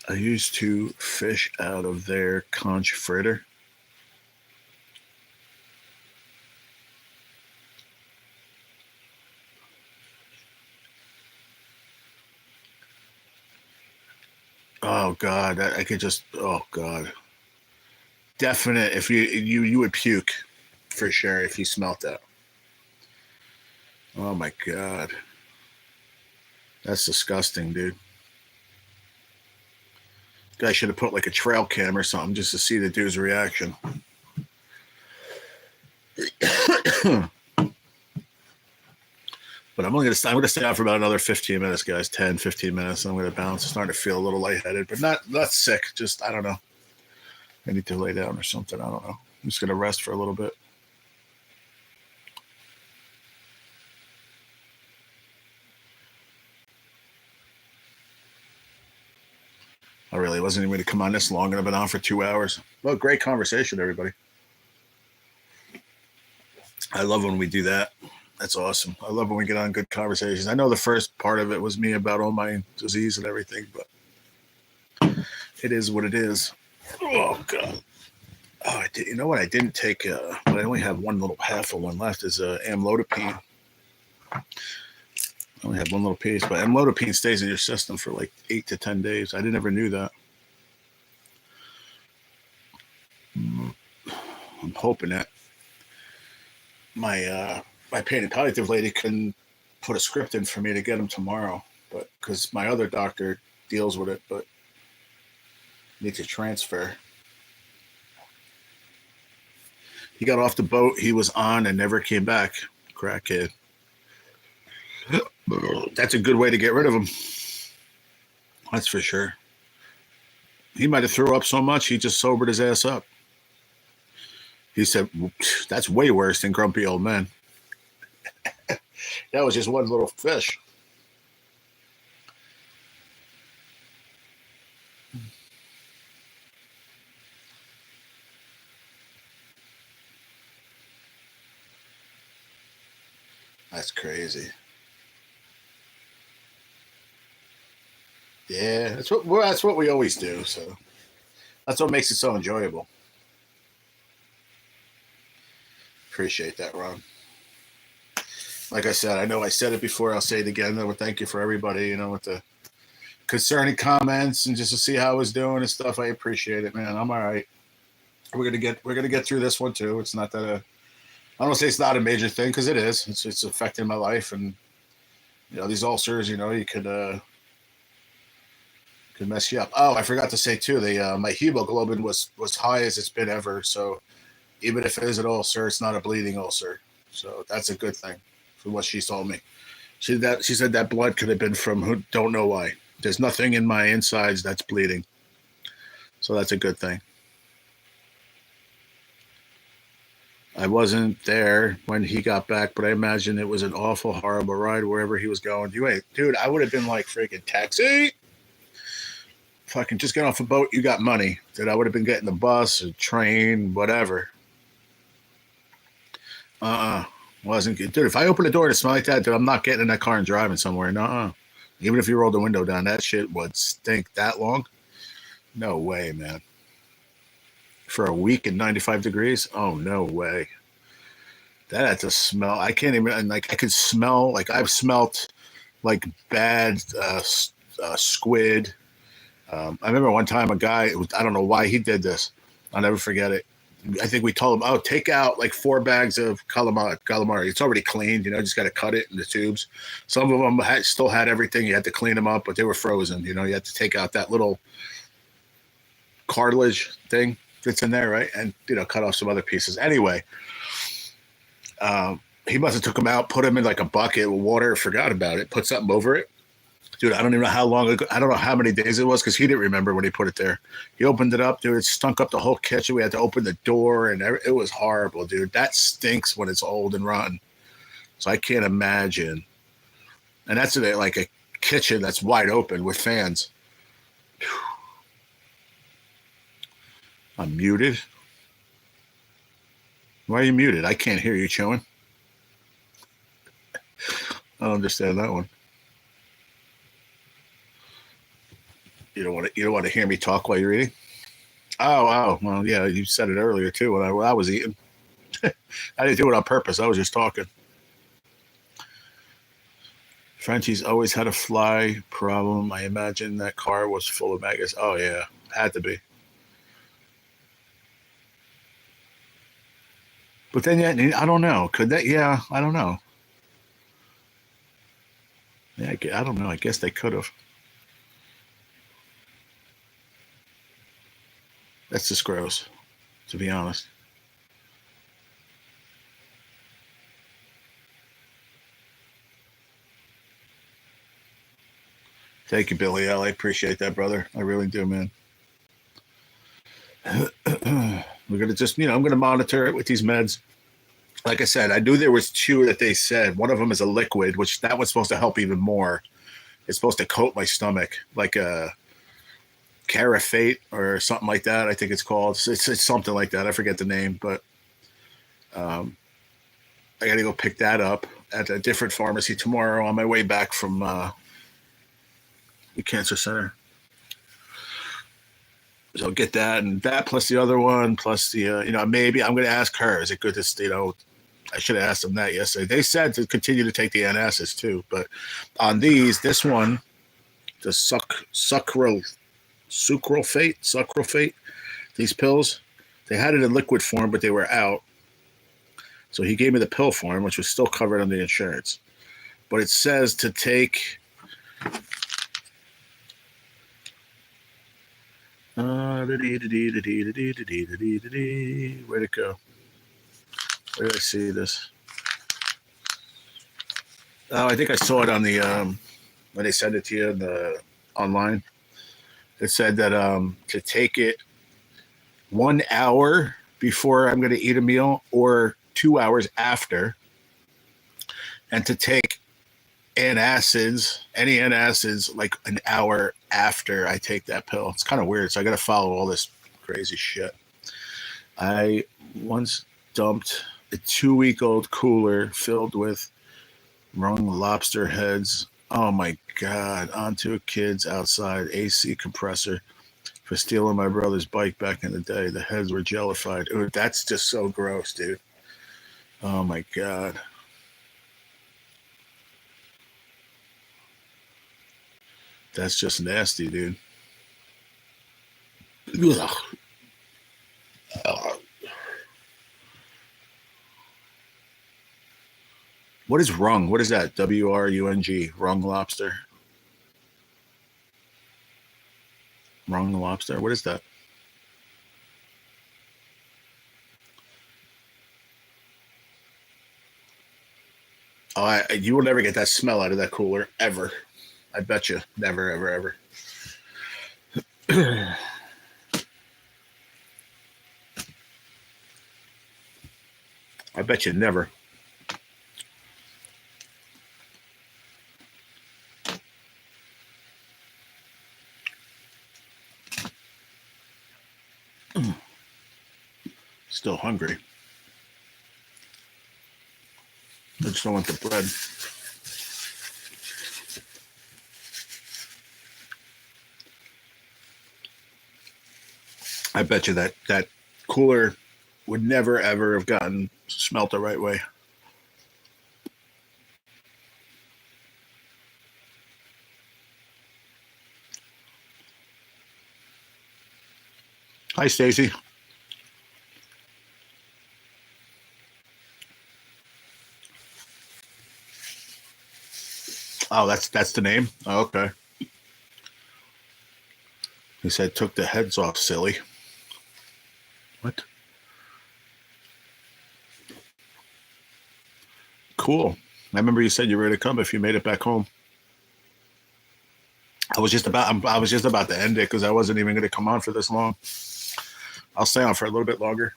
I used to fish out of their conch fritter. Oh God, I could just. Oh God, definite. If you would puke for sure if you smelt that. Oh my God, that's disgusting, dude. Guy should have put like a trail cam or something just to see the dude's reaction. But I'm gonna stay out for about another 15 minutes, guys. 10, 15 minutes. I'm gonna bounce. I'm starting to feel a little lightheaded, but not sick. Just I don't know. I need to lay down or something. I don't know. I'm just gonna rest for a little bit. I really wasn't even going to come on this long, and I've been on for 2 hours. Well, great conversation, everybody. I love when we do that. That's awesome. I love when we get on good conversations. I know the first part of it was me about all my disease and everything, but it is what it is. Oh God. Oh, you know what? I didn't take, but I only have one little half of one left. Is amlodipine. I only have one little piece, but amlodipine stays in your system for like 8 to 10 days. I never knew that. I'm hoping that my pain and palliative lady can put a script in for me to get them tomorrow, but because my other doctor deals with it, but need to transfer. He got off the boat he was on and never came back. Crackhead. That's a good way to get rid of him. That's for sure. He might have threw up so much he just sobered his ass up. He said, "That's way worse than grumpy old men." That was just one little fish. That's crazy. Yeah, that's what we always do. So that's what makes it so enjoyable. Appreciate that, Ron. Like I said, I know I said it before. I'll say it again. Though, thank you for everybody. With the concerning comments and just to see how I was doing and stuff. I appreciate it, man. I'm all right. We're gonna get through this one too. It's not that I don't want to say it's not a major thing because it is. It's affecting my life and these ulcers. You could mess you up. Oh, I forgot to say too. My hemoglobin was high as it's been ever. So even if it is an ulcer, it's not a bleeding ulcer. So that's a good thing from what she told me. She said that blood could have been from who don't know why. There's nothing in my insides that's bleeding. So that's a good thing. I wasn't there when he got back, but I imagine it was an awful, horrible ride wherever he was going. Dude, I would have been like freaking taxi. Fucking just get off a boat, you got money. Dude, I would have been getting the bus or train, whatever. Wasn't good. Dude, if I open the door and it smell like that, dude, I'm not getting in that car and driving somewhere. Nuh-uh. Even if you roll the window down, that shit would stink that long. No way, man. For a week and 95 degrees? Oh, no way. That had to smell. I can't even, I could smell, I've smelt like bad squid. I remember one time a guy, I don't know why he did this. I'll never forget it. I think we told him, oh, take out like 4 bags of calamari. It's already cleaned, just got to cut it in the tubes. Some of them still had everything. You had to clean them up, but they were frozen. You had to take out that little cartilage thing that's in there, right? And, cut off some other pieces. Anyway, he must have took them out, put them in like a bucket with water, forgot about it, put something over it. Dude, I don't even know how long ago. I don't know how many days it was because he didn't remember when he put it there. He opened it up, dude. It stunk up the whole kitchen. We had to open the door, and it was horrible, dude. That stinks when it's old and rotten. So I can't imagine. And that's like a kitchen that's wide open with fans. Whew. I'm muted. Why are you muted? I can't hear you chewing. I don't understand that one. You don't want to hear me talk while you're eating? Oh, well, yeah, you said it earlier too when I was eating. I didn't do it on purpose. I was just talking. Frenchie's always had a fly problem. I imagine that car was full of maggots. Oh yeah, had to be. But then, yeah, I don't know. Could that? Yeah, I don't know. Yeah, I don't know. I guess they could have. That's just gross, to be honest. Thank you, Billy L. I appreciate that, brother. I really do, man. We're gonna just, I'm gonna monitor it with these meds. Like I said, I knew there was 2 that they said. One of them is a liquid, which that was supposed to help even more. It's supposed to coat my stomach, like a Carafate or something like that. I think it's called. It's something like that. I forget the name, but I got to go pick that up at a different pharmacy tomorrow on my way back from the cancer center. So I'll get that and that plus the other one plus the maybe I'm going to ask her. Is it good to I should have asked them that yesterday. They said to continue to take the antacids too, but on this one, the sucralfate, these pills, they had it in liquid form, but they were out. So he gave me the pill form, which was still covered under the insurance. But it says to take where'd it go? Where did I see this? Oh, I think I saw it on the when they sent it to you online. It said that to take it 1 hour before I'm going to eat a meal or 2 hours after, and to take any antacids like an hour after I take that pill. It's kind of weird. So I got to follow all this crazy shit. I once dumped a 2-week-old cooler filled with wrung lobster heads Oh my God. Onto a kid's outside AC compressor for stealing my brother's bike back in the day. The heads were jellified. Ooh, that's just so gross, dude. Oh my God. That's just nasty, dude. Ugh. What is rung? What is that? WRUNG. Rung lobster. Rung lobster. What is that? Oh, you will never get that smell out of that cooler ever. I bet you. Never, ever, ever. I bet you never. Still hungry. I just don't want the bread. I bet you that cooler would never ever have gotten smelt the right way. Hi, Stacy. Oh, that's the name. Oh, okay. He said took the heads off, silly. What? Cool. I remember you said you were going to come if you made it back home. I was just about to end it because I wasn't even going to come on for this long. I'll stay on for a little bit longer.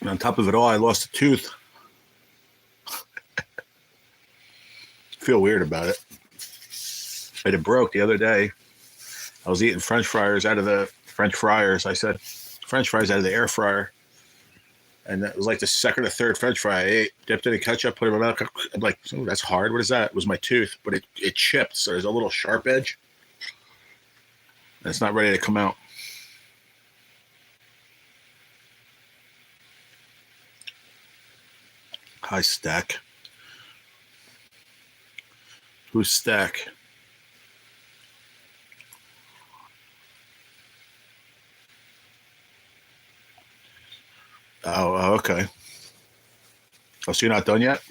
And on top of it all, I lost a tooth. Feel weird about it. But it broke the other day. I was eating French fries out of the French fryers. I said French fries out of the air fryer. And it was like the second or third French fry I ate. Dipped it in ketchup, put it in my mouth. I'm like, oh, that's hard. What is that? It was my tooth, but it chipped. So there's a little sharp edge. And it's not ready to come out. Hi, Stack. Who's Stack? Oh, okay. Oh, so you're not done yet?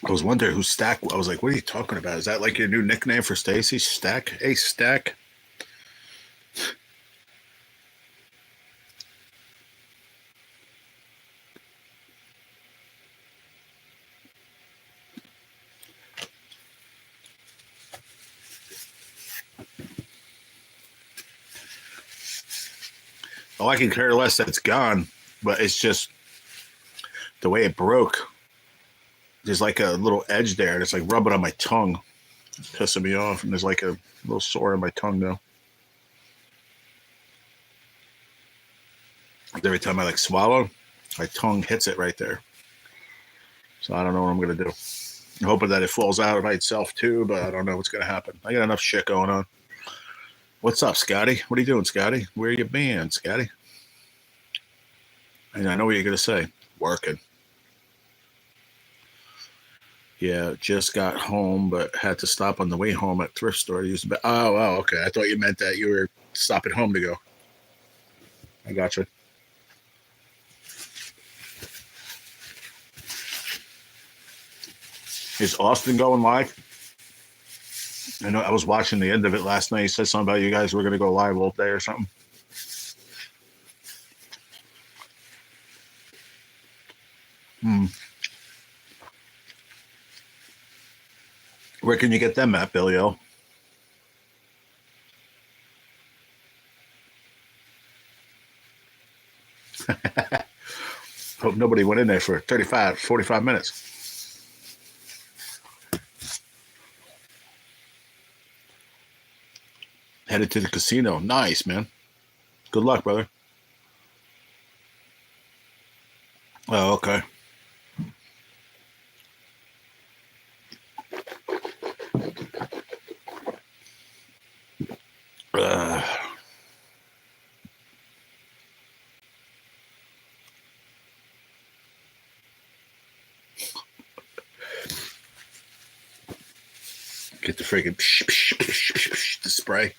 I was wondering who Stack. I was like, what are you talking about? Is that like your new nickname for Stacy? Stack? Hey, Stack. Oh, I can care less that it's gone, but it's just the way it broke. There's like a little edge there, and it's like rubbing on my tongue, it's pissing me off. And there's like a little sore on my tongue now. Every time I like swallow, my tongue hits it right there. So I don't know what I'm gonna do. I'm hoping that it falls out by itself too, but I don't know what's gonna happen. I got enough shit going on. What's up, Scotty? What are you doing, Scotty? Where you been, Scotty? And I know what you're gonna say. Working. Yeah, just got home, but had to stop on the way home at thrift store to use the. Oh, okay. I thought you meant that you were stopping home to go. I got you. Is Austin going live? I know I was watching the end of it last night. You said something about you guys were going to go live all day or something. Hmm. Where can you get them at, Billy O? Hope nobody went in there for 35, 45 minutes. Headed to the casino. Nice, man. Good luck, brother. Oh, okay. Uh, get the freaking the spray.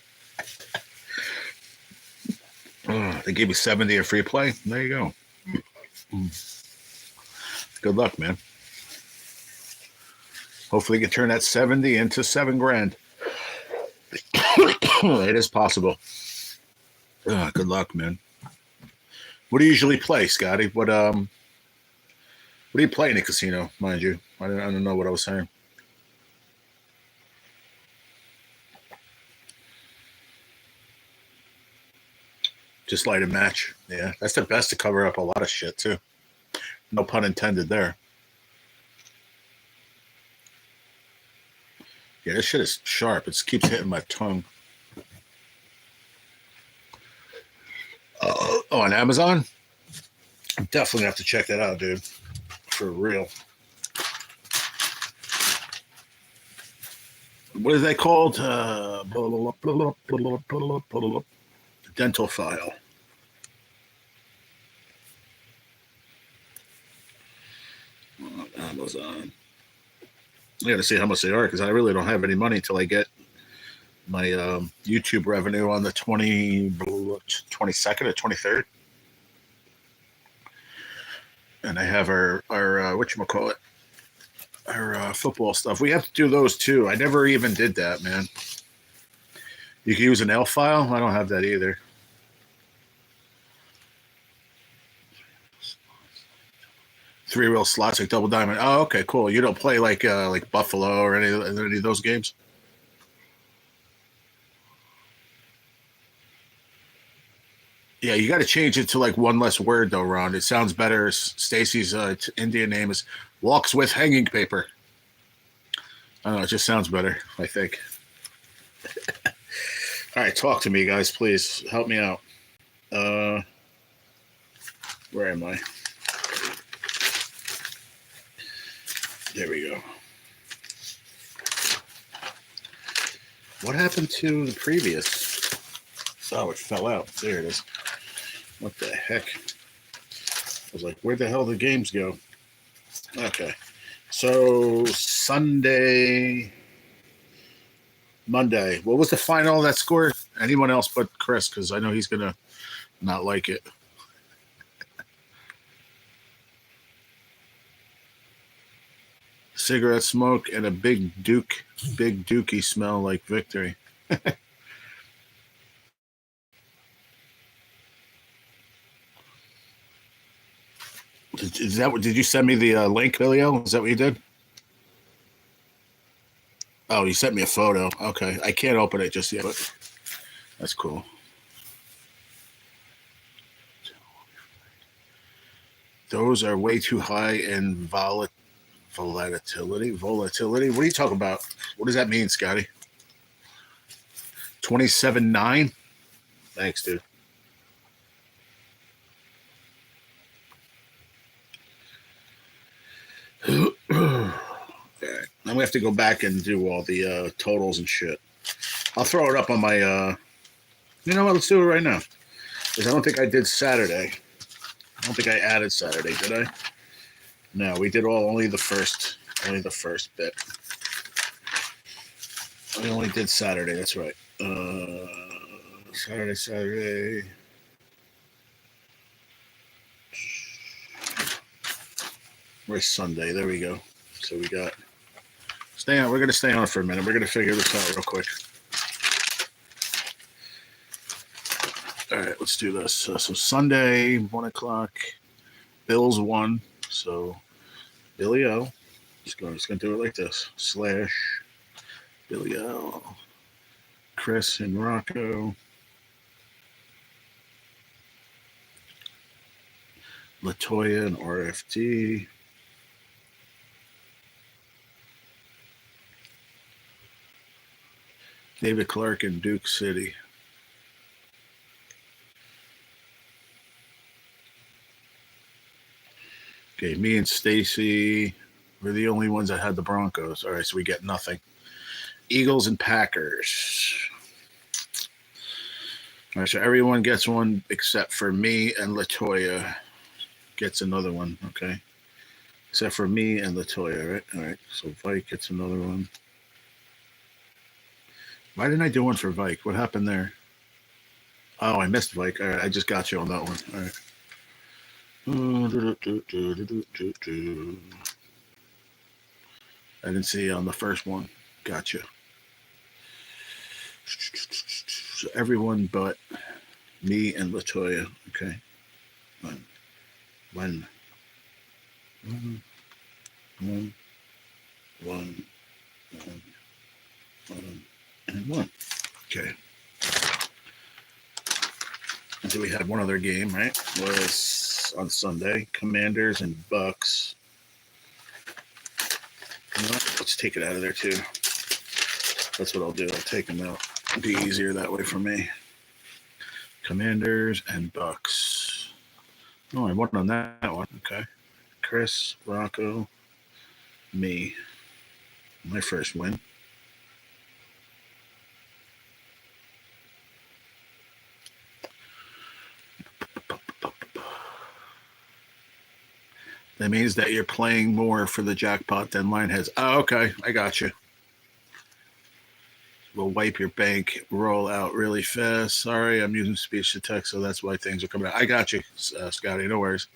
They gave me 70 in free play. There you go. Good luck, man. Hopefully, you can turn that 70 into $7,000. It is possible. Good luck, man. What do you usually play, Scotty? What do you play in a casino, mind you? I don't know what I was saying. Just light a match. Yeah, that's the best to cover up a lot of shit, too. No pun intended there. Yeah, this shit is sharp. It keeps hitting my tongue. On Amazon? Definitely have to check that out, dude. For real. What is that called? Dental file. On Amazon. I got to see how much they are because I really don't have any money until I get my YouTube revenue on the 22nd or 23rd. And I have our whatchamacallit, our football stuff. We have to do those too. I never even did that, man. You can use an L file? I don't have that either. Three-wheel slots like Double Diamond. Oh, okay, cool. You don't play like Buffalo or any of those games? Yeah, you got to change it to like one less word though, Ron. It sounds better. Stacy's Indian name is Walks with Hanging Paper. I don't know. It just sounds better, I think. All right, talk to me, guys, please. Help me out. Where am I? There we go. What happened to the previous? Oh, it fell out. There it is. What the heck? I was like, where the hell did the games go? Okay. So, Monday. What was the final that score? Anyone else but Chris, because I know he's going to not like it. Cigarette smoke and a big dookie smell like victory. Did you send me the link, Billy-O? Is that what you did? Oh, you sent me a photo. Okay. I can't open it just yet, but that's cool. Those are way too high in volatility. Volatility? What are you talking about? What does that mean, Scotty? 27.9? Thanks, dude. Okay. Then we have to go back and do all the totals and shit. I'll throw it up on my. You know what? Let's do it right now. Because I don't think I did Saturday. I don't think I added Saturday, did I? No, we did only the first bit. We only did Saturday. That's right. Saturday. Where's Sunday? There we go. So we got. Stay on. We're gonna stay on for a minute. We're gonna figure this out real quick. All right, let's do this. So Sunday, 1:00. Bills won. So Billy-O. Just gonna do it like this. / Billy-O. Chris and Rocco. Latoya and RFD. David Clark and Duke City. Okay, me and Stacy were the only ones that had the Broncos. All right, so we get nothing. Eagles and Packers. All right, so everyone gets one except for me and Latoya gets another one, okay? Except for me and Latoya, right? All right, so Vike gets another one. Why didn't I do one for Vike? What happened there? Oh, I missed Vike. All right, I just got you on that one. All right. I didn't see you on the first one. Gotcha. So everyone but me and Latoya. Okay. One, and one. Okay. And so we had one other game, right? Was on Sunday. Commanders and Bucks. You know, let's take it out of there too. That's what I'll do. I'll take them out. It'll be easier that way for me. Commanders and Bucks. Oh, I won on that one. Okay. Chris, Rocco, me. My first win. That means that you're playing more for the jackpot than mine has. Oh, okay. I got you. We'll wipe your bank roll out really fast. Sorry, I'm using speech to text, so that's why things are coming out. I got you, Scotty. No worries.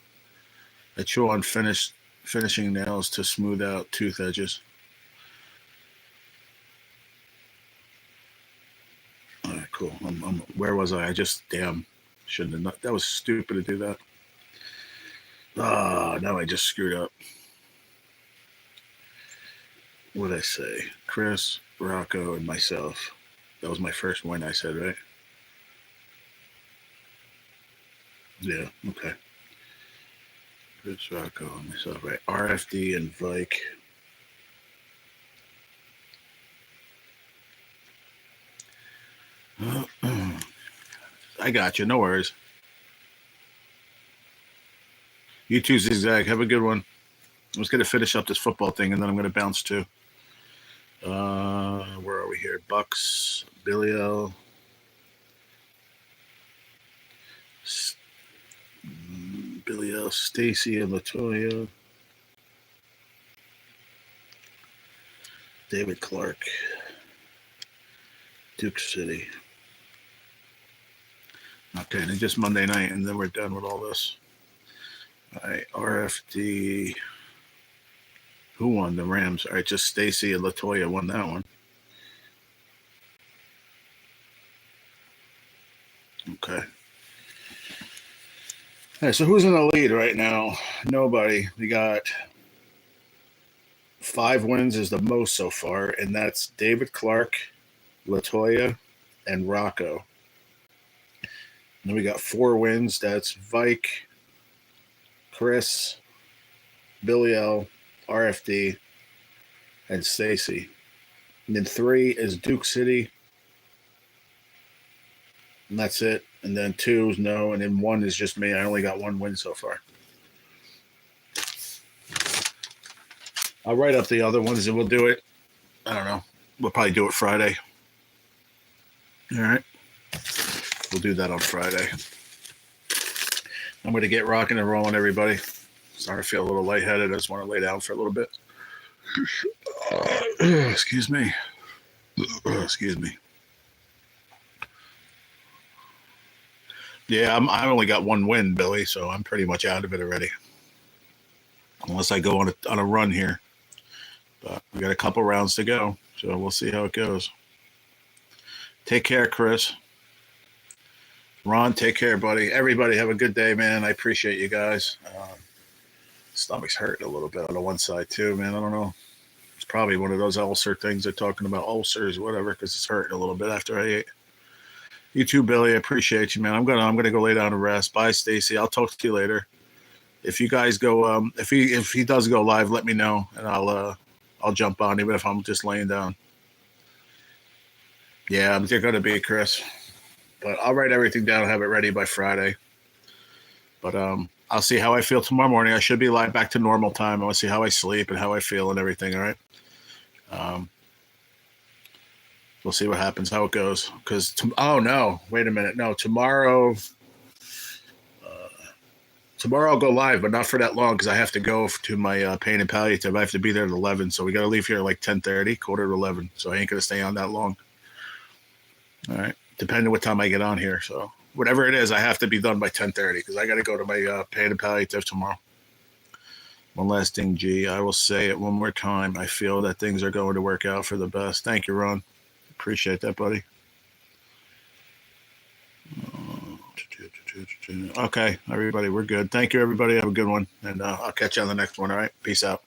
I chew on finishing nails to smooth out tooth edges. All right, cool. Where was I? I just shouldn't have. That was stupid to do that. Oh, now I just screwed up. What did I say? Chris, Rocco, and myself. That was my first win, I said, right? Yeah, okay. Chris, Rocco, and myself, right? RFD and Vike. I got you. No worries. You too, Zigzag. Have a good one. I was going to finish up this football thing, and then I'm going to bounce too. Where are we here? Bucks, Billy L. Billy L. Stacy and Latoya. David Clark. Duke City. Okay, and just Monday night, and then we're done with all this. All right, RFD. Who won? The Rams. All right, just Stacy and Latoya won that one. Okay. All right, so who's in the lead right now? Nobody. We got 5 wins is the most so far, and that's David Clark, Latoya, and Rocco. And then we got 4 wins. That's Vike, Chris, Billy L, RFD, and Stacy. And then 3 is Duke City. And that's it. And then 2 is no. And then 1 is just me. I only got 1 win so far. I'll write up the other ones and we'll do it. I don't know. We'll probably do it Friday. All right. We'll do that on Friday. I'm going to get rocking and rolling, everybody. Starting to feel a little lightheaded. I just want to lay down for a little bit. Excuse me. Excuse me. Yeah, I only got 1 win, Billy, so I'm pretty much out of it already. Unless I go on a run here. But we got a couple rounds to go, so we'll see how it goes. Take care, Chris. Ron, take care, buddy. Everybody have a good day, man. I appreciate you guys. Stomach's hurting a little bit on the one side, too, man. I don't know. It's probably one of those ulcer things they're talking about, ulcers, whatever, because it's hurting a little bit after I ate. You too, Billy. I appreciate you, man. I'm gonna go lay down and rest. Bye, Stacy. I'll talk to you later. if you guys go, if he does go live, let me know and I'll jump on even if I'm just laying down. Yeah, they're gonna be Chris, but I'll write everything down and have it ready by Friday. But I'll see how I feel tomorrow morning. I should be live back to normal time. I want to see how I sleep and how I feel and everything. All right. We'll see what happens, how it goes. Because oh no, wait a minute, no, tomorrow I'll go live, but not for that long because I have to go to my pain and palliative. I have to be there at 11, so we got to leave here at like 10:30, quarter to 11. So I ain't gonna stay on that long. All right, depending on what time I get on here. So whatever it is, I have to be done by 10:30 because I got to go to my pain and palliative tomorrow. One last thing, G. I will say it one more time. I feel that things are going to work out for the best. Thank you, Ron. Appreciate that, buddy. Okay, everybody, we're good. Thank you, everybody. Have a good one, and I'll catch you on the next one. All right, peace out.